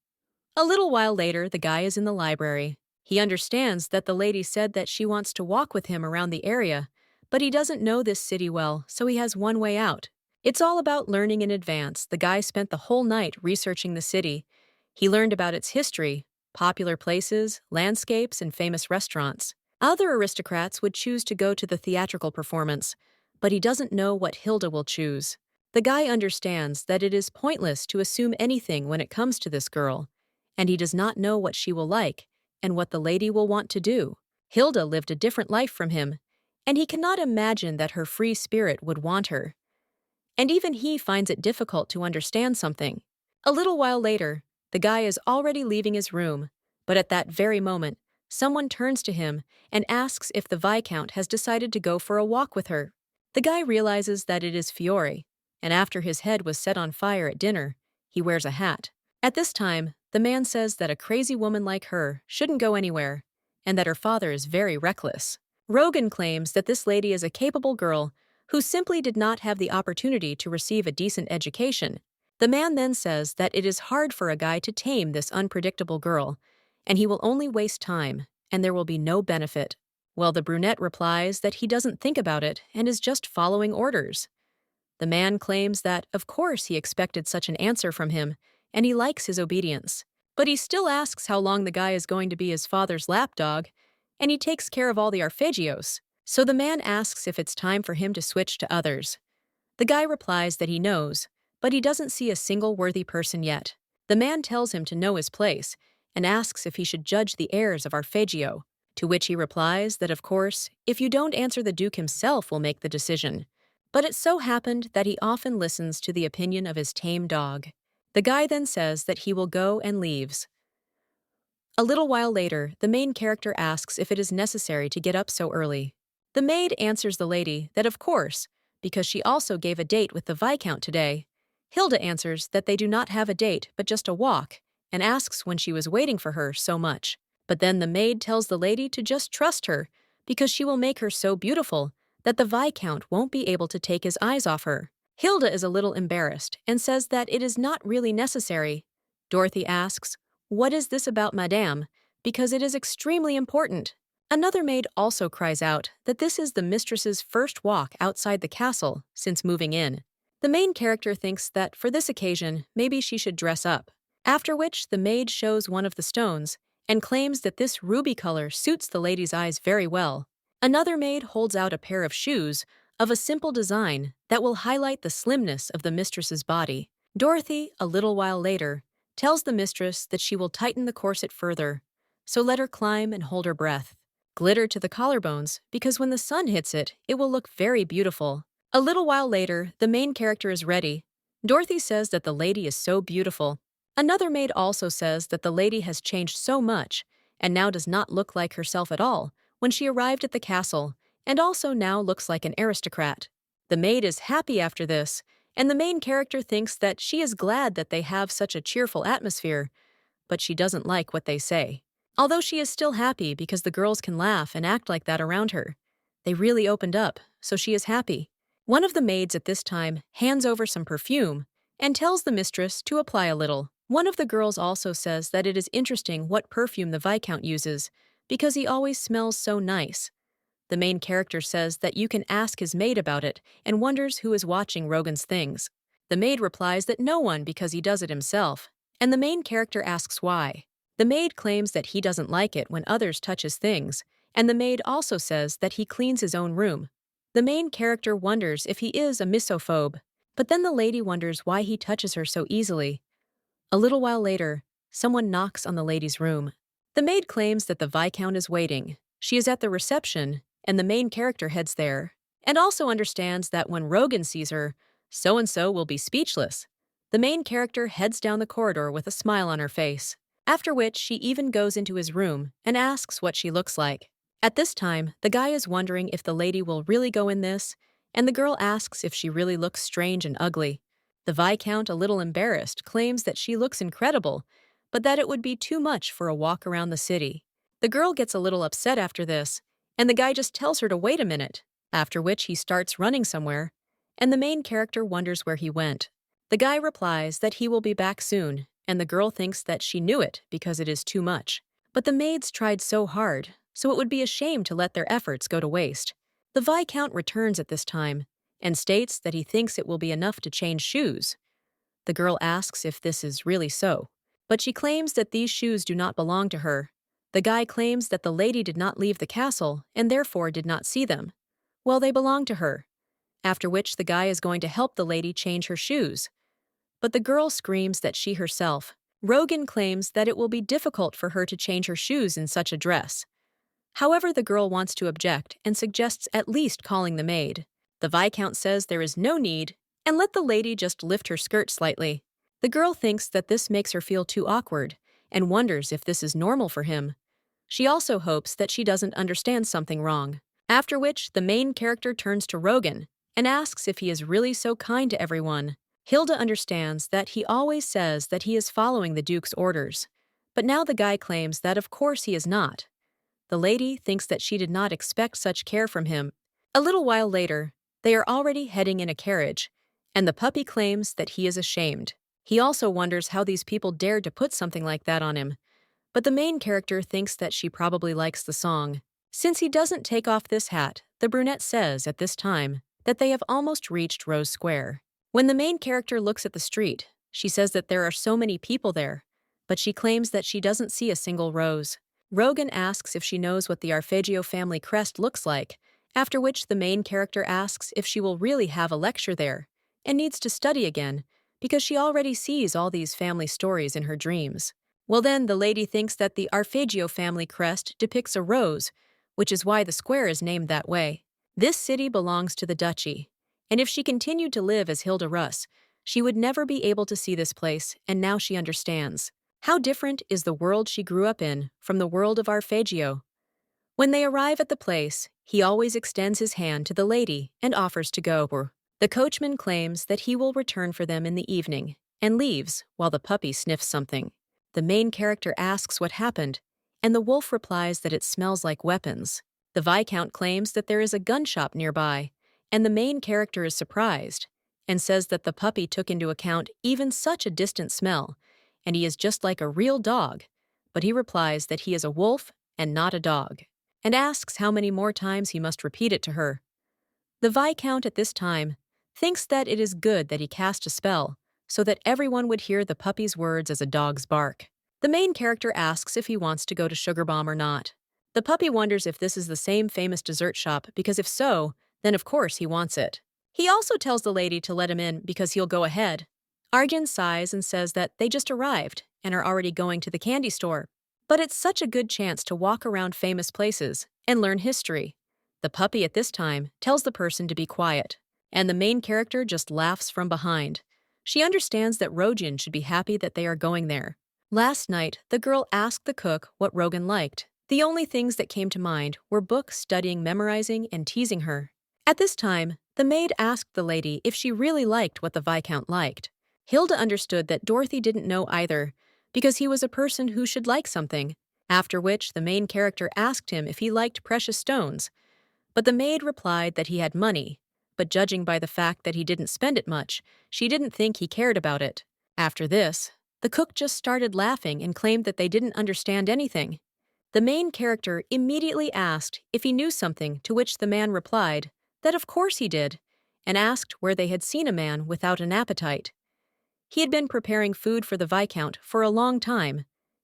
A little while later, the guy is in the library. He understands that the lady said that she wants to walk with him around the area, but he doesn't know this city well, so he has one way out. It's all about learning in advance. The guy spent the whole night researching the city. He learned about its history, popular places, landscapes, and famous restaurants. Other aristocrats would choose to go to the theatrical performance, but he doesn't know what Hilda will choose. The guy understands that it is pointless to assume anything when it comes to this girl, and he does not know what she will like and what the lady will want to do. Hilda lived a different life from him, and he cannot imagine that her free spirit would want her. And even he finds it difficult to understand something. A little while later, the guy is already leaving his room, but at that very moment, someone turns to him and asks if the Viscount has decided to go for a walk with her. The guy realizes that it is Fiore, and after his head was set on fire at dinner, he wears a hat. At this time, the man says that a crazy woman like her shouldn't go anywhere, and that her father is very reckless. Rogan claims that this lady is a capable girl who simply did not have the opportunity to receive a decent education. The man then says that it is hard for a guy to tame this unpredictable girl, and he will only waste time, and there will be no benefit. Well, the brunette replies that he doesn't think about it and is just following orders. The man claims that, of course, he expected such an answer from him, and he likes his obedience. But he still asks how long the guy is going to be his father's lapdog, and he takes care of all the arpeggios. So the man asks if it's time for him to switch to others. The guy replies that he knows, but he doesn't see a single worthy person yet. The man tells him to know his place and asks if he should judge the heirs of Arpeggio, to which he replies that, of course, if you don't answer, the Duke himself will make the decision. But it so happened that he often listens to the opinion of his tame dog. The guy then says that he will go and leaves. A little while later, the main character asks if it is necessary to get up so early. The maid answers the lady that, of course, because she also gave a date with the Viscount today. Hilda answers that they do not have a date but just a walk, and asks when she was waiting for her so much. But then the maid tells the lady to just trust her, because she will make her so beautiful that the Viscount won't be able to take his eyes off her. Hilda is a little embarrassed and says that it is not really necessary. Dorothy asks, "What is this about, madame? Because it is extremely important." Another maid also cries out that this is the mistress's first walk outside the castle since moving in. The main character thinks that for this occasion, maybe she should dress up. After which, the maid shows one of the stones and claims that this ruby color suits the lady's eyes very well. Another maid holds out a pair of shoes of a simple design that will highlight the slimness of the mistress's body. Dorothy, a little while later, tells the mistress that she will tighten the corset further, so let her climb and hold her breath. Glitter to the collarbones, because when the sun hits it, it will look very beautiful. A little while later, the main character is ready. Dorothy says that the lady is so beautiful. Another maid also says that the lady has changed so much, and now does not look like herself at all when she arrived at the castle, and also now looks like an aristocrat. The maid is happy after this, and the main character thinks that she is glad that they have such a cheerful atmosphere, but she doesn't like what they say. Although she is still happy because the girls can laugh and act like that around her. They really opened up, so she is happy. One of the maids at this time hands over some perfume and tells the mistress to apply a little. One of the girls also says that it is interesting what perfume the Viscount uses because he always smells so nice. The main character says that you can ask his maid about it and wonders who is watching Rogan's things. The maid replies that no one because he does it himself, and the main character asks why. The maid claims that he doesn't like it when others touch his things, and the maid also says that he cleans his own room. The main character wonders if he is a misophobe, but then the lady wonders why he touches her so easily. A little while later, someone knocks on the lady's room. The maid claims that the Viscount is waiting. She is at the reception, and the main character heads there, and also understands that when Rogan sees her, so-and-so will be speechless. The main character heads down the corridor with a smile on her face, after which she even goes into his room and asks what she looks like. At this time, the guy is wondering if the lady will really go in this, and the girl asks if she really looks strange and ugly. The Viscount, a little embarrassed, claims that she looks incredible, but that it would be too much for a walk around the city. The girl gets a little upset after this, and the guy just tells her to wait a minute, after which he starts running somewhere, and the main character wonders where he went. The guy replies that he will be back soon, and the girl thinks that she knew it because it is too much. But the maids tried so hard, so it would be a shame to let their efforts go to waste. The Viscount returns at this time and states that he thinks it will be enough to change shoes. The girl asks if this is really so, but she claims that these shoes do not belong to her. The guy claims that the lady did not leave the castle and therefore did not see them. Well, they belong to her. After which the guy is going to help the lady change her shoes. But the girl screams that she herself. Rogan claims that it will be difficult for her to change her shoes in such a dress. However, the girl wants to object and suggests at least calling the maid. The Viscount says there is no need and let the lady just lift her skirt slightly. The girl thinks that this makes her feel too awkward and wonders if this is normal for him. She also hopes that she doesn't understand something wrong. After which, the main character turns to Rogan and asks if he is really so kind to everyone. Hilda understands that he always says that he is following the Duke's orders, but now the guy claims that of course he is not. The lady thinks that she did not expect such care from him. A little while later, they are already heading in a carriage, and the puppy claims that he is ashamed. He also wonders how these people dared to put something like that on him, but the main character thinks that she probably likes the song. Since he doesn't take off this hat, the brunette says at this time that they have almost reached Rose Square. When the main character looks at the street, she says that there are so many people there. but she claims that she doesn't see a single rose. Rogan asks if she knows what the Arpeggio family crest looks like, after which the main character asks if she will really have a lecture there, and needs to study again, because she already sees all these family stories in her dreams. Well then, the lady thinks that the Arpeggio family crest depicts a rose, which is why the square is named that way. This city belongs to the duchy, and if she continued to live as Hilda Russ, she would never be able to see this place, and now she understands. How different is the world she grew up in from the world of Arpeggio? When they arrive at the place, he always extends his hand to the lady and offers to go. The coachman claims that he will return for them in the evening and leaves while the puppy sniffs something. The main character asks what happened, and the wolf replies that it smells like weapons. The Viscount claims that there is a gun shop nearby, and the main character is surprised and says that the puppy took into account even such a distant smell, and he is just like a real dog, but he replies that he is a wolf and not a dog, and asks how many more times he must repeat it to her. The Viscount at this time thinks that it is good that he cast a spell, so that everyone would hear the puppy's words as a dog's bark. The main character asks if he wants to go to Sugar Bomb or not. The puppy wonders if this is the same famous dessert shop, because if so, then of course he wants it. He also tells the lady to let him in because he'll go ahead. Arjun sighs and says that they just arrived and are already going to the candy store. But it's such a good chance to walk around famous places and learn history. The puppy at this time tells the person to be quiet, and the main character just laughs from behind. She understands that Rogan should be happy that they are going there. Last night, the girl asked the cook what Rogan liked. The only things that came to mind were books, studying, memorizing, and teasing her. At this time, the maid asked the lady if she really liked what the Viscount liked. Hilda understood that Dorothy didn't know either, because he was a person who should like something, after which the main character asked him if he liked precious stones. But the maid replied that he had money, but judging by the fact that he didn't spend it much, she didn't think he cared about it. After this, the cook just started laughing and claimed that they didn't understand anything. The main character immediately asked if he knew something, to which the man replied that of course he did, and asked where they had seen a man without an appetite. He had been preparing food for the Viscount for a long time,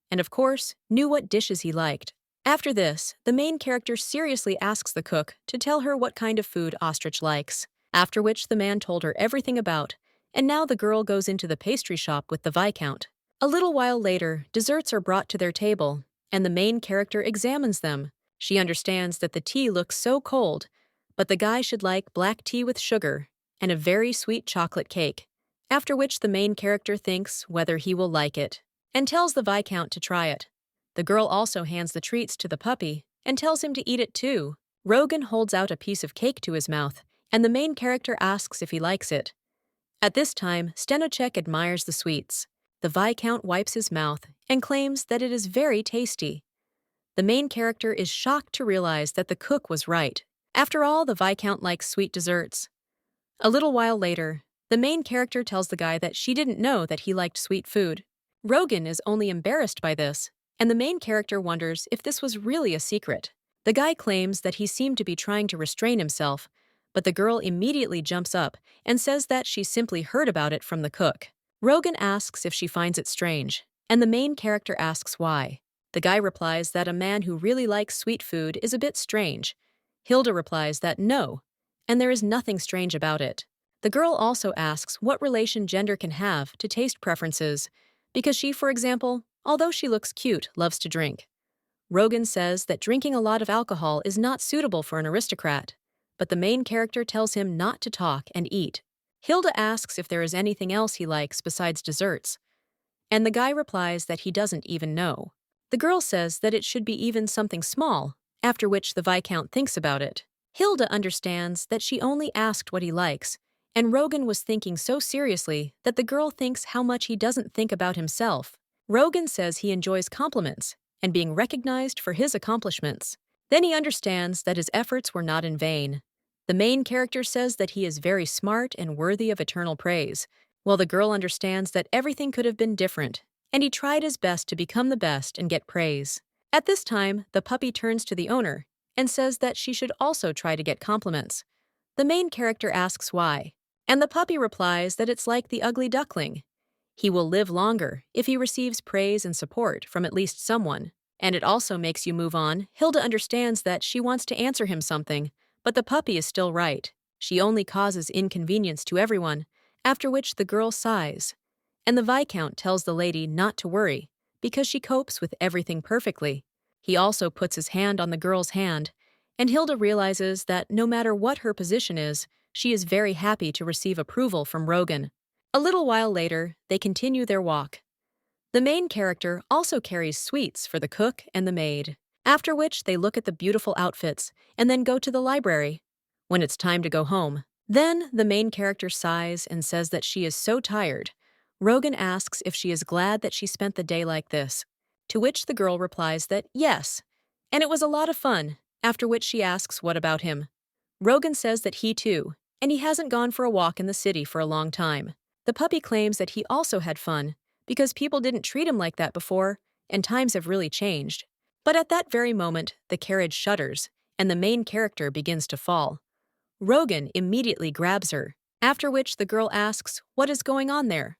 and of course knew what dishes he liked. After this, the main character seriously asks the cook to tell her what kind of food Ostrich likes, after which the man told her everything about, and now the girl goes into the pastry shop with the Viscount. A little while later, desserts are brought to their table, and the main character examines them. She understands that the tea looks so cold, but the guy should like black tea with sugar and a very sweet chocolate cake, after which the main character thinks whether he will like it, and tells the Viscount to try it. The girl also hands the treats to the puppy and tells him to eat it too. Rogan holds out a piece of cake to his mouth, and the main character asks if he likes it. At this time, Stenocek admires the sweets. The Viscount wipes his mouth and claims that it is very tasty. The main character is shocked to realize that the cook was right. After all, the Viscount likes sweet desserts. A little while later, the main character tells the guy that she didn't know that he liked sweet food. Rogan is only embarrassed by this, and the main character wonders if this was really a secret. The guy claims that he seemed to be trying to restrain himself, but the girl immediately jumps up and says that she simply heard about it from the cook. Rogan asks if she finds it strange, and the main character asks why. The guy replies that a man who really likes sweet food is a bit strange. Hilda replies that no, and there is nothing strange about it. The girl also asks what relation gender can have to taste preferences, because she, for example, although she looks cute, loves to drink. Rogan says that drinking a lot of alcohol is not suitable for an aristocrat, but the main character tells him not to talk and eat. Hilda asks if there is anything else he likes besides desserts, and the guy replies that he doesn't even know. The girl says that it should be even something small, after which the Viscount thinks about it. Hilda understands that she only asked what he likes, and Rogan was thinking so seriously that the girl thinks how much he doesn't think about himself. Rogan says he enjoys compliments and being recognized for his accomplishments. Then he understands that his efforts were not in vain. The main character says that he is very smart and worthy of eternal praise, while the girl understands that everything could have been different, and he tried his best to become the best and get praise. At this time, the puppy turns to the owner and says that she should also try to get compliments. The main character asks why, and the puppy replies that it's like the ugly duckling. He will live longer if he receives praise and support from at least someone. And it also makes you move on. Hilda understands that she wants to answer him something, but the puppy is still right. She only causes inconvenience to everyone, after which the girl sighs. And the Viscount tells the lady not to worry, because she copes with everything perfectly. He also puts his hand on the girl's hand, and Hilda realizes that no matter what her position is, she is very happy to receive approval from Rogan. A little while later, they continue their walk. The main character also carries sweets for the cook and the maid, after which they look at the beautiful outfits and then go to the library. When it's time to go home, then the main character sighs and says that she is so tired. Rogan asks if she is glad that she spent the day like this, to which the girl replies that yes, and it was a lot of fun, after which she asks what about him. Rogan says that he too, and he hasn't gone for a walk in the city for a long time. The puppy claims that he also had fun, because people didn't treat him like that before, and times have really changed. But at that very moment, the carriage shudders, and the main character begins to fall. Rogan immediately grabs her, after which the girl asks what is going on there.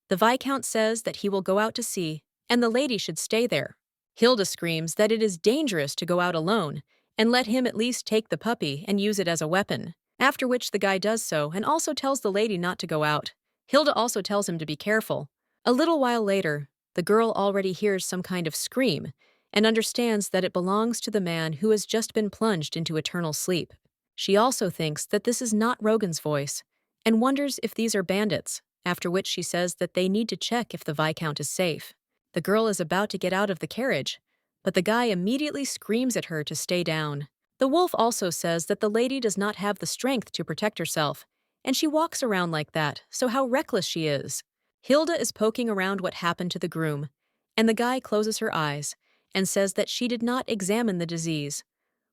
The Viscount says that he will go out to see, and the lady should stay there. Hilda screams that it is dangerous to go out alone, and let him at least take the puppy and use it as a weapon, after which the guy does so and also tells the lady not to go out. Hilda also tells him to be careful. A little while later, the girl already hears some kind of scream and understands that it belongs to the man who has just been plunged into eternal sleep. She also thinks that this is not Rogan's voice and wonders if these are bandits, after which she says that they need to check if the Viscount is safe. The girl is about to get out of the carriage, but the guy immediately screams at her to stay down. The wolf also says that the lady does not have the strength to protect herself, and she walks around like that, so how reckless she is. Hilda is poking around what happened to the groom, and the guy closes her eyes and says that she did not examine the disease,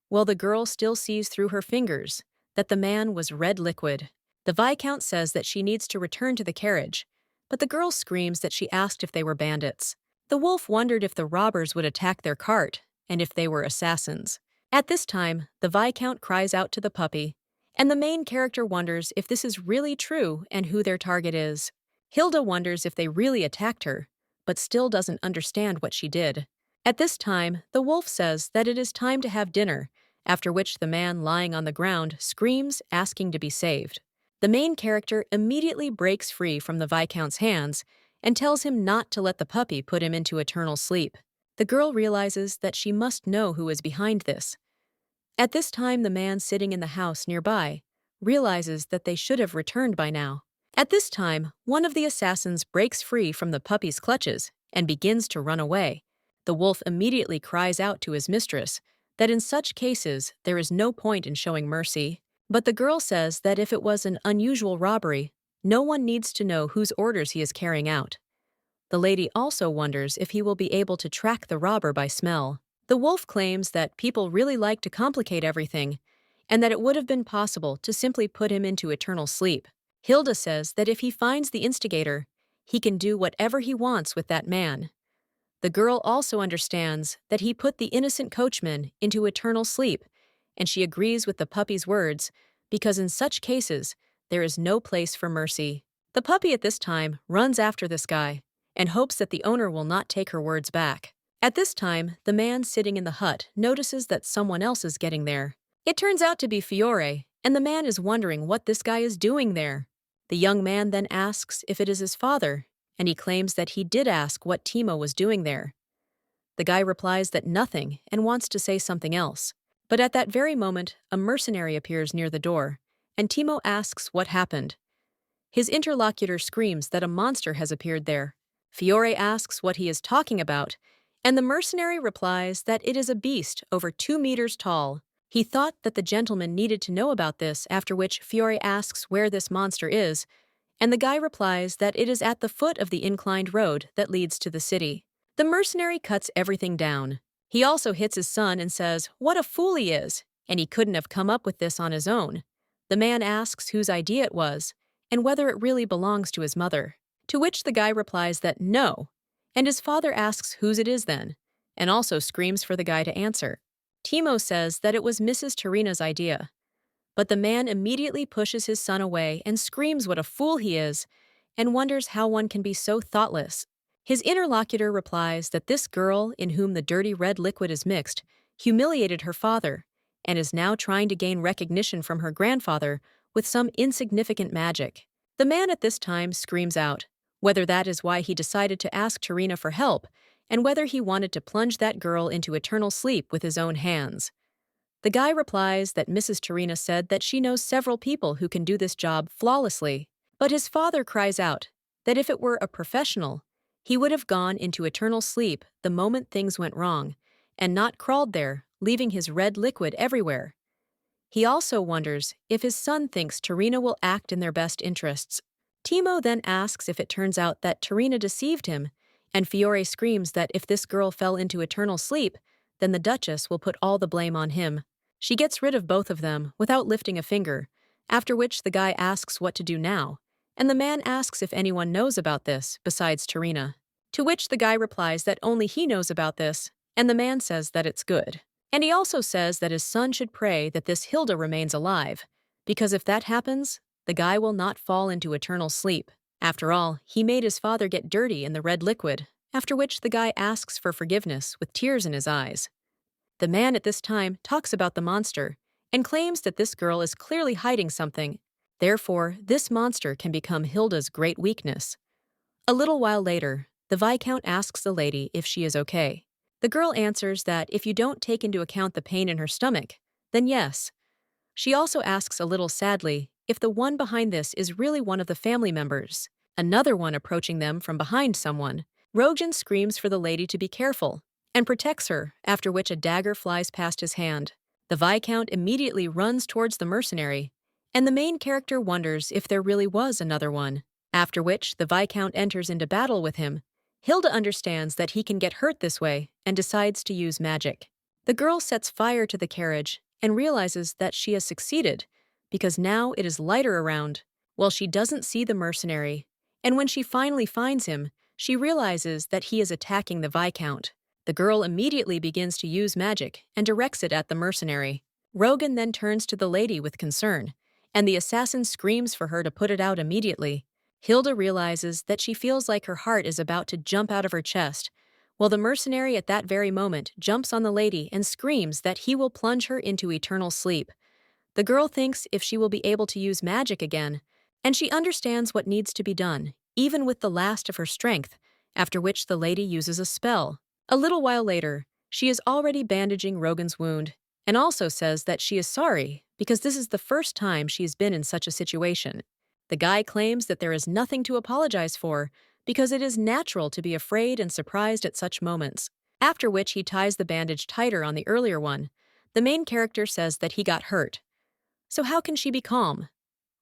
while the girl still sees through her fingers that the man was red liquid. The Viscount says that she needs to return to the carriage, but the girl screams that she asked if they were bandits. The wolf wondered if the robbers would attack their cart, and if they were assassins. At this time, the Viscount cries out to the puppy, and the main character wonders if this is really true and who their target is. Hilda wonders if they really attacked her, but still doesn't understand what she did. At this time, the wolf says that it is time to have dinner, after which the man lying on the ground screams, asking to be saved. The main character immediately breaks free from the Viscount's hands and tells him not to let the puppy put him into eternal sleep. The girl realizes that she must know who is behind this. At this time, the man sitting in the house nearby realizes that they should have returned by now. At this time, one of the assassins breaks free from the puppy's clutches and begins to run away. The wolf immediately cries out to his mistress that in such cases there is no point in showing mercy, but the girl says that if it was an unusual robbery, no one needs to know whose orders he is carrying out. The lady also wonders if he will be able to track the robber by smell. The wolf claims that people really like to complicate everything, and that it would have been possible to simply put him into eternal sleep. Hilda says that if he finds the instigator, he can do whatever he wants with that man. The girl also understands that he put the innocent coachman into eternal sleep, and she agrees with the puppy's words, because in such cases, there is no place for mercy. The puppy at this time runs after this guy and hopes that the owner will not take her words back. At this time, the man sitting in the hut notices that someone else is getting there. It turns out to be Fiore, and the man is wondering what this guy is doing there. The young man then asks if it is his father, and he claims that he did ask what Timo was doing there. The guy replies that nothing and wants to say something else. But at that very moment, a mercenary appears near the door, and Timo asks what happened. His interlocutor screams that a monster has appeared there. Fiore asks what he is talking about, and the mercenary replies that it is a beast over 2 meters tall. He thought that the gentleman needed to know about this, after which Fiore asks where this monster is, and the guy replies that it is at the foot of the inclined road that leads to the city. The mercenary cuts everything down. He also hits his son and says, "What a fool he is, and he couldn't have come up with this on his own." The man asks whose idea it was, and whether it really belongs to his mother, to which the guy replies that no, and his father asks whose it is then, and also screams for the guy to answer. Timo says that it was Mrs. Tarina's idea, but the man immediately pushes his son away and screams what a fool he is, and wonders how one can be so thoughtless. His interlocutor replies that this girl, in whom the dirty red liquid is mixed, humiliated her father, and is now trying to gain recognition from her grandfather with some insignificant magic. The man at this time screams out, whether that is why he decided to ask Tarina for help, and whether he wanted to plunge that girl into eternal sleep with his own hands. The guy replies that Mrs. Tarina said that she knows several people who can do this job flawlessly, but his father cries out that if it were a professional, he would have gone into eternal sleep the moment things went wrong, and not crawled there, leaving his red liquid everywhere. He also wonders if his son thinks Tarina will act in their best interests. Timo then asks if it turns out that Tarina deceived him, and Fiore screams that if this girl fell into eternal sleep, then the Duchess will put all the blame on him. She gets rid of both of them without lifting a finger, after which the guy asks what to do now, and the man asks if anyone knows about this besides Tarina. To which the guy replies that only he knows about this, and the man says that it's good. And he also says that his son should pray that this Hilda remains alive, because if that happens, the guy will not fall into eternal sleep. After all, he made his father get dirty in the red liquid, after which the guy asks for forgiveness with tears in his eyes. The man at this time talks about the monster and claims that this girl is clearly hiding something. Therefore, this monster can become Hilda's great weakness. A little while later, the Viscount asks the lady if she is okay. The girl answers that if you don't take into account the pain in her stomach, then yes. She also asks a little sadly if the one behind this is really one of the family members, another one approaching them from behind someone. Rogan screams for the lady to be careful and protects her, after which a dagger flies past his hand. The Viscount immediately runs towards the mercenary, and the main character wonders if there really was another one, after which the Viscount enters into battle with him. Hilda understands that he can get hurt this way and decides to use magic. The girl sets fire to the carriage and realizes that she has succeeded because now it is lighter around. Well, she doesn't see the mercenary, and when she finally finds him, she realizes that he is attacking the Viscount. The girl immediately begins to use magic and directs it at the mercenary. Rogan then turns to the lady with concern, and the assassin screams for her to put it out immediately. Hilda realizes that she feels like her heart is about to jump out of her chest, while the mercenary at that very moment jumps on the lady and screams that he will plunge her into eternal sleep. The girl thinks if she will be able to use magic again, and she understands what needs to be done, even with the last of her strength, after which the lady uses a spell. A little while later, she is already bandaging Rogan's wound, and also says that she is sorry because this is the first time she has been in such a situation. The guy claims that there is nothing to apologize for because it is natural to be afraid and surprised at such moments, after which he ties the bandage tighter on the earlier one. The main character says that he got hurt. So how can she be calm?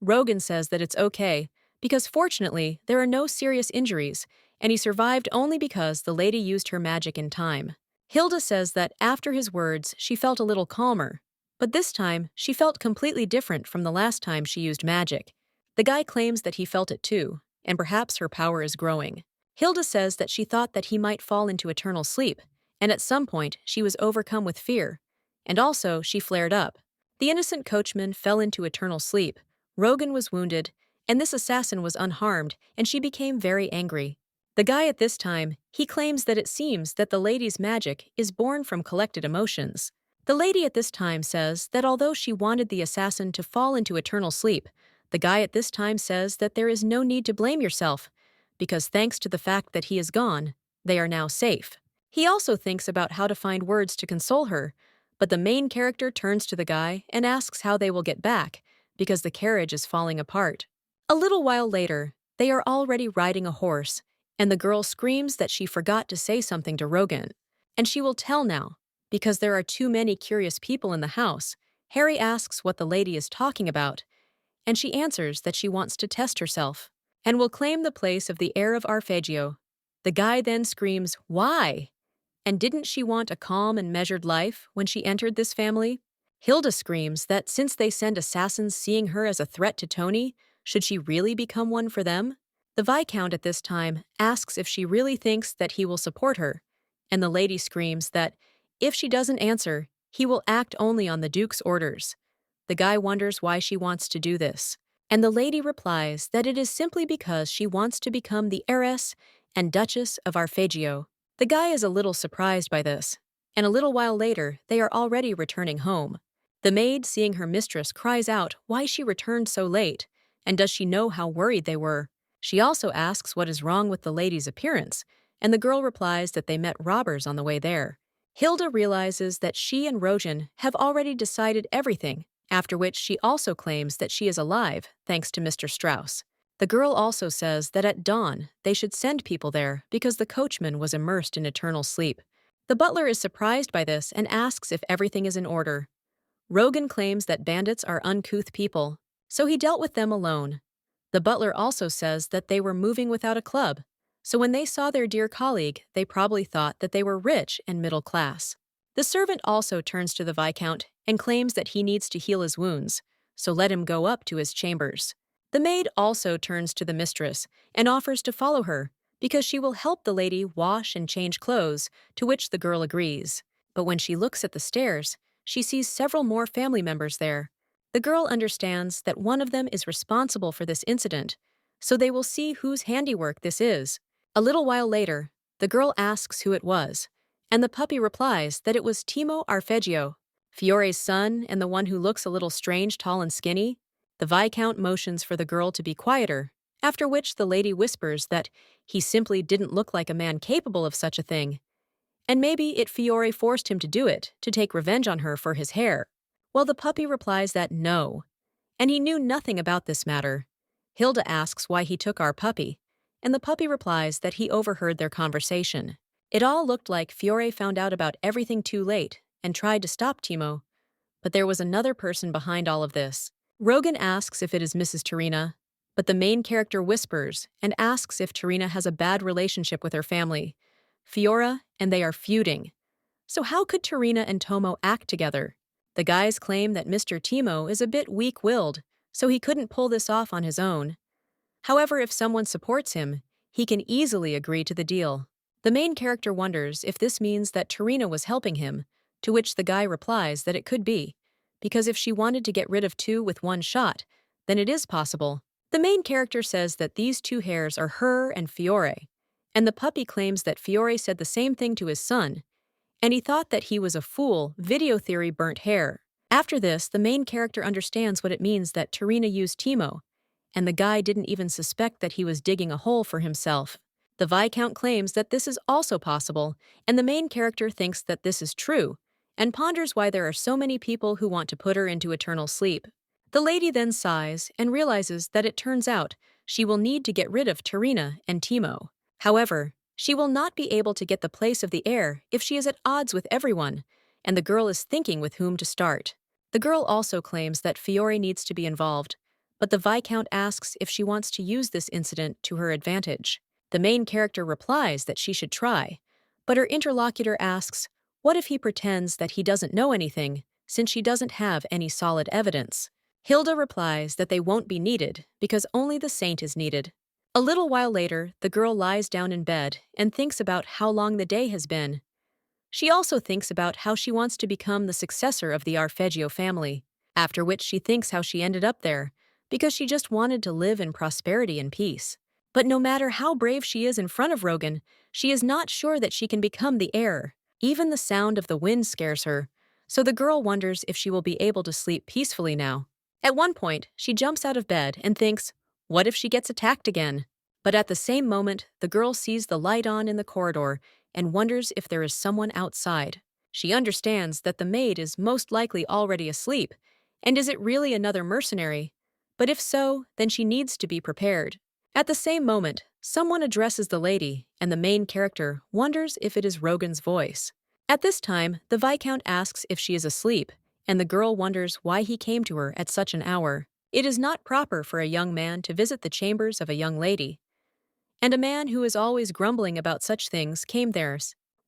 Rogan says that it's okay because fortunately there are no serious injuries, and he survived only because the lady used her magic in time. Hilda says that after his words she felt a little calmer, but this time she felt completely different from the last time she used magic. The guy claims that he felt it too, and perhaps her power is growing. Hilda says that she thought that he might fall into eternal sleep, and at some point she was overcome with fear, and also she flared up. The innocent coachman fell into eternal sleep, Rogan was wounded, and this assassin was unharmed, and she became very angry. The guy at this time, he claims that it seems that the lady's magic is born from collected emotions. The lady at this time says that although she wanted the assassin to fall into eternal sleep, the guy at this time says that there is no need to blame yourself, because thanks to the fact that he is gone, they are now safe. He also thinks about how to find words to console her, but the main character turns to the guy and asks how they will get back, because the carriage is falling apart. A little while later, they are already riding a horse, and the girl screams that she forgot to say something to Rogan, and she will tell now, because there are too many curious people in the house. Harry asks what the lady is talking about, and she answers that she wants to test herself, and will claim the place of the heir of Arpeggio. The guy then screams, "Why? And didn't she want a calm and measured life when she entered this family?" Hilda screams that since they send assassins seeing her as a threat to Tony, should she really become one for them? The Viscount at this time asks if she really thinks that he will support her, and the lady screams that if she doesn't answer, he will act only on the Duke's orders. The guy wonders why she wants to do this. And the lady replies that it is simply because she wants to become the heiress and Duchess of Arpeggio. The guy is a little surprised by this, and a little while later, they are already returning home. The maid, seeing her mistress, cries out why she returned so late, and does she know how worried they were. She also asks what is wrong with the lady's appearance, and the girl replies that they met robbers on the way there. Hilda realizes that she and Rogan have already decided everything, after which she also claims that she is alive, thanks to Mr. Strauss. The girl also says that at dawn they should send people there because the coachman was immersed in eternal sleep. The butler is surprised by this and asks if everything is in order. Rogan claims that bandits are uncouth people, so he dealt with them alone. The butler also says that they were moving without a club, so when they saw their dear colleague, they probably thought that they were rich and middle class. The servant also turns to the Viscount and claims that he needs to heal his wounds, so let him go up to his chambers. The maid also turns to the mistress and offers to follow her because she will help the lady wash and change clothes, to which the girl agrees. But when she looks at the stairs, she sees several more family members there. The girl understands that one of them is responsible for this incident, so they will see whose handiwork this is. A little while later, the girl asks who it was, and the puppy replies that it was Timo Arpeggio, Fiore's son and the one who looks a little strange, tall and skinny. The Viscount motions for the girl to be quieter, after which the lady whispers that he simply didn't look like a man capable of such a thing, and maybe Fiore forced him to do it, to take revenge on her for his hair. Well, the puppy replies that no, and he knew nothing about this matter. Hilda asks why he took our puppy, and the puppy replies that he overheard their conversation. It all looked like Fiore found out about everything too late and tried to stop Timo, but there was another person behind all of this. Rogan asks if it is Mrs. Tarina, but the main character whispers and asks if Tarina has a bad relationship with her family, Fiora, and they are feuding. So how could Tarina and Tomo act together? The guys claim that Mr. Timo is a bit weak-willed, so he couldn't pull this off on his own. However, if someone supports him, he can easily agree to the deal. The main character wonders if this means that Tarina was helping him, to which the guy replies that it could be, because if she wanted to get rid of two with one shot, then it is possible. The main character says that these two hairs are her and Fiore, and the puppy claims that Fiore said the same thing to his son, and he thought that he was a fool, video theory burnt hair. After this, the main character understands what it means that Tarina used Timo, and the guy didn't even suspect that he was digging a hole for himself. The Viscount claims that this is also possible, and the main character thinks that this is true, and ponders why there are so many people who want to put her into eternal sleep. The lady then sighs and realizes that it turns out she will need to get rid of Tarina and Timo. However, she will not be able to get the place of the heir if she is at odds with everyone, and the girl is thinking with whom to start. The girl also claims that Fiore needs to be involved, but the Viscount asks if she wants to use this incident to her advantage. The main character replies that she should try, but her interlocutor asks, what if he pretends that he doesn't know anything, since she doesn't have any solid evidence? Hilda replies that they won't be needed because only the saint is needed. A little while later, the girl lies down in bed and thinks about how long the day has been. She also thinks about how she wants to become the successor of the Arpeggio family, after which she thinks how she ended up there, because she just wanted to live in prosperity and peace. But no matter how brave she is in front of Rogan, she is not sure that she can become the heir. Even the sound of the wind scares her, so the girl wonders if she will be able to sleep peacefully now. At one point, she jumps out of bed and thinks, what if she gets attacked again? But at the same moment, the girl sees the light on in the corridor and wonders if there is someone outside. She understands that the maid is most likely already asleep, and is it really another mercenary? But if so, then she needs to be prepared. At the same moment, someone addresses the lady, and the main character wonders if it is Rogan's voice. At this time, the Viscount asks if she is asleep, and the girl wonders why he came to her at such an hour. It is not proper for a young man to visit the chambers of a young lady, and a man who is always grumbling about such things came there.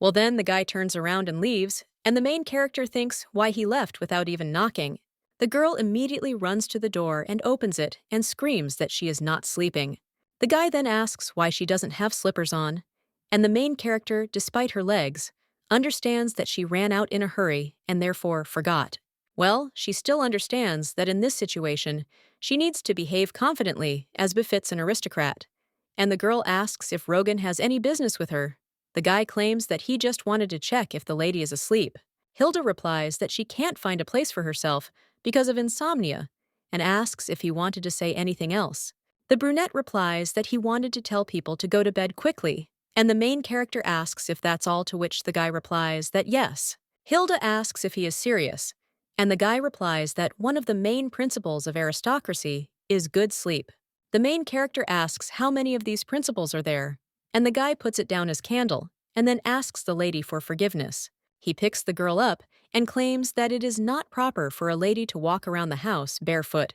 Well, then the guy turns around and leaves, and the main character thinks why he left without even knocking. The girl immediately runs to the door and opens it and screams that she is not sleeping. The guy then asks why she doesn't have slippers on, and the main character, despite her legs, understands that she ran out in a hurry and therefore forgot. Well, she still understands that in this situation, She needs to behave confidently, as befits an aristocrat. And the girl asks if Rogan has any business with her. The guy claims that he just wanted to check if the lady is asleep. Hilda replies that she can't find a place for herself because of insomnia and asks if he wanted to say anything else. The brunette replies that he wanted to tell people to go to bed quickly, and the main character asks if that's all, to which the guy replies that yes. Hilda asks if he is serious, and the guy replies that one of the main principles of aristocracy is good sleep. The main character asks how many of these principles are there, and the guy puts it down as candle, and then asks the lady for forgiveness. He picks the girl up and claims that it is not proper for a lady to walk around the house barefoot.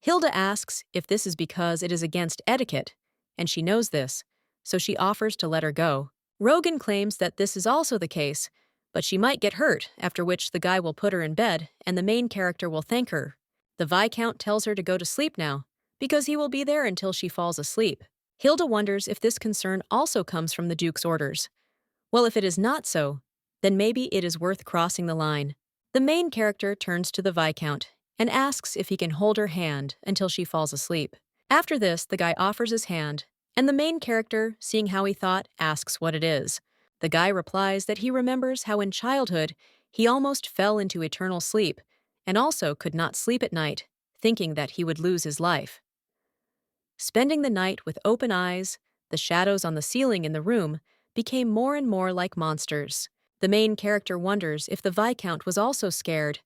Hilda asks if this is because it is against etiquette, and she knows this, so she offers to let her go. Rogan claims that this is also the case, but she might get hurt, after which the guy will put her in bed and the main character will thank her. The Viscount tells her to go to sleep now, because he will be there until she falls asleep. Hilda wonders if this concern also comes from the Duke's orders. Well, if it is not so, then maybe it is worth crossing the line. The main character turns to the Viscount and asks if he can hold her hand until she falls asleep. After this, the guy offers his hand, and the main character, seeing how he thought, asks what it is. The guy replies that he remembers how in childhood he almost fell into eternal sleep and also could not sleep at night, thinking that he would lose his life. Spending the night with open eyes, the shadows on the ceiling in the room became more and more like monsters. The main character wonders if the Viscount was also scared,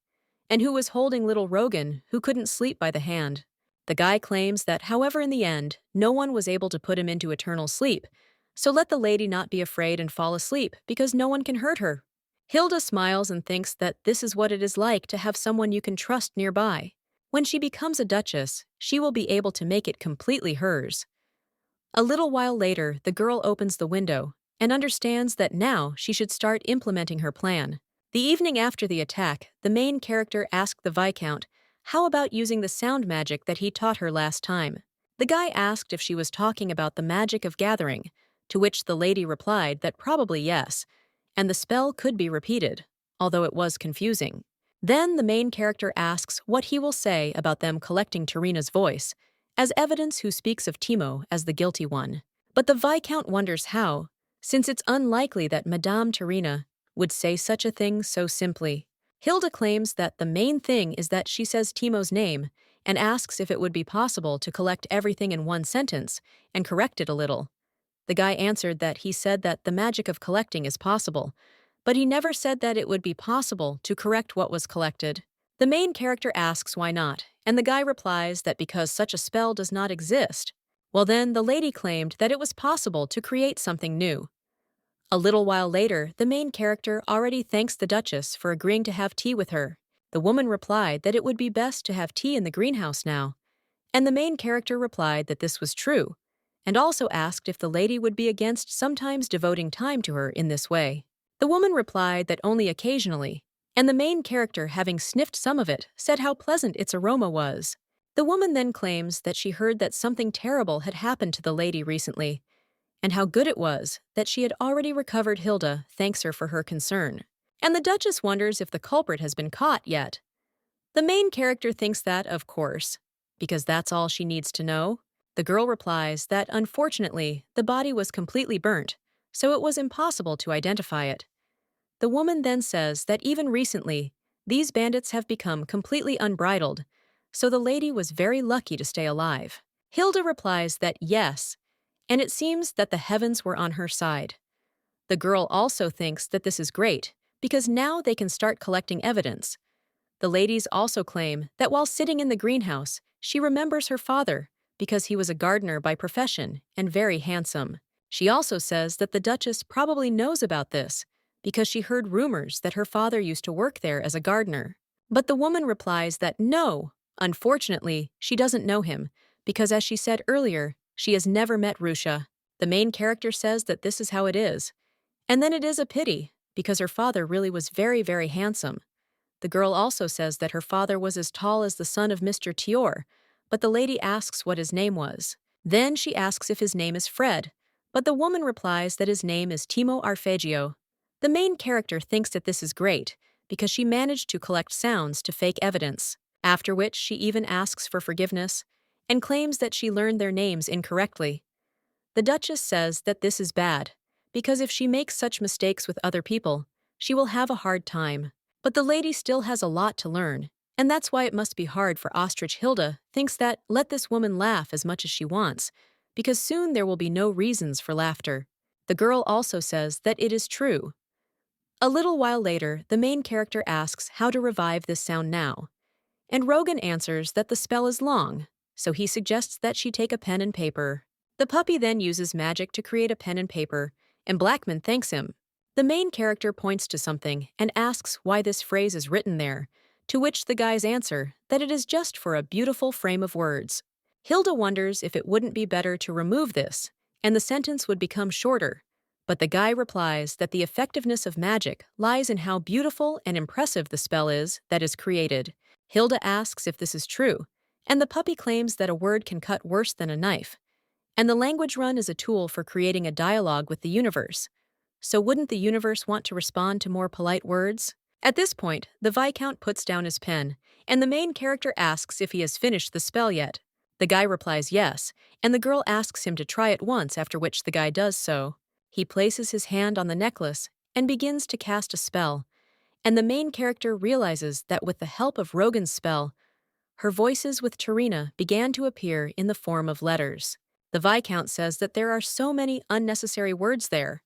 and who was holding little Rogan, who couldn't sleep by the hand. The guy claims that, however, in the end, no one was able to put him into eternal sleep, so let the lady not be afraid and fall asleep, because no one can hurt her. Hilda smiles and thinks that this is what it is like to have someone you can trust nearby. When she becomes a duchess, she will be able to make it completely hers. A little while later, the girl opens the window and understands that now she should start implementing her plan. The evening after the attack, the main character asked the Viscount how about using the sound magic that he taught her last time. The guy asked if she was talking about the magic of gathering, to which the lady replied that probably yes, and the spell could be repeated, although it was confusing. Then the main character asks what he will say about them collecting Tarina's voice, as evidence, who speaks of Timo as the guilty one. But the Viscount wonders how, since it's unlikely that Madame Tarina would say such a thing so simply. Hilda claims that the main thing is that she says Timo's name and asks if it would be possible to collect everything in one sentence and correct it a little. The guy answered that he said that the magic of collecting is possible, but he never said that it would be possible to correct what was collected. The main character asks why not, and the guy replies that because such a spell does not exist. Well, then the lady claimed that it was possible to create something new. A little while later, the main character already thanks the Duchess for agreeing to have tea with her. The woman replied that it would be best to have tea in the greenhouse now, and the main character replied that this was true, and also asked if the lady would be against sometimes devoting time to her in this way. The woman replied that only occasionally, and the main character, having sniffed some of it, said how pleasant its aroma was. The woman then claims that she heard that something terrible had happened to the lady recently, and how good it was that she had already recovered. Hilda thanks her for her concern, and the Duchess wonders if the culprit has been caught yet. The main character thinks that, of course, because that's all she needs to know. The girl replies that, unfortunately, the body was completely burnt, so it was impossible to identify it. The woman then says that even recently, these bandits have become completely unbridled, so the lady was very lucky to stay alive. Hilda replies that yes, and it seems that the heavens were on her side. The girl also thinks that this is great, because now they can start collecting evidence. The ladies also claim that while sitting in the greenhouse, she remembers her father, because he was a gardener by profession and very handsome. She also says that the Duchess probably knows about this, because she heard rumors that her father used to work there as a gardener. But the woman replies that no, unfortunately, she doesn't know him, because as she said earlier, she has never met Rusha. The main character says that this is how it is, and then it is a pity, because her father really was very, very handsome. The girl also says that her father was as tall as the son of Mr. Tior, but the lady asks what his name was. Then she asks if his name is Fred, but the woman replies that his name is Timo Arpeggio. The main character thinks that this is great, because she managed to collect sounds to fake evidence. after which she even asks for forgiveness and claims that she learned their names incorrectly. The Duchess says that this is bad, because if she makes such mistakes with other people, she will have a hard time. But the lady still has a lot to learn, and that's why it must be hard for Ostrich Hilda thinks that let this woman laugh as much as she wants, because soon there will be no reasons for laughter. The girl also says that it is true. A little while later, the main character asks how to revive this sound now, and Rogan answers that the spell is long, so he suggests that she take a pen and paper. The puppy then uses magic to create a pen and paper, and Blackman thanks him. The main character points to something and asks why this phrase is written there, to which the guys answer that it is just for a beautiful frame of words. Hilda wonders if it wouldn't be better to remove this, and the sentence would become shorter, but the guy replies that the effectiveness of magic lies in how beautiful and impressive the spell is that is created. Hilda asks if this is true, and the puppy claims that a word can cut worse than a knife, and the language run is a tool for creating a dialogue with the universe. So wouldn't the universe want to respond to more polite words? At this point, the Viscount puts down his pen, and the main character asks if he has finished the spell yet. The guy replies yes, and the girl asks him to try it once, after which the guy does so. He places his hand on the necklace and begins to cast a spell, and the main character realizes that with the help of Rogan's spell, her voices with Tarina began to appear in the form of letters. The Viscount says that there are so many unnecessary words there,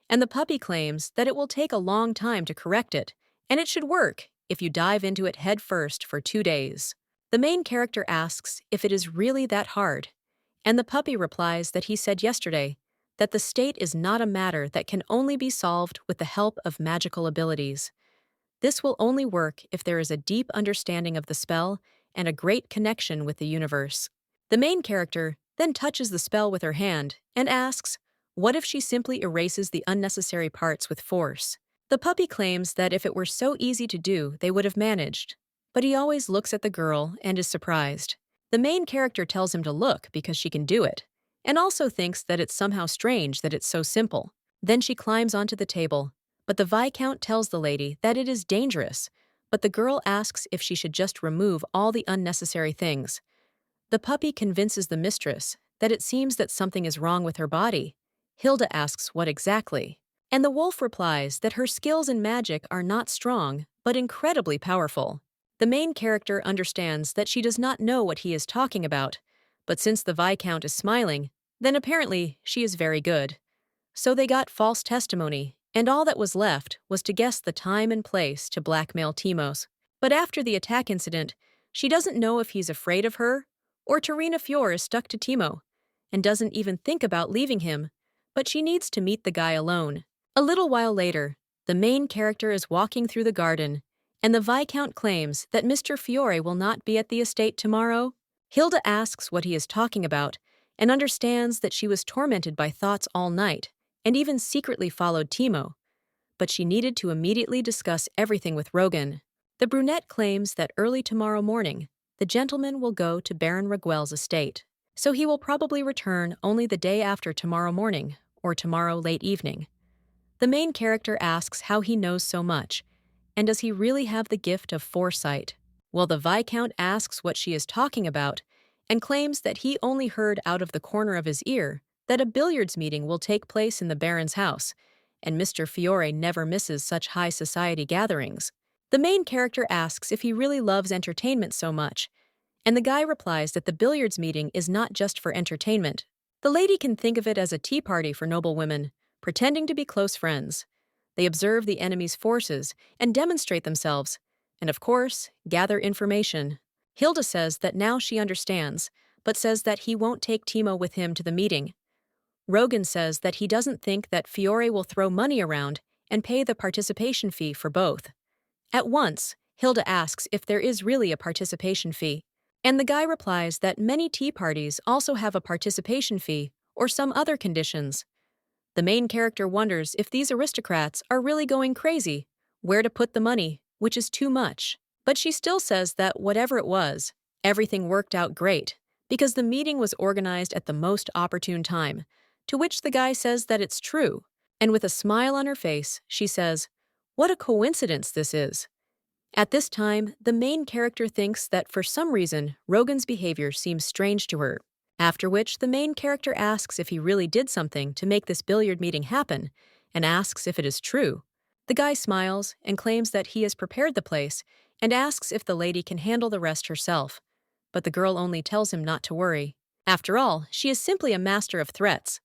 and the puppy claims that it will take a long time to correct it, and it should work if you dive into it head first for 2 days. The main character asks if it is really that hard, and the puppy replies that he said yesterday that the state is not a matter that can only be solved with the help of magical abilities. This will only work if there is a deep understanding of the spell and a great connection with the universe. The main character then touches the spell with her hand and asks, what if she simply erases the unnecessary parts with force? The puppy claims that if it were so easy to do, they would have managed, but he always looks at the girl and is surprised. The main character tells him to look because she can do it, and also thinks that it's somehow strange that it's so simple. Then she climbs onto the table, but the Viscount tells the lady that it is dangerous, but the girl asks if she should just remove all the unnecessary things. The puppy convinces the mistress that it seems that something is wrong with her body. Hilda asks what exactly, and the wolf replies that her skills in magic are not strong, but incredibly powerful. The main character understands that she does not know what he is talking about, but since the Viscount is smiling, then apparently she is very good. So they got false testimony, and all that was left was to guess the time and place to blackmail Timos. But after the attack incident, she doesn't know if he's afraid of her or Tarina Fior is stuck to Timo and doesn't even think about leaving him, but she needs to meet the guy alone. A little while later, the main character is walking through the garden, and the Viscount claims that Mr. Fiore will not be at the estate tomorrow. Hilda asks what he is talking about and understands that she was tormented by thoughts all night and even secretly followed Timo, but she needed to immediately discuss everything with Rogan. The brunette claims that early tomorrow morning, the gentleman will go to Baron Raguel's estate, so he will probably return only the day after tomorrow morning or tomorrow late evening. The main character asks how he knows so much, and does he really have the gift of foresight? Well, the Viscount asks what she is talking about and claims that he only heard out of the corner of his ear that a billiards meeting will take place in the Baron's house, and Mr. Fiore never misses such high society gatherings. The main character asks if he really loves entertainment so much, and the guy replies that the billiards meeting is not just for entertainment. The lady can think of it as a tea party for noble women, pretending to be close friends. They observe the enemy's forces and demonstrate themselves, and of course, gather information. Hilda says that now she understands, but says that he won't take Timo with him to the meeting. Rogan says that he doesn't think that Fiore will throw money around and pay the participation fee for both. At once, Hilda asks if there is really a participation fee, and the guy replies that many tea parties also have a participation fee or some other conditions. The main character wonders if these aristocrats are really going crazy, where to put the money, which is too much. But she still says that whatever it was, everything worked out great, because the meeting was organized at the most opportune time, to which the guy says that it's true, and with a smile on her face, she says, "What a coincidence this is." At this time, the main character thinks that for some reason, Rogan's behavior seems strange to her. After which, the main character asks if he really did something to make this billiard meeting happen, and asks if it is true. The guy smiles and claims that he has prepared the place and asks if the lady can handle the rest herself. But the girl only tells him not to worry. After all, she is simply a master of threats.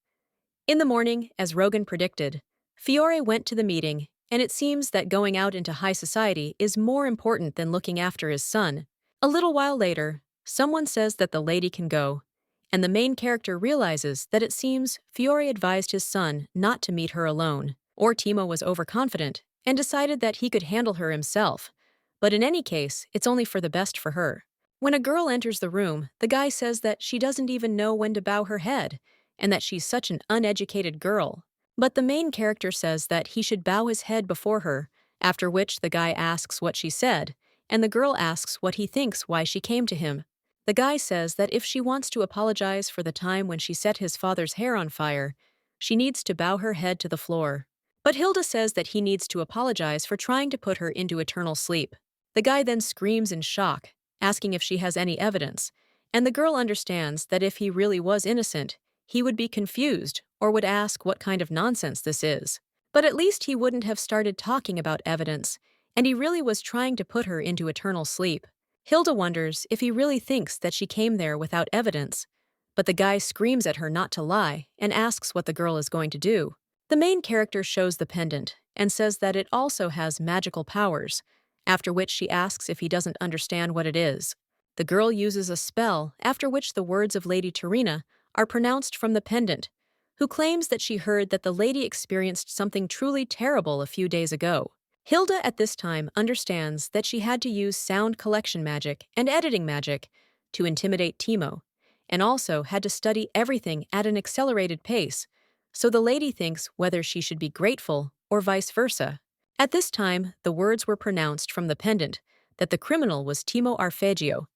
In the morning, as Rogan predicted, Fiore went to the meeting, and it seems that going out into high society is more important than looking after his son. A little while later, someone says that the lady can go, and the main character realizes that it seems Fiore advised his son not to meet her alone, or Timo was overconfident and decided that he could handle her himself. But in any case, it's only for the best for her. When a girl enters the room, the guy says that she doesn't even know when to bow her head, and that she's such an uneducated girl. But the main character says that he should bow his head before her, after which the guy asks what she said, and the girl asks what he thinks why she came to him. The guy says that if she wants to apologize for the time when she set his father's hair on fire, she needs to bow her head to the floor. But Hilda says that he needs to apologize for trying to put her into eternal sleep. The guy then screams in shock, asking if she has any evidence, and the girl understands that if he really was innocent, he would be confused or would ask what kind of nonsense this is. But at least he wouldn't have started talking about evidence, and he really was trying to put her into eternal sleep. Hilda wonders if he really thinks that she came there without evidence, but the guy screams at her not to lie and asks what the girl is going to do. The main character shows the pendant and says that it also has magical powers, after which she asks if he doesn't understand what it is. The girl uses a spell, after which the words of Lady Tarina are pronounced from the pendant, who claims that she heard that the lady experienced something truly terrible a few days ago. Hilda at this time understands that she had to use sound collection magic and editing magic to intimidate Timo, and also had to study everything at an accelerated pace, so the lady thinks whether she should be grateful or vice versa. At this time, the words were pronounced from the pendant that the criminal was Timo Arpeggio,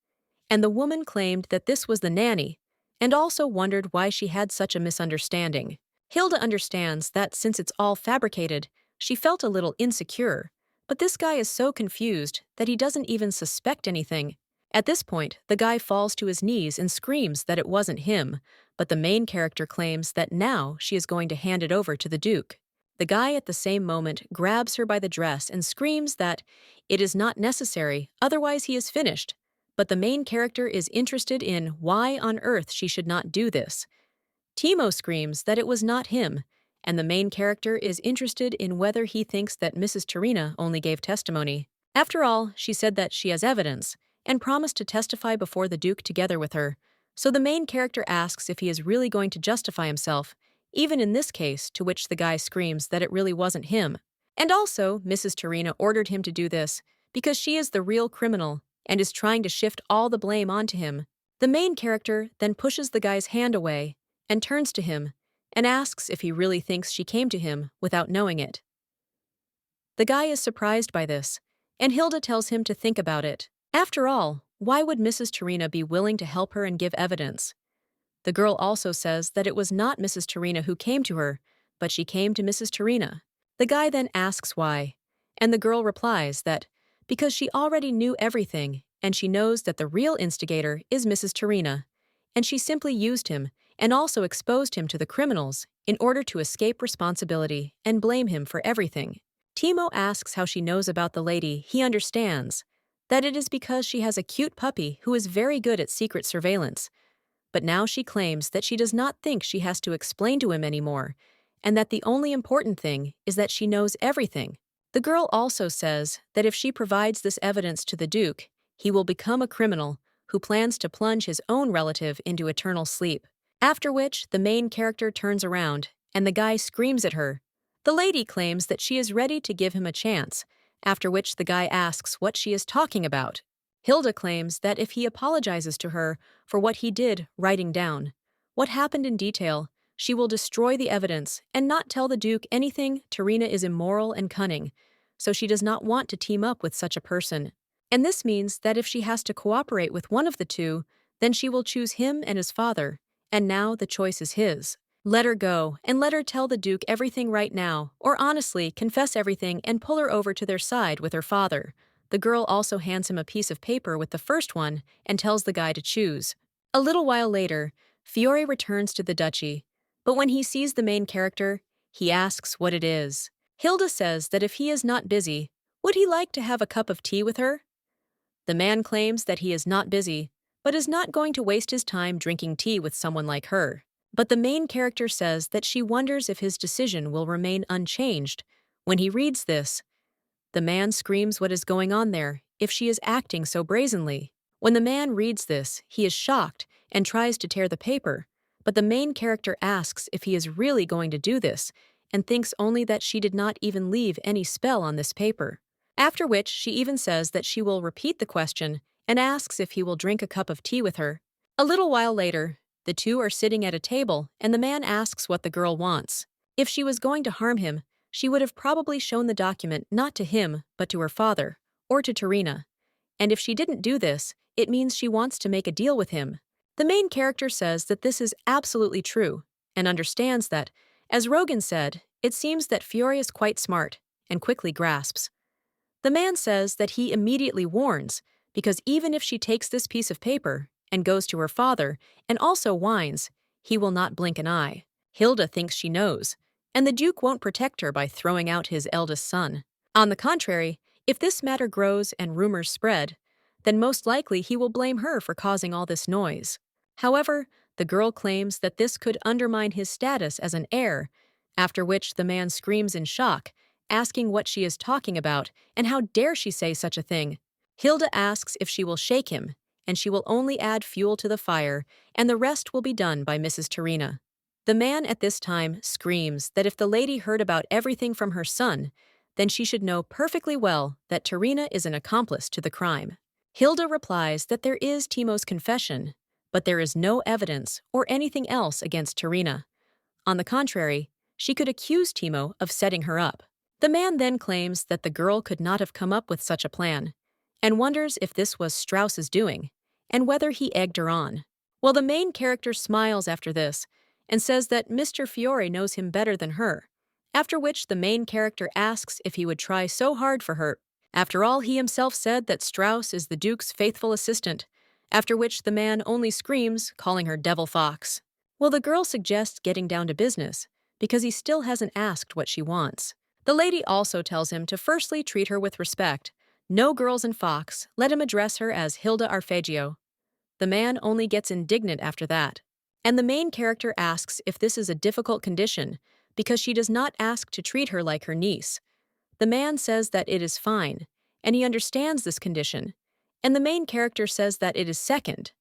and the woman claimed that this was the nanny, and also wondered why she had such a misunderstanding. Hilda understands that since it's all fabricated, she felt a little insecure, but this guy is so confused that he doesn't even suspect anything. At this point, the guy falls to his knees and screams that it wasn't him, but the main character claims that now she is going to hand it over to the Duke. The guy at the same moment grabs her by the dress and screams that it is not necessary, otherwise he is finished. But the main character is interested in why on earth she should not do this. Timo screams that it was not him, and the main character is interested in whether he thinks that Mrs. Tarina only gave testimony. After all, she said that she has evidence, and promised to testify before the Duke together with her, so the main character asks if he is really going to justify himself, even in this case, to which the guy screams that it really wasn't him. And also, Mrs. Tarina ordered him to do this because she is the real criminal and is trying to shift all the blame onto him. The main character then pushes the guy's hand away and turns to him and asks if he really thinks she came to him without knowing it. The guy is surprised by this, and Hilda tells him to think about it. After all, why would Mrs. Tarina be willing to help her and give evidence? The girl also says that it was not Mrs. Tarina who came to her, but she came to Mrs. Tarina. The guy then asks why, and the girl replies that because she already knew everything, and she knows that the real instigator is Mrs. Tarina, and she simply used him and also exposed him to the criminals in order to escape responsibility and blame him for everything. Timo asks how she knows about the lady. He understands that it is because she has a cute puppy who is very good at secret surveillance, but now she claims that she does not think she has to explain to him anymore, and that the only important thing is that she knows everything. The girl also says that if she provides this evidence to the Duke, he will become a criminal who plans to plunge his own relative into eternal sleep. After which, the main character turns around, and the guy screams at her. The lady claims that she is ready to give him a chance, after which the guy asks what she is talking about. Hilda claims that if he apologizes to her for what he did, writing down what happened in detail, she will destroy the evidence and not tell the Duke anything. Tarina is immoral and cunning, so she does not want to team up with such a person. And this means that if she has to cooperate with one of the two, then she will choose him and his father, and now the choice is his. Let her go, and let her tell the Duke everything right now, or honestly confess everything and pull her over to their side with her father. The girl also hands him a piece of paper with the first one and tells the guy to choose. A little while later, Fiore returns to the duchy, but when he sees the main character, he asks what it is. Hilda says that if he is not busy, would he like to have a cup of tea with her? The man claims that he is not busy, but is not going to waste his time drinking tea with someone like her. But the main character says that she wonders if his decision will remain unchanged. When he reads this, the man screams what is going on there, if she is acting so brazenly. When the man reads this, he is shocked and tries to tear the paper, but the main character asks if he is really going to do this and thinks only that she did not even leave any spell on this paper. After which, she even says that she will repeat the question and asks if he will drink a cup of tea with her. A little while later, the two are sitting at a table and the man asks what the girl wants. If she was going to harm him, she would have probably shown the document not to him, but to her father, or to Tarina. And if she didn't do this, it means she wants to make a deal with him. The main character says that this is absolutely true, and understands that, as Rogan said, it seems that Fiore is quite smart, and quickly grasps. The man says that he immediately warns, because even if she takes this piece of paper and goes to her father and also whines, he will not blink an eye. Hilda thinks she knows, and the Duke won't protect her by throwing out his eldest son. On the contrary, if this matter grows and rumors spread, then most likely he will blame her for causing all this noise. However, the girl claims that this could undermine his status as an heir, after which the man screams in shock, asking what she is talking about and how dare she say such a thing. Hilda asks if she will shake him, and she will only add fuel to the fire, and the rest will be done by Mrs. Tarina. The man at this time screams that if the lady heard about everything from her son, then she should know perfectly well that Tarina is an accomplice to the crime. Hilda replies that there is Timo's confession, but there is no evidence or anything else against Tarina. On the contrary, she could accuse Timo of setting her up. The man then claims that the girl could not have come up with such a plan, and wonders if this was Strauss's doing, and whether he egged her on. Well, the main character smiles after this, and says that Mr. Fiore knows him better than her, after which the main character asks if he would try so hard for her. After all, he himself said that Strauss is the Duke's faithful assistant, after which the man only screams, calling her Devil Fox. Well, the girl suggests getting down to business, because he still hasn't asked what she wants. The lady also tells him to firstly treat her with respect. No girls in Fox, let him address her as Hilda Arpeggio. The man only gets indignant after that. And the main character asks if this is a difficult condition, because she does not ask to treat her like her niece. The man says that it is fine, and he understands this condition, and the main character says that it is second.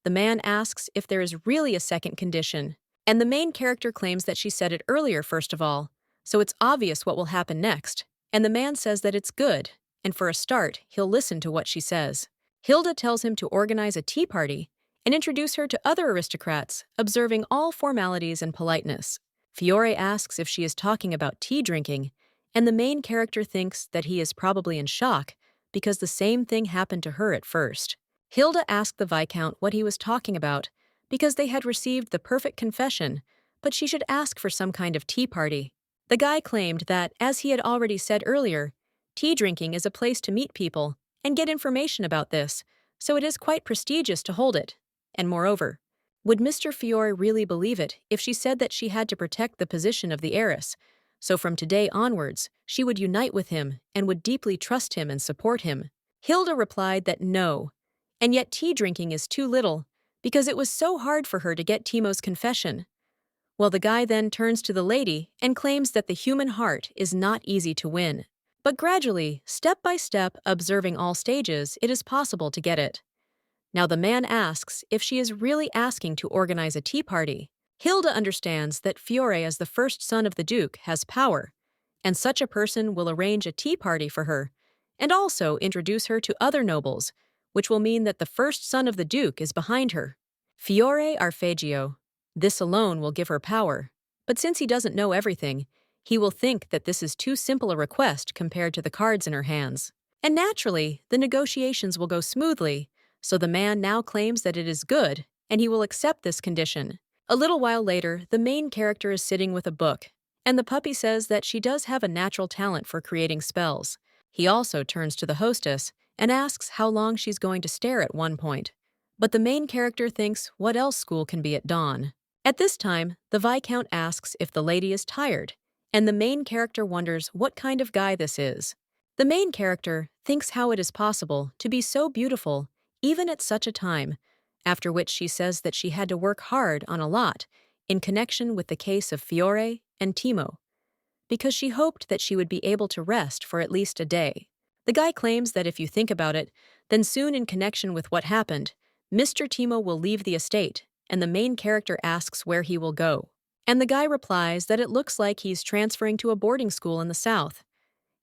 The man asks if there is really a second condition, and the main character claims that she said it earlier first of all, so it's obvious what will happen next, and the man says that it's good, and for a start, he'll listen to what she says. Hilda tells him to organize a tea party and introduce her to other aristocrats, observing all formalities and politeness. Fiore asks if she is talking about tea drinking, and the main character thinks that he is probably in shock because the same thing happened to her at first. Hilda asked the Viscount what he was talking about because they had received the perfect confession, but she should ask for some kind of tea party. The guy claimed that, as he had already said earlier, tea drinking is a place to meet people and get information about this, so it is quite prestigious to hold it. And moreover, would Mr. Fiore really believe it if she said that she had to protect the position of the heiress, so from today onwards she would unite with him and would deeply trust him and support him? Hilda replied that no, and yet tea drinking is too little, because it was so hard for her to get Timo's confession. Well, the guy then turns to the lady and claims that the human heart is not easy to win. But gradually, step by step, observing all stages, it is possible to get it. Now the man asks if she is really asking to organize a tea party. Hilda understands that Fiore, as the first son of the Duke, has power, and such a person will arrange a tea party for her, and also introduce her to other nobles, which will mean that the first son of the Duke is behind her. Fiore Arpeggio. This alone will give her power, but since he doesn't know everything, he will think that this is too simple a request compared to the cards in her hands. And naturally, the negotiations will go smoothly, so the man now claims that it is good, and he will accept this condition. A little while later, the main character is sitting with a book, and the puppy says that she does have a natural talent for creating spells. He also turns to the hostess and asks how long she's going to stare at one point. But the main character thinks what else school can be at dawn. At this time, the Viscount asks if the lady is tired, and the main character wonders what kind of guy this is. The main character thinks how it is possible to be so beautiful even at such a time, after which she says that she had to work hard on a lot in connection with the case of Fiore and Timo, because she hoped that she would be able to rest for at least a day. The guy claims that if you think about it, then soon in connection with what happened, Mr. Timo will leave the estate, and the main character asks where he will go. And the guy replies that it looks like he's transferring to a boarding school in the south.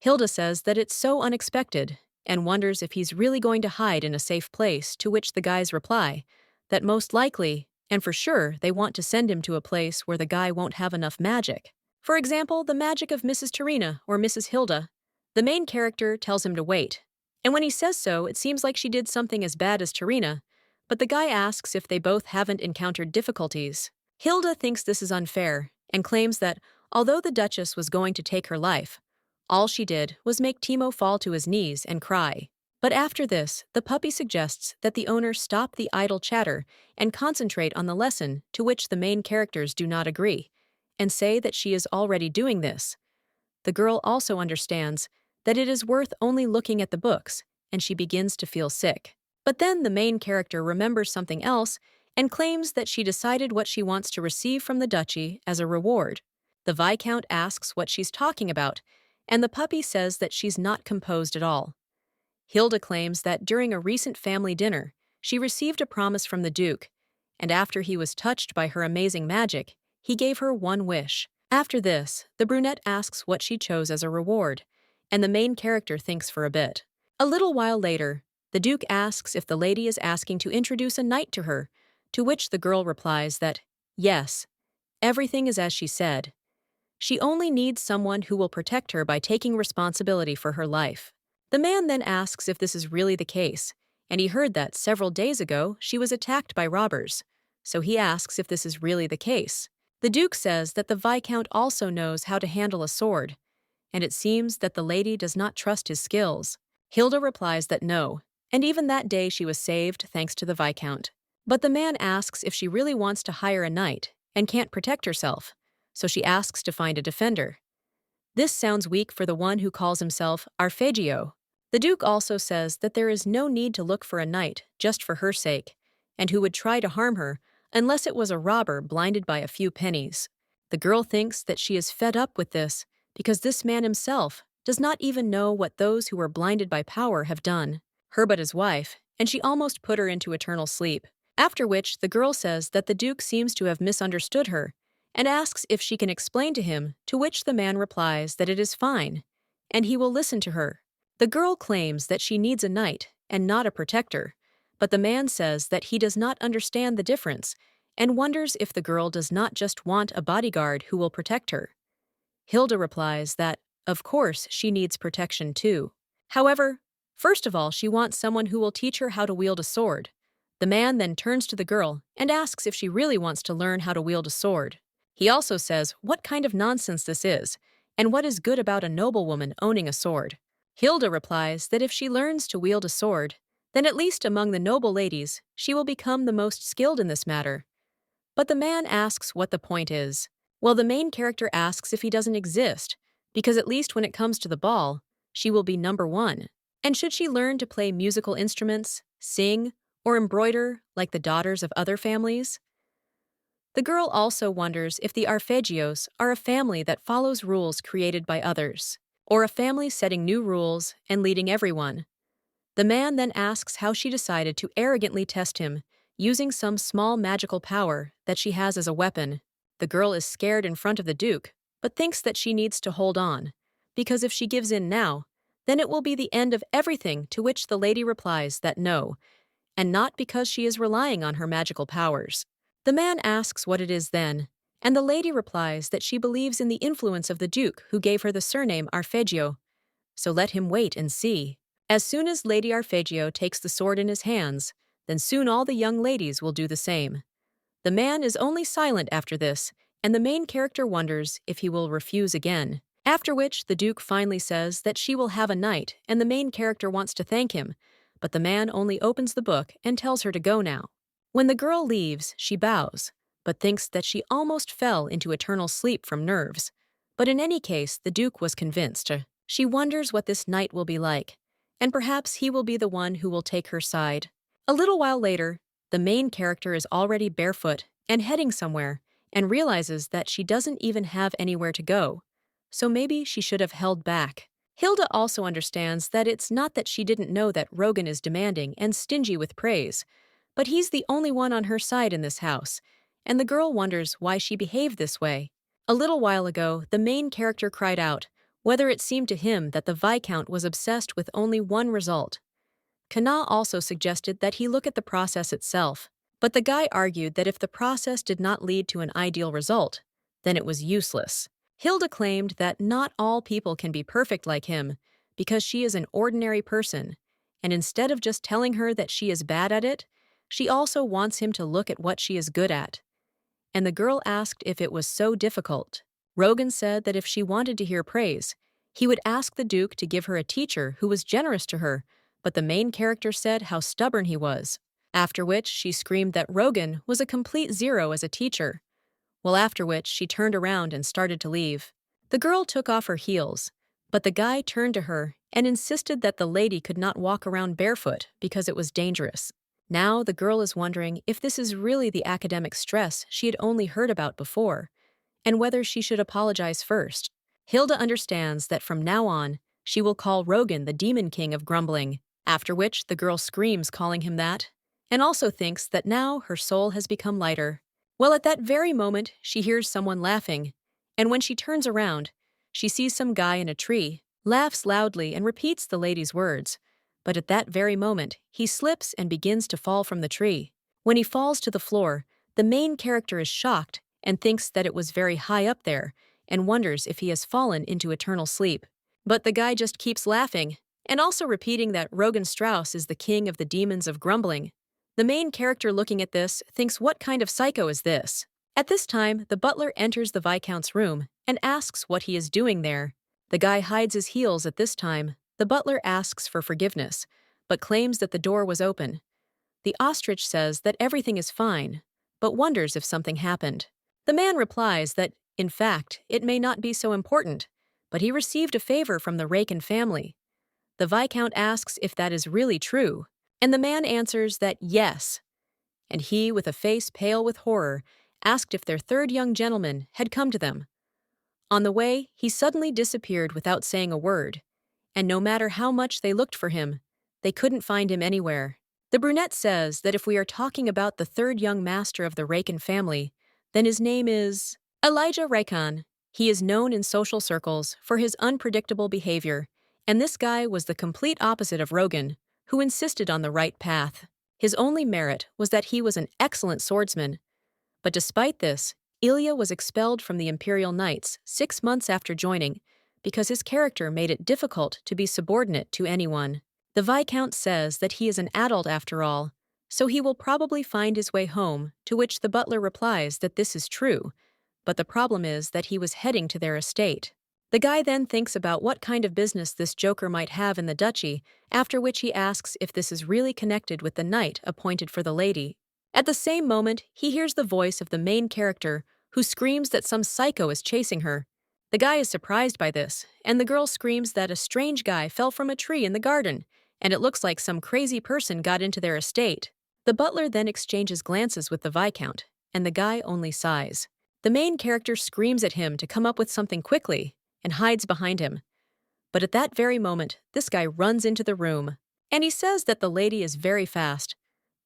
Hilda says that it's so unexpected and wonders if he's really going to hide in a safe place, to which the guys reply that most likely, and for sure, they want to send him to a place where the guy won't have enough magic. For example, the magic of Mrs. Terina or Mrs. Hilda. The main character tells him to wait. And when he says so, it seems like she did something as bad as Terina, but the guy asks if they both haven't encountered difficulties. Hilda thinks this is unfair and claims that, although the Duchess was going to take her life, all she did was make Timo fall to his knees and cry. But after this, the puppy suggests that the owner stop the idle chatter and concentrate on the lesson, to which the main characters do not agree, and say that she is already doing this. The girl also understands that it is worth only looking at the books, and she begins to feel sick. But then the main character remembers something else and claims that she decided what she wants to receive from the duchy as a reward. The Viscount asks what she's talking about, and the puppy says that she's not composed at all. Hilda claims that during a recent family dinner, she received a promise from the Duke, and after he was touched by her amazing magic, he gave her one wish. After this, the brunette asks what she chose as a reward, and the main character thinks for a bit. A little while later, the Duke asks if the lady is asking to introduce a knight to her, to which the girl replies that, yes, everything is as she said. She only needs someone who will protect her by taking responsibility for her life. The man then asks if this is really the case, and he heard that several days ago she was attacked by robbers, so he asks if this is really the case. The Duke says that the Viscount also knows how to handle a sword, and it seems that the lady does not trust his skills. Hilda replies that no, and even that day she was saved thanks to the Viscount. But the man asks if she really wants to hire a knight and can't protect herself, so she asks to find a defender. This sounds weak for the one who calls himself Arpeggio. The Duke also says that there is no need to look for a knight just for her sake, and who would try to harm her unless it was a robber blinded by a few pennies. The girl thinks that she is fed up with this because this man himself does not even know what those who were blinded by power have done. Her but his wife, and she almost put her into eternal sleep. After which, the girl says that the Duke seems to have misunderstood her and asks if she can explain to him, to which the man replies that it is fine, and he will listen to her. The girl claims that she needs a knight and not a protector, but the man says that he does not understand the difference and wonders if the girl does not just want a bodyguard who will protect her. Hilda replies that, of course, she needs protection too. However, first of all, she wants someone who will teach her how to wield a sword. The man then turns to the girl and asks if she really wants to learn how to wield a sword. He also says what kind of nonsense this is, and what is good about a noblewoman owning a sword. Hilda replies that if she learns to wield a sword, then at least among the noble ladies, she will become the most skilled in this matter. But the man asks what the point is. Well, the main character asks if he doesn't exist, because at least when it comes to the ball, she will be number one. And should she learn to play musical instruments, sing, or embroider like the daughters of other families? The girl also wonders if the Arpeggios are a family that follows rules created by others, or a family setting new rules and leading everyone. The man then asks how she decided to arrogantly test him, using some small magical power that she has as a weapon. The girl is scared in front of the Duke, but thinks that she needs to hold on, because if she gives in now, then it will be the end of everything, to which the lady replies that no, and not because she is relying on her magical powers. The man asks what it is then, and the lady replies that she believes in the influence of the Duke who gave her the surname Arpeggio, so let him wait and see. As soon as Lady Arpeggio takes the sword in his hands, then soon all the young ladies will do the same. The man is only silent after this, and the main character wonders if he will refuse again. After which, the Duke finally says that she will have a night and the main character wants to thank him, but the man only opens the book and tells her to go now. When the girl leaves, she bows, but thinks that she almost fell into eternal sleep from nerves. But in any case, the Duke was convinced. She wonders what this night will be like, and perhaps he will be the one who will take her side. A little while later, the main character is already barefoot and heading somewhere, and realizes that she doesn't even have anywhere to go. So maybe she should have held back. Hilda also understands that it's not that she didn't know that Rogan is demanding and stingy with praise, but he's the only one on her side in this house, and the girl wonders why she behaved this way. A little while ago, the main character cried out, whether it seemed to him that the Viscount was obsessed with only one result. Kana also suggested that he look at the process itself, but the guy argued that if the process did not lead to an ideal result, then it was useless. Hilda claimed that not all people can be perfect like him because she is an ordinary person, and instead of just telling her that she is bad at it, she also wants him to look at what she is good at. And the girl asked if it was so difficult. Rogan said that if she wanted to hear praise, he would ask the Duke to give her a teacher who was generous to her, but the main character said how stubborn he was. After which, she screamed that Rogan was a complete zero as a teacher. Well, after which, she turned around and started to leave. The girl took off her heels, but the guy turned to her and insisted that the lady could not walk around barefoot because it was dangerous. Now the girl is wondering if this is really the academic stress she had only heard about before, and whether she should apologize first. Hilda understands that from now on, she will call Rogan the Demon King of Grumbling, after which the girl screams calling him that, and also thinks that now her soul has become lighter. Well, at that very moment, she hears someone laughing, and when she turns around, she sees some guy in a tree, laughs loudly and repeats the lady's words. But at that very moment, he slips and begins to fall from the tree. When he falls to the floor, the main character is shocked and thinks that it was very high up there and wonders if he has fallen into eternal sleep. But the guy just keeps laughing and also repeating that Rogan Strauss is the king of the demons of grumbling. The main character looking at this thinks, what kind of psycho is this? At this time, the butler enters the Viscount's room and asks what he is doing there. The guy hides his heels at this time. The butler asks for forgiveness, but claims that the door was open. The ostrich says that everything is fine, but wonders if something happened. The man replies that, in fact, it may not be so important, but he received a favor from the Rogan family. The Viscount asks if that is really true, and the man answers that yes. And he, with a face pale with horror, asked if their third young gentleman had come to them. On the way, he suddenly disappeared without saying a word, and no matter how much they looked for him, they couldn't find him anywhere. The brunette says that if we are talking about the third young master of the Rogan family, then his name is Elijah Rogan. He is known in social circles for his unpredictable behavior, and this guy was the complete opposite of Rogan, who insisted on the right path. His only merit was that he was an excellent swordsman. But despite this, Ilya was expelled from the Imperial Knights 6 months after joining because his character made it difficult to be subordinate to anyone. The Viscount says that he is an adult after all, so he will probably find his way home, to which the butler replies that this is true, but the problem is that he was heading to their estate. The guy then thinks about what kind of business this joker might have in the duchy, after which he asks if this is really connected with the knight appointed for the lady. At the same moment, he hears the voice of the main character, who screams that some psycho is chasing her. The guy is surprised by this, and the girl screams that a strange guy fell from a tree in the garden, and it looks like some crazy person got into their estate. The butler then exchanges glances with the Viscount, and the guy only sighs. The main character screams at him to come up with something quickly, and hides behind him. But at that very moment, this guy runs into the room, and he says that the lady is very fast,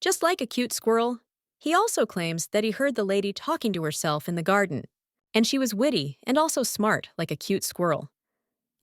just like a cute squirrel. He also claims that he heard the lady talking to herself in the garden, and she was witty and also smart like a cute squirrel.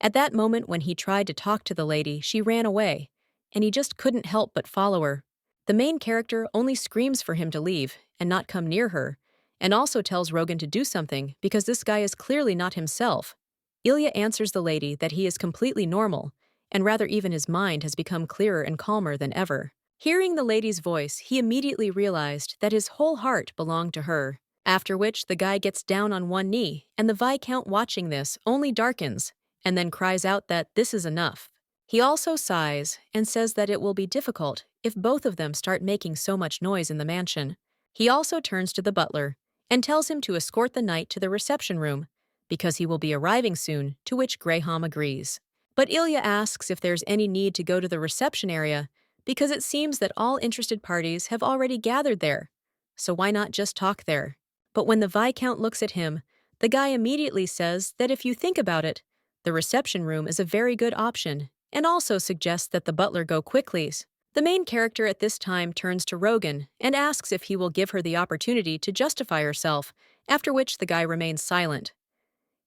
At that moment when he tried to talk to the lady, she ran away, and he just couldn't help but follow her. The main character only screams for him to leave and not come near her, and also tells Rogan to do something because this guy is clearly not himself. Ilya answers the lady that he is completely normal, and rather even his mind has become clearer and calmer than ever. Hearing the lady's voice, he immediately realized that his whole heart belonged to her. After which, the guy gets down on one knee, and the Viscount watching this only darkens, and then cries out that this is enough. He also sighs and says that it will be difficult if both of them start making so much noise in the mansion. He also turns to the butler and tells him to escort the knight to the reception room, because he will be arriving soon, to which Graham agrees. But Ilya asks if there's any need to go to the reception area, because it seems that all interested parties have already gathered there. So why not just talk there? But when the Viscount looks at him, the guy immediately says that if you think about it, the reception room is a very good option, and also suggests that the butler go quickly. The main character at this time turns to Rogan and asks if he will give her the opportunity to justify herself, after which the guy remains silent.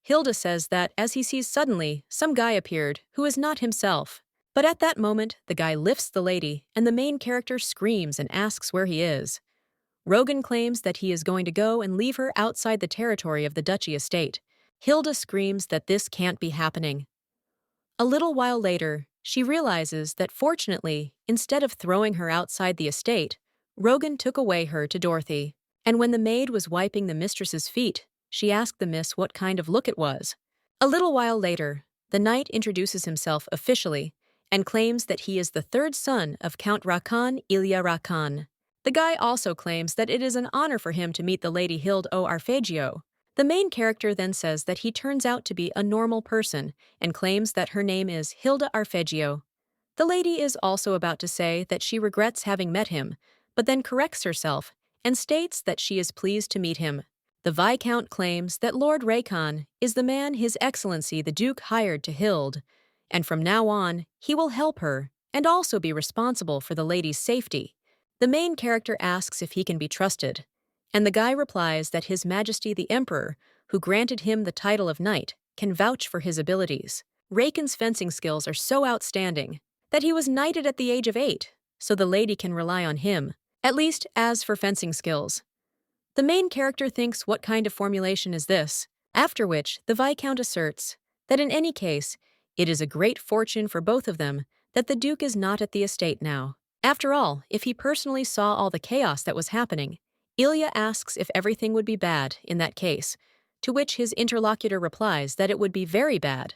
Hilda says that as he sees suddenly, some guy appeared who is not himself. But at that moment, the guy lifts the lady, and the main character screams and asks where he is. Rogan claims that he is going to go and leave her outside the territory of the duchy estate. Hilda screams that this can't be happening. A little while later, she realizes that fortunately, instead of throwing her outside the estate, Rogan took away her to Dorothy. And when the maid was wiping the mistress's feet, she asked the miss what kind of look it was. A little while later, the knight introduces himself officially and claims that he is the third son of Count Rakan Ilya Rakan. The guy also claims that it is an honor for him to meet the lady Hilda o Arpeggio. The main character then says that he turns out to be a normal person and claims that her name is Hilda Arpeggio. The lady is also about to say that she regrets having met him, but then corrects herself and states that she is pleased to meet him. The Viscount claims that Lord Rakan is the man His Excellency the Duke hired to Hild, and from now on, he will help her and also be responsible for the lady's safety. The main character asks if he can be trusted, and the guy replies that His Majesty the Emperor, who granted him the title of knight, can vouch for his abilities. Rakan's fencing skills are so outstanding that he was knighted at the age of 8, so the lady can rely on him, at least as for fencing skills. The main character thinks what kind of formulation is this, after which the Viscount asserts that in any case, it is a great fortune for both of them that the Duke is not at the estate now. After all, if he personally saw all the chaos that was happening, Ilya asks if everything would be bad in that case, to which his interlocutor replies that it would be very bad,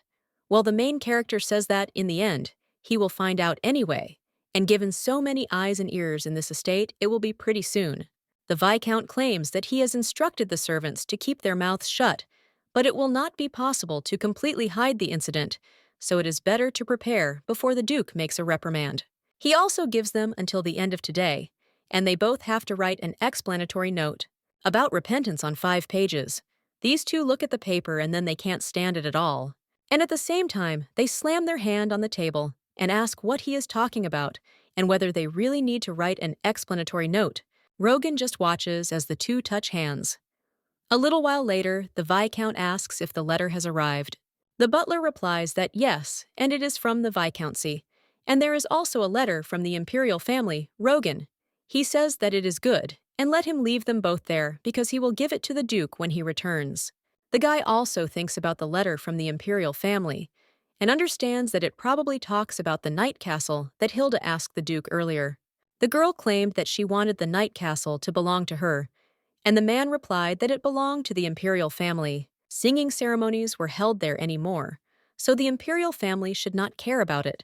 while the main character says that, in the end, he will find out anyway, and given so many eyes and ears in this estate, it will be pretty soon. The Viscount claims that he has instructed the servants to keep their mouths shut, but it will not be possible to completely hide the incident, so it is better to prepare before the Duke makes a reprimand. He also gives them until the end of today, and they both have to write an explanatory note about repentance on 5 pages. These two look at the paper and then they can't stand it at all. And at the same time, they slam their hand on the table and ask what he is talking about and whether they really need to write an explanatory note. Rogan just watches as the two touch hands. A little while later, the Viscount asks if the letter has arrived. The butler replies that yes, and it is from the Viscountcy. And there is also a letter from the imperial family, Rogan. He says that it is good, and let him leave them both there because he will give it to the Duke when he returns. The guy also thinks about the letter from the imperial family and understands that it probably talks about the Night Castle that Hilda asked the Duke earlier. The girl claimed that she wanted the Night Castle to belong to her, and the man replied that it belonged to the imperial family. Singing ceremonies were held there anymore, so the imperial family should not care about it,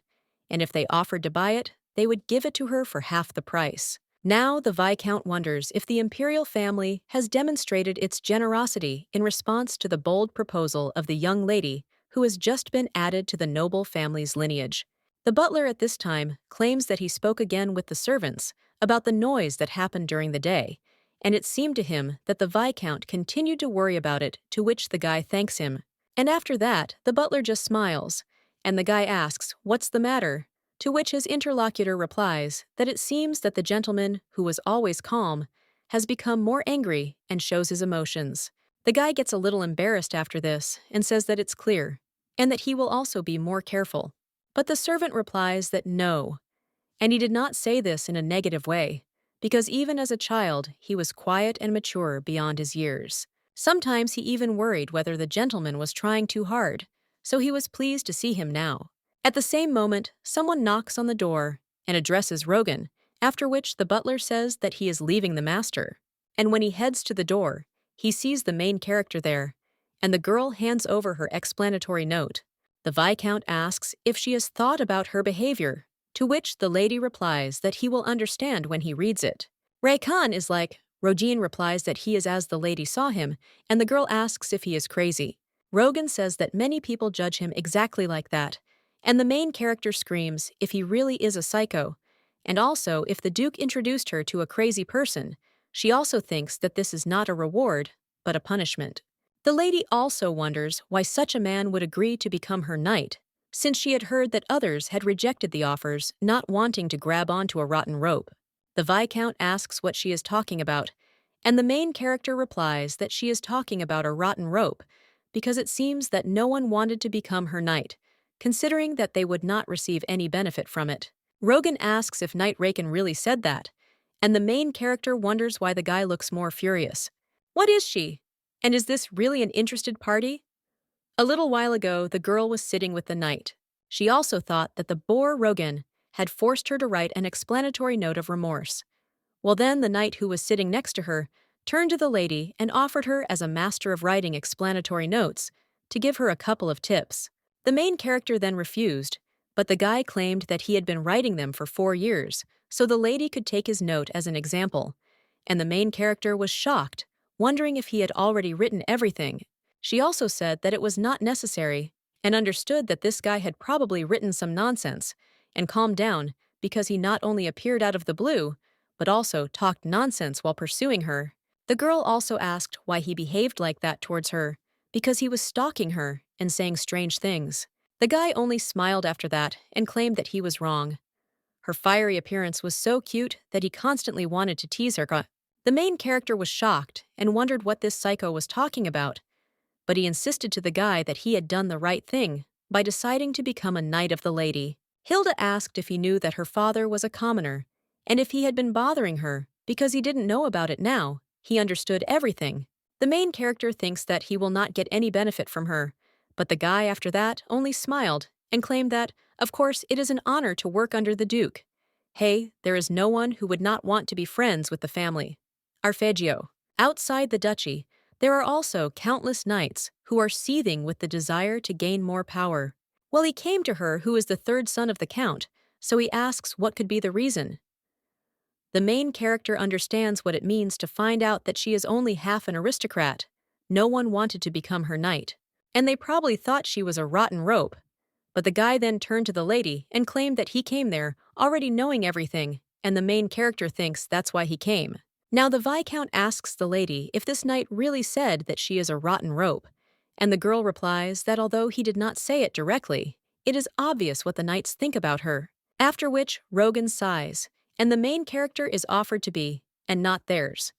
and if they offered to buy it, they would give it to her for half the price. Now the Viscount wonders if the imperial family has demonstrated its generosity in response to the bold proposal of the young lady who has just been added to the noble family's lineage. The butler at this time claims that he spoke again with the servants about the noise that happened during the day, and it seemed to him that the Viscount continued to worry about it, to which the guy thanks him. And after that, the butler just smiles, and the guy asks, "What's the matter?" To which his interlocutor replies that it seems that the gentleman, who was always calm, has become more angry and shows his emotions. The guy gets a little embarrassed after this and says that it's clear, and that he will also be more careful. But the servant replies that no, and he did not say this in a negative way, because even as a child, he was quiet and mature beyond his years. Sometimes he even worried whether the gentleman was trying too hard, so he was pleased to see him now. At the same moment, someone knocks on the door and addresses Rogan, after which the butler says that he is leaving the master. And when he heads to the door, he sees the main character there, and the girl hands over her explanatory note. The Viscount asks if she has thought about her behavior, to which the lady replies that he will understand when he reads it. Rakan is like, Rogan replies that he is as the lady saw him, and the girl asks if he is crazy. Rogan says that many people judge him exactly like that, and the main character screams if he really is a psycho, and also if the Duke introduced her to a crazy person. She also thinks that this is not a reward, but a punishment. The lady also wonders why such a man would agree to become her knight, since she had heard that others had rejected the offers, not wanting to grab onto a rotten rope. The Viscount asks what she is talking about, and the main character replies that she is talking about a rotten rope, because it seems that no one wanted to become her knight, considering that they would not receive any benefit from it. Rogan asks if Knight Rakan really said that, and the main character wonders why the guy looks more furious. What is she? And is this really an interested party? A little while ago, the girl was sitting with the knight. She also thought that the boor Rogan had forced her to write an explanatory note of remorse. Well, then the knight who was sitting next to her turned to the lady and offered her as a master of writing explanatory notes to give her a couple of tips. The main character then refused, but the guy claimed that he had been writing them for 4 years, so the lady could take his note as an example. And the main character was shocked, wondering if he had already written everything. She also said that it was not necessary, and understood that this guy had probably written some nonsense, and calmed down because he not only appeared out of the blue, but also talked nonsense while pursuing her. The girl also asked why he behaved like that towards her, because he was stalking her and saying strange things. The guy only smiled after that and claimed that he was wrong. Her fiery appearance was so cute that he constantly wanted to tease her. The main character was shocked and wondered what this psycho was talking about, but he insisted to the guy that he had done the right thing by deciding to become a knight of the lady. Hilda asked if he knew that her father was a commoner, and if he had been bothering her because he didn't know about it now. He understood everything. The main character thinks that he will not get any benefit from her, but the guy after that only smiled and claimed that, of course, it is an honor to work under the Duke. Hey, there is no one who would not want to be friends with the family. Arpeggio. Outside the duchy, there are also countless knights who are seething with the desire to gain more power. Well, he came to her who is the third son of the count, so he asks what could be the reason. The main character understands what it means to find out that she is only half an aristocrat. No one wanted to become her knight, and they probably thought she was a rotten rope. But the guy then turned to the lady and claimed that he came there already knowing everything, and the main character thinks that's why he came. Now the Viscount asks the lady if this knight really said that she is a rotten rope, and the girl replies that although he did not say it directly, it is obvious what the knights think about her. After which, Rogan sighs, and the main character is offered to be, and not theirs,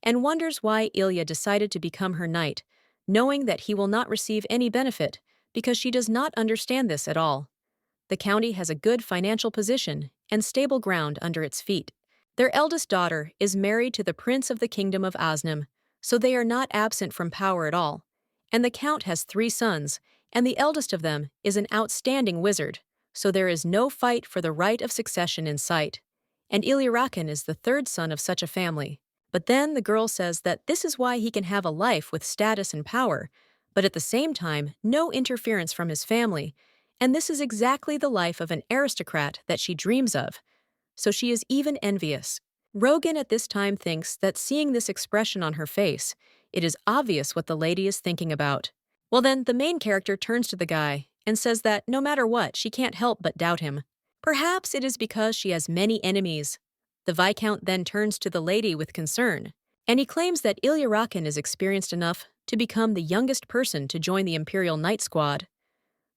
and wonders why Ilya decided to become her knight, knowing that he will not receive any benefit, because she does not understand this at all. The county has a good financial position and stable ground under its feet. Their eldest daughter is married to the prince of the kingdom of Osnam, so they are not absent from power at all. And the count has 3 sons, and the eldest of them is an outstanding wizard, so there is no fight for the right of succession in sight. And Ilya is the 3rd son of such a family. But then the girl says that this is why he can have a life with status and power, but at the same time, no interference from his family, and this is exactly the life of an aristocrat that she dreams of. So she is even envious. Rogan at this time thinks that seeing this expression on her face, it is obvious what the lady is thinking about. Well then, the main character turns to the guy and says that no matter what, she can't help but doubt him. Perhaps it is because she has many enemies. The Viscount then turns to the lady with concern, and he claims that Ilya is experienced enough to become the youngest person to join the Imperial Knight Squad.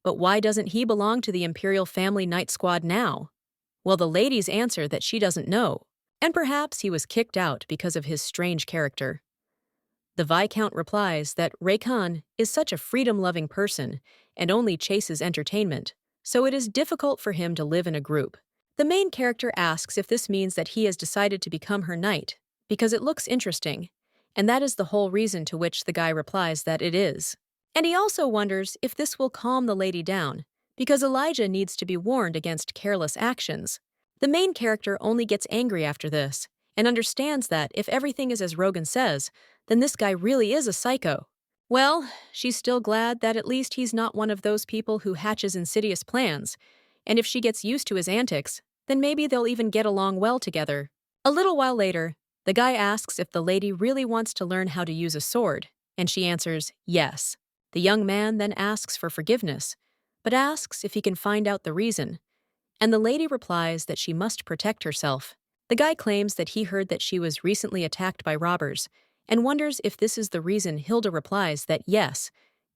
But why doesn't he belong to the Imperial Family Knight Squad now? Well, the lady's answer that she doesn't know, and perhaps he was kicked out because of his strange character. The Viscount replies that Rakan is such a freedom-loving person and only chases entertainment, so it is difficult for him to live in a group. The main character asks if this means that he has decided to become her knight, because it looks interesting, and that is the whole reason, to which the guy replies that it is. And he also wonders if this will calm the lady down, because Elijah needs to be warned against careless actions. The main character only gets angry after this, and understands that if everything is as Rogan says, then this guy really is a psycho. Well, she's still glad that at least he's not one of those people who hatches insidious plans, and if she gets used to his antics, then maybe they'll even get along well together. A little while later, the guy asks if the lady really wants to learn how to use a sword, and she answers yes. The young man then asks for forgiveness, but asks if he can find out the reason, and the lady replies that she must protect herself. The guy claims that he heard that she was recently attacked by robbers, and wonders if this is the reason. Hilda replies that yes,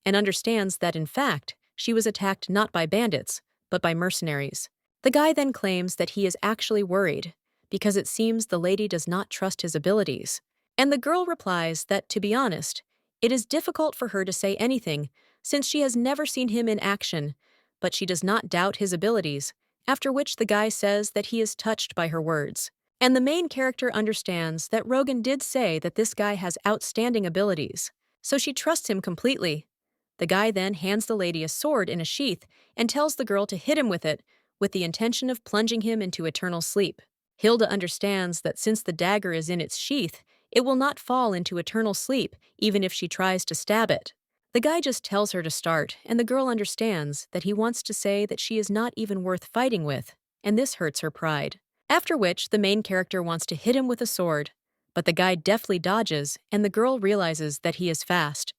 and understands that in fact, she was attacked not by bandits, but by mercenaries. The guy then claims that he is actually worried, because it seems the lady does not trust his abilities. And the girl replies that, to be honest, it is difficult for her to say anything since she has never seen him in action, but she does not doubt his abilities, after which the guy says that he is touched by her words. And the main character understands that Rogan did say that this guy has outstanding abilities, so she trusts him completely. The guy then hands the lady a sword in a sheath and tells the girl to hit him with the intention of plunging him into eternal sleep. Hilda understands that since the dagger is in its sheath, it will not fall into eternal sleep even if she tries to stab it. The guy just tells her to start, and the girl understands that he wants to say that she is not even worth fighting with, and this hurts her pride. After which, the main character wants to hit him with a sword, but the guy deftly dodges, and the girl realizes that he is fast.